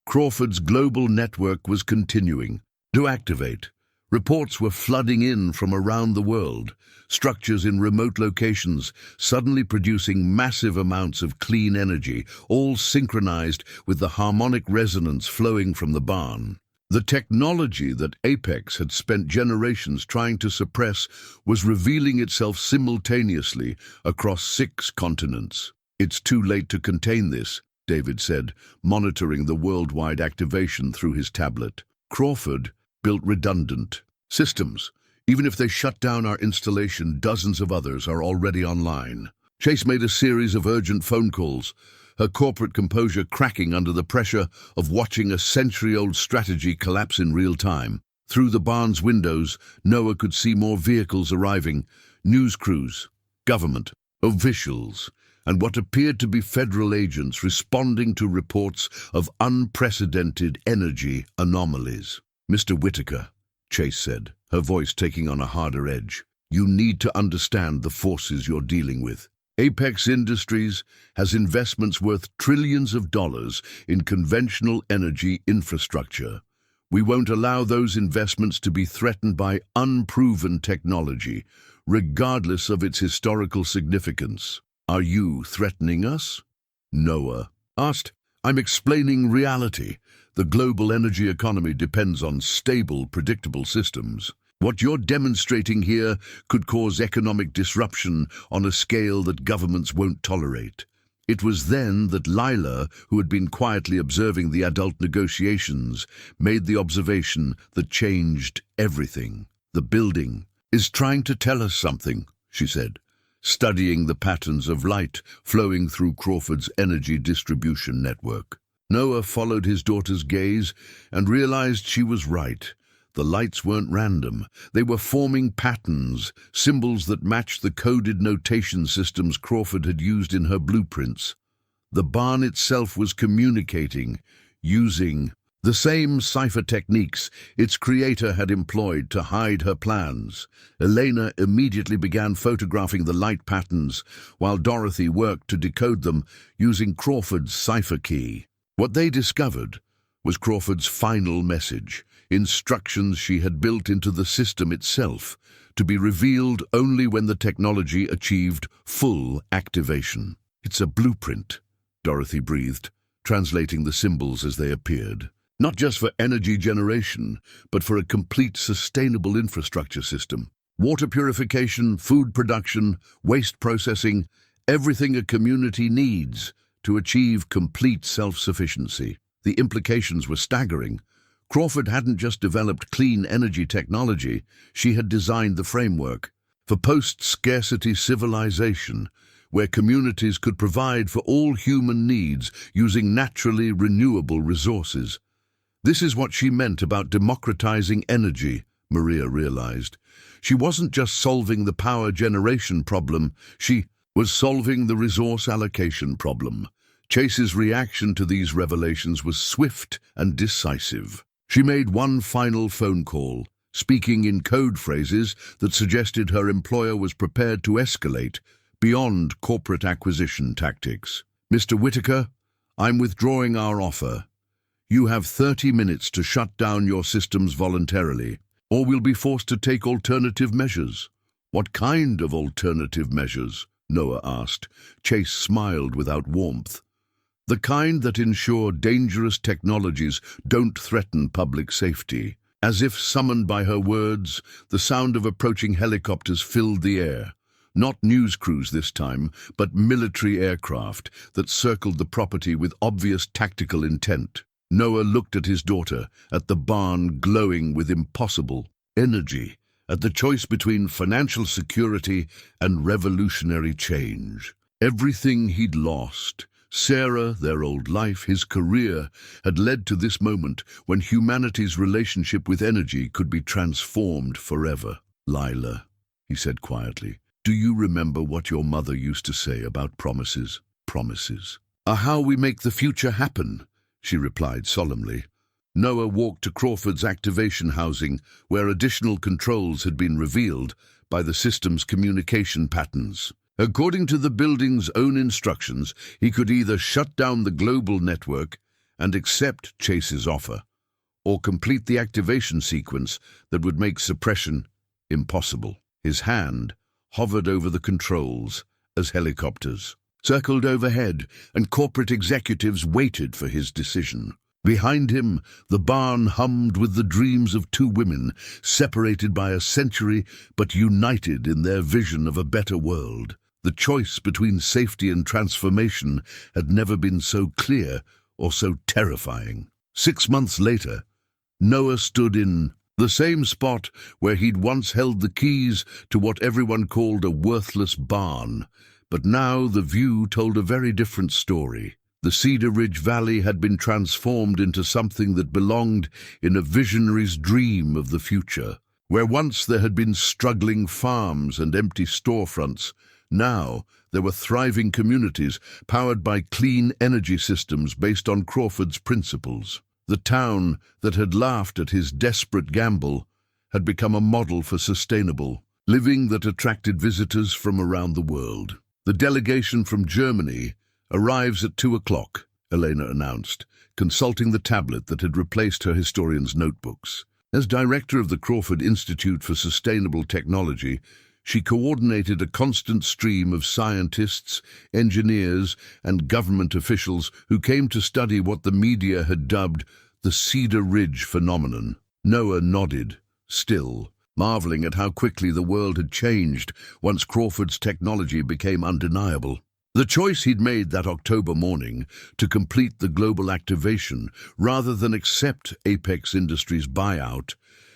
Crawford's global network was continuing to activate. Reports were flooding in from around the world, structures in remote locations suddenly producing massive amounts of clean energy, all synchronized with the harmonic resonance flowing from the barn. The technology that Apex had spent generations trying to suppress was revealing itself simultaneously across 6 continents. It's too late to contain this, David said, monitoring the worldwide activation through his tablet. Crawford built redundant systems. Even if they shut down our installation, dozens of others are already online. Chase made a series of urgent phone calls, her corporate composure cracking under the pressure of watching a century-old strategy collapse in real time. Through the barn's windows, Noah could see more vehicles arriving, news crews, government officials, and what appeared to be federal agents responding to reports of unprecedented energy anomalies. Mr. Whitaker, Chase said, her voice taking on a harder edge, you need to understand the forces you're dealing with. Apex Industries has investments worth trillions of dollars in conventional energy infrastructure. We won't allow those investments to be threatened by unproven technology, regardless of its historical significance. Are you threatening us? Noah asked. I'm explaining reality. The global energy economy depends on stable, predictable systems. What you're demonstrating here could cause economic disruption on a scale that governments won't tolerate. It was then that Lila, who had been quietly observing the adult negotiations, made the observation that changed everything. The building is trying to tell us something, she said, studying the patterns of light flowing through Crawford's energy distribution network. Noah followed his daughter's gaze and realized she was right. The lights weren't random. They were forming patterns, symbols that matched the coded notation systems Crawford had used in her blueprints. The barn itself was communicating, using The same cipher techniques its creator had employed to hide her plans. Elena immediately began photographing the light patterns, while Dorothy worked to decode them using Crawford's cipher key. What they discovered was Crawford's final message, instructions she had built into the system itself, to be revealed only when the technology achieved full activation. "It's a blueprint," Dorothy breathed, translating the symbols as they appeared. "Not just for energy generation, but for a complete sustainable infrastructure system. Water purification, food production, waste processing, everything a community needs to achieve complete self-sufficiency." The implications were staggering. Crawford hadn't just developed clean energy technology, she had designed the framework for post-scarcity civilization, where communities could provide for all human needs using naturally renewable resources. This is what she meant about democratizing energy, Maria realized. She wasn't just solving the power generation problem, she was solving the resource allocation problem. Chase's reaction to these revelations was swift and decisive. She made one final phone call, speaking in code phrases that suggested her employer was prepared to escalate beyond corporate acquisition tactics. "Mr. Whitaker, I'm withdrawing our offer. You have 30 minutes to shut down your systems voluntarily, or we'll be forced to take alternative measures." "What kind of alternative measures?" Noah asked. Chase smiled without warmth. "The kind that ensure dangerous technologies don't threaten public safety." As if summoned by her words, the sound of approaching helicopters filled the air. Not news crews this time, but military aircraft that circled the property with obvious tactical intent. Noah looked at his daughter, at the barn glowing with impossible energy, at the choice between financial security and revolutionary change. Everything he'd lost, Sarah, their old life, his career, had led to this moment when humanity's relationship with energy could be transformed forever. "Lila," he said quietly, "do you remember what your mother used to say about promises? Promises are how we make the future happen," she replied solemnly. Noah walked to Crawford's activation housing, where additional controls had been revealed by the system's communication patterns. According to the building's own instructions, he could either shut down the global network and accept Chase's offer, or complete the activation sequence that would make suppression impossible. His hand hovered over the controls as helicopters circled overhead, and corporate executives waited for his decision. Behind him, the barn hummed with the dreams of two women, separated by a century but united in their vision of a better world. The choice between safety and transformation had never been so clear or so terrifying. 6 months later, Noah stood in the same spot where he'd once held the keys to what everyone called a worthless barn. But now the view told a very different story. The Cedar Ridge Valley had been transformed into something that belonged in a visionary's dream of the future. Where once there had been struggling farms and empty storefronts, now there were thriving communities powered by clean energy systems based on Crawford's principles. The town that had laughed at his desperate gamble had become a model for sustainable living that attracted visitors from around the world. "The delegation from Germany arrives at 2 o'clock, Elena announced, consulting the tablet that had replaced her historian's notebooks. As director of the Crawford Institute for Sustainable Technology, she coordinated a constant stream of scientists, engineers, and government officials who came to study what the media had dubbed the Cedar Ridge phenomenon. Noah nodded, still, marveling at how quickly the world had changed once Crawford's technology became undeniable. The choice he'd made that October morning to complete the global activation rather than accept Apex Industries' buyout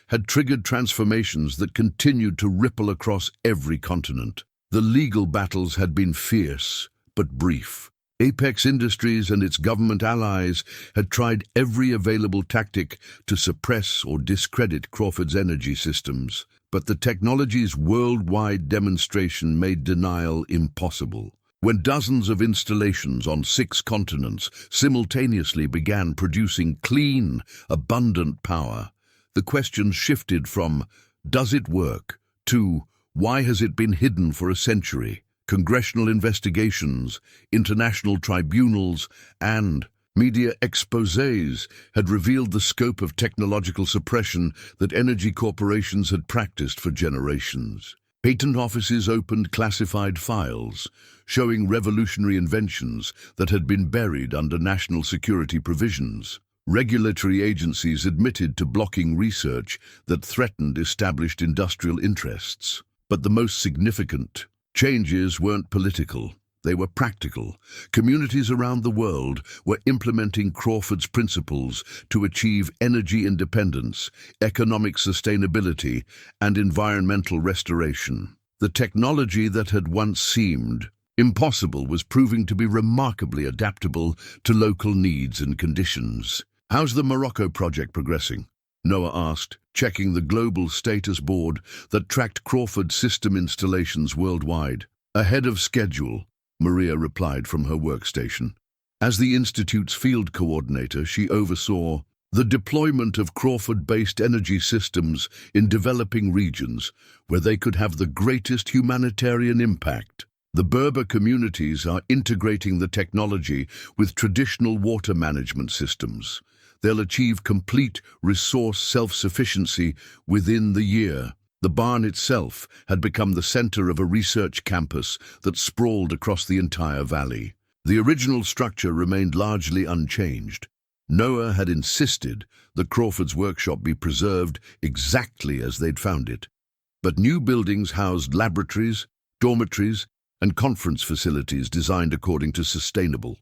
had triggered transformations that continued to ripple across every continent. The legal battles had been fierce, but brief. Apex Industries and its government allies had tried every available tactic to suppress or discredit Crawford's energy systems, but the technology's worldwide demonstration made denial impossible. When dozens of installations on 6 continents simultaneously began producing clean, abundant power, the question shifted from, "Does it work?" to, "Why has it been hidden for a century?" Congressional investigations, international tribunals, and media exposés had revealed the scope of technological suppression that energy corporations had practiced for generations. Patent offices opened classified files, showing revolutionary inventions that had been buried under national security provisions. Regulatory agencies admitted to blocking research that threatened established industrial interests. But the most significant changes weren't political. They were practical. Communities around the world were implementing Crawford's principles to achieve energy independence, economic sustainability, and environmental restoration. The technology that had once seemed impossible was proving to be remarkably adaptable to local needs and conditions. "How's the Morocco project progressing?" Noah asked, checking the global status board that tracked Crawford system installations worldwide. "Ahead of schedule," Maria replied from her workstation. As the Institute's field coordinator, she oversaw the deployment of Crawford-based energy systems in developing regions where they could have the greatest humanitarian impact. The Berber communities are integrating the technology with traditional water management systems. They'll achieve complete resource self-sufficiency within the year. The barn itself had become the center of a research campus that sprawled across the entire valley. The original structure remained largely unchanged. Noah had insisted that Crawford's workshop be preserved exactly as they'd found it. But new buildings housed laboratories, dormitories, and conference facilities designed according to sustainable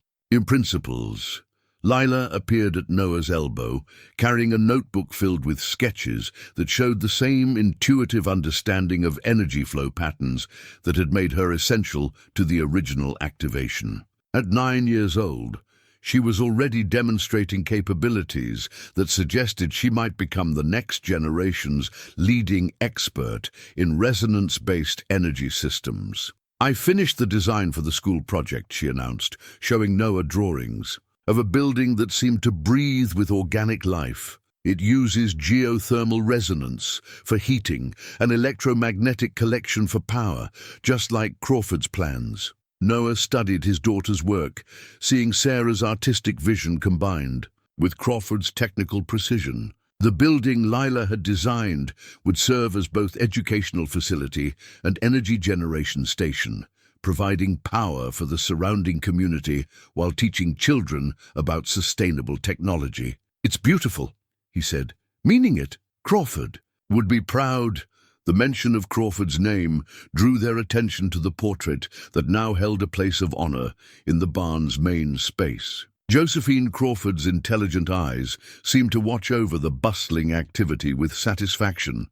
principles. Lila appeared at Noah's elbow, carrying a notebook filled with sketches that showed the same intuitive understanding of energy flow patterns that had made her essential to the original activation. At 9 years old, she was already demonstrating capabilities that suggested she might become the next generation's leading expert in resonance-based energy systems. "I finished the design for the school project," she announced, showing Noah drawings of a building that seemed to breathe with organic life. It uses geothermal resonance for heating and electromagnetic collection for power, just like Crawford's plans. Noah studied his daughter's work, seeing Sarah's artistic vision combined with Crawford's technical precision. The building Lila had designed would serve as both educational facility and energy generation station, providing power for the surrounding community while teaching children about sustainable technology. "It's beautiful," he said, "meaning it. Crawford would be proud." The mention of Crawford's name drew their attention to the portrait that now held a place of honor in the barn's main space. Josephine Crawford's intelligent eyes seemed to watch over the bustling activity with satisfaction,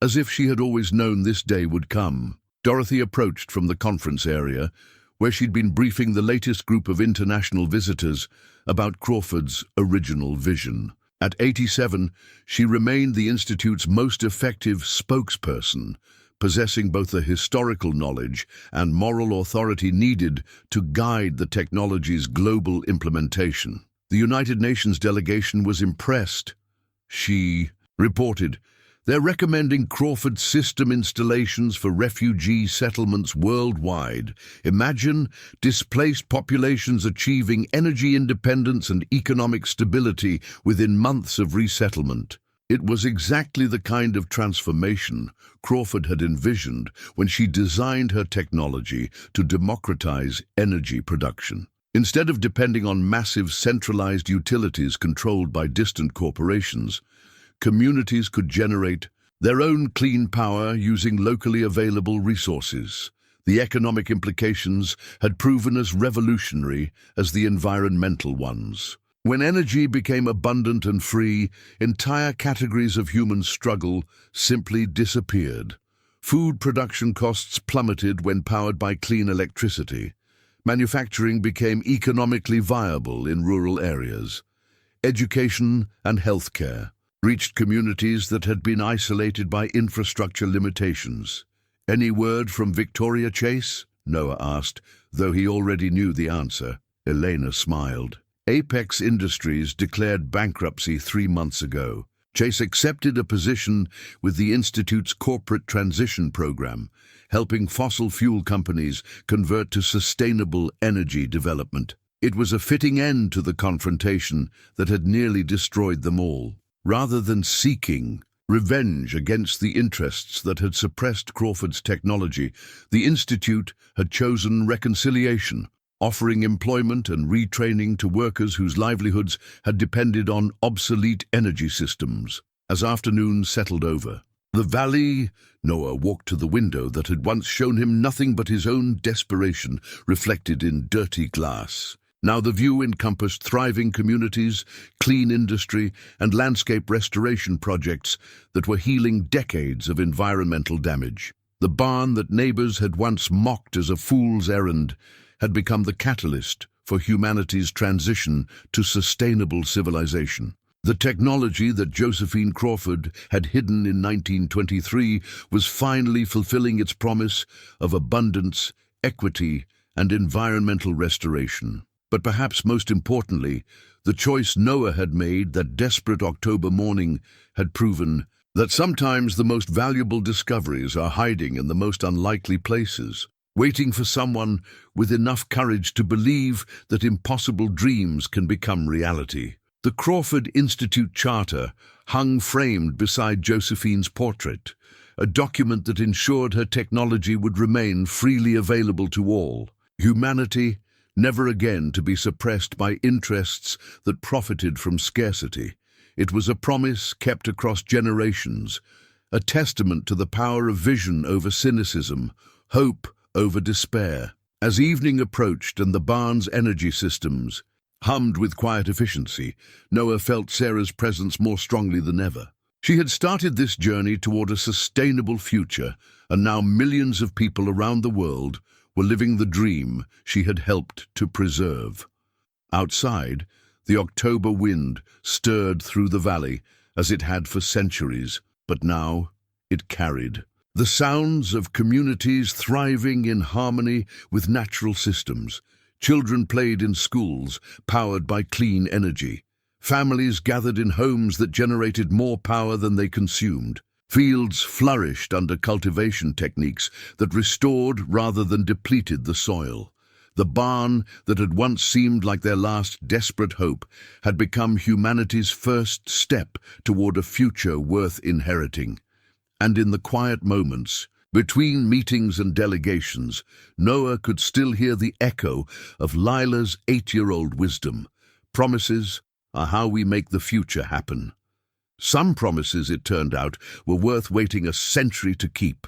as if she had always known this day would come. Dorothy approached from the conference area, where she'd been briefing the latest group of international visitors about Crawford's original vision. At 87, she remained the Institute's most effective spokesperson, possessing both the historical knowledge and moral authority needed to guide the technology's global implementation. The United Nations delegation was impressed. She reported, "They're recommending Crawford system installations for refugee settlements worldwide. Imagine displaced populations achieving energy independence and economic stability within months of resettlement." It was exactly the kind of transformation Crawford had envisioned when she designed her technology to democratize energy production. Instead of depending on massive centralized utilities controlled by distant corporations, communities could generate their own clean power using locally available resources. The economic implications had proven as revolutionary as the environmental ones. When energy became abundant and free, entire categories of human struggle simply disappeared. Food production costs plummeted when powered by clean electricity. Manufacturing became economically viable in rural areas. Education and healthcare reached communities that had been isolated by infrastructure limitations. "Any word from Victoria Chase?" Noah asked, Though he already knew the answer, Elena smiled. Apex Industries declared bankruptcy 3 months ago. Chase accepted a position with the Institute's Corporate Transition Program, helping fossil fuel companies convert to sustainable energy development. It was a fitting end to the confrontation that had nearly destroyed them all. Rather than seeking revenge against the interests that had suppressed Crawford's technology, the Institute had chosen reconciliation, offering employment and retraining to workers whose livelihoods had depended on obsolete energy systems. As afternoon settled over the valley, Noah walked to the window that had once shown him nothing but his own desperation reflected in dirty glass. Now the view encompassed thriving communities, clean industry, and landscape restoration projects that were healing decades of environmental damage. The barn that neighbors had once mocked as a fool's errand had become the catalyst for humanity's transition to sustainable civilization. The technology that Josephine Crawford had hidden in 1923 was finally fulfilling its promise of abundance, equity, and environmental restoration. But perhaps most importantly, the choice Noah had made that desperate October morning had proven that sometimes the most valuable discoveries are hiding in the most unlikely places, waiting for someone with enough courage to believe that impossible dreams can become reality. The Crawford Institute Charter hung framed beside Josephine's portrait, a document that ensured her technology would remain freely available to all. Humanity, never again to be suppressed by interests that profited from scarcity. It was a promise kept across generations, a testament to the power of vision over cynicism, hope over despair. As evening approached and the barn's energy systems hummed with quiet efficiency, Noah felt Sarah's presence more strongly than ever. She had started this journey toward a sustainable future, and now millions of people around the world were living the dream she had helped to preserve. Outside, the October wind stirred through the valley as it had for centuries, but now it carried the sounds of communities thriving in harmony with natural systems. Children played in schools powered by clean energy. Families gathered in homes that generated more power than they consumed. Fields flourished under cultivation techniques that restored rather than depleted the soil. The barn that had once seemed like their last desperate hope had become humanity's first step toward a future worth inheriting. And in the quiet moments, between meetings and delegations, Noah could still hear the echo of Lila's 8-year-old wisdom. Promises are how we make the future happen. Some promises, it turned out, were worth waiting a century to keep.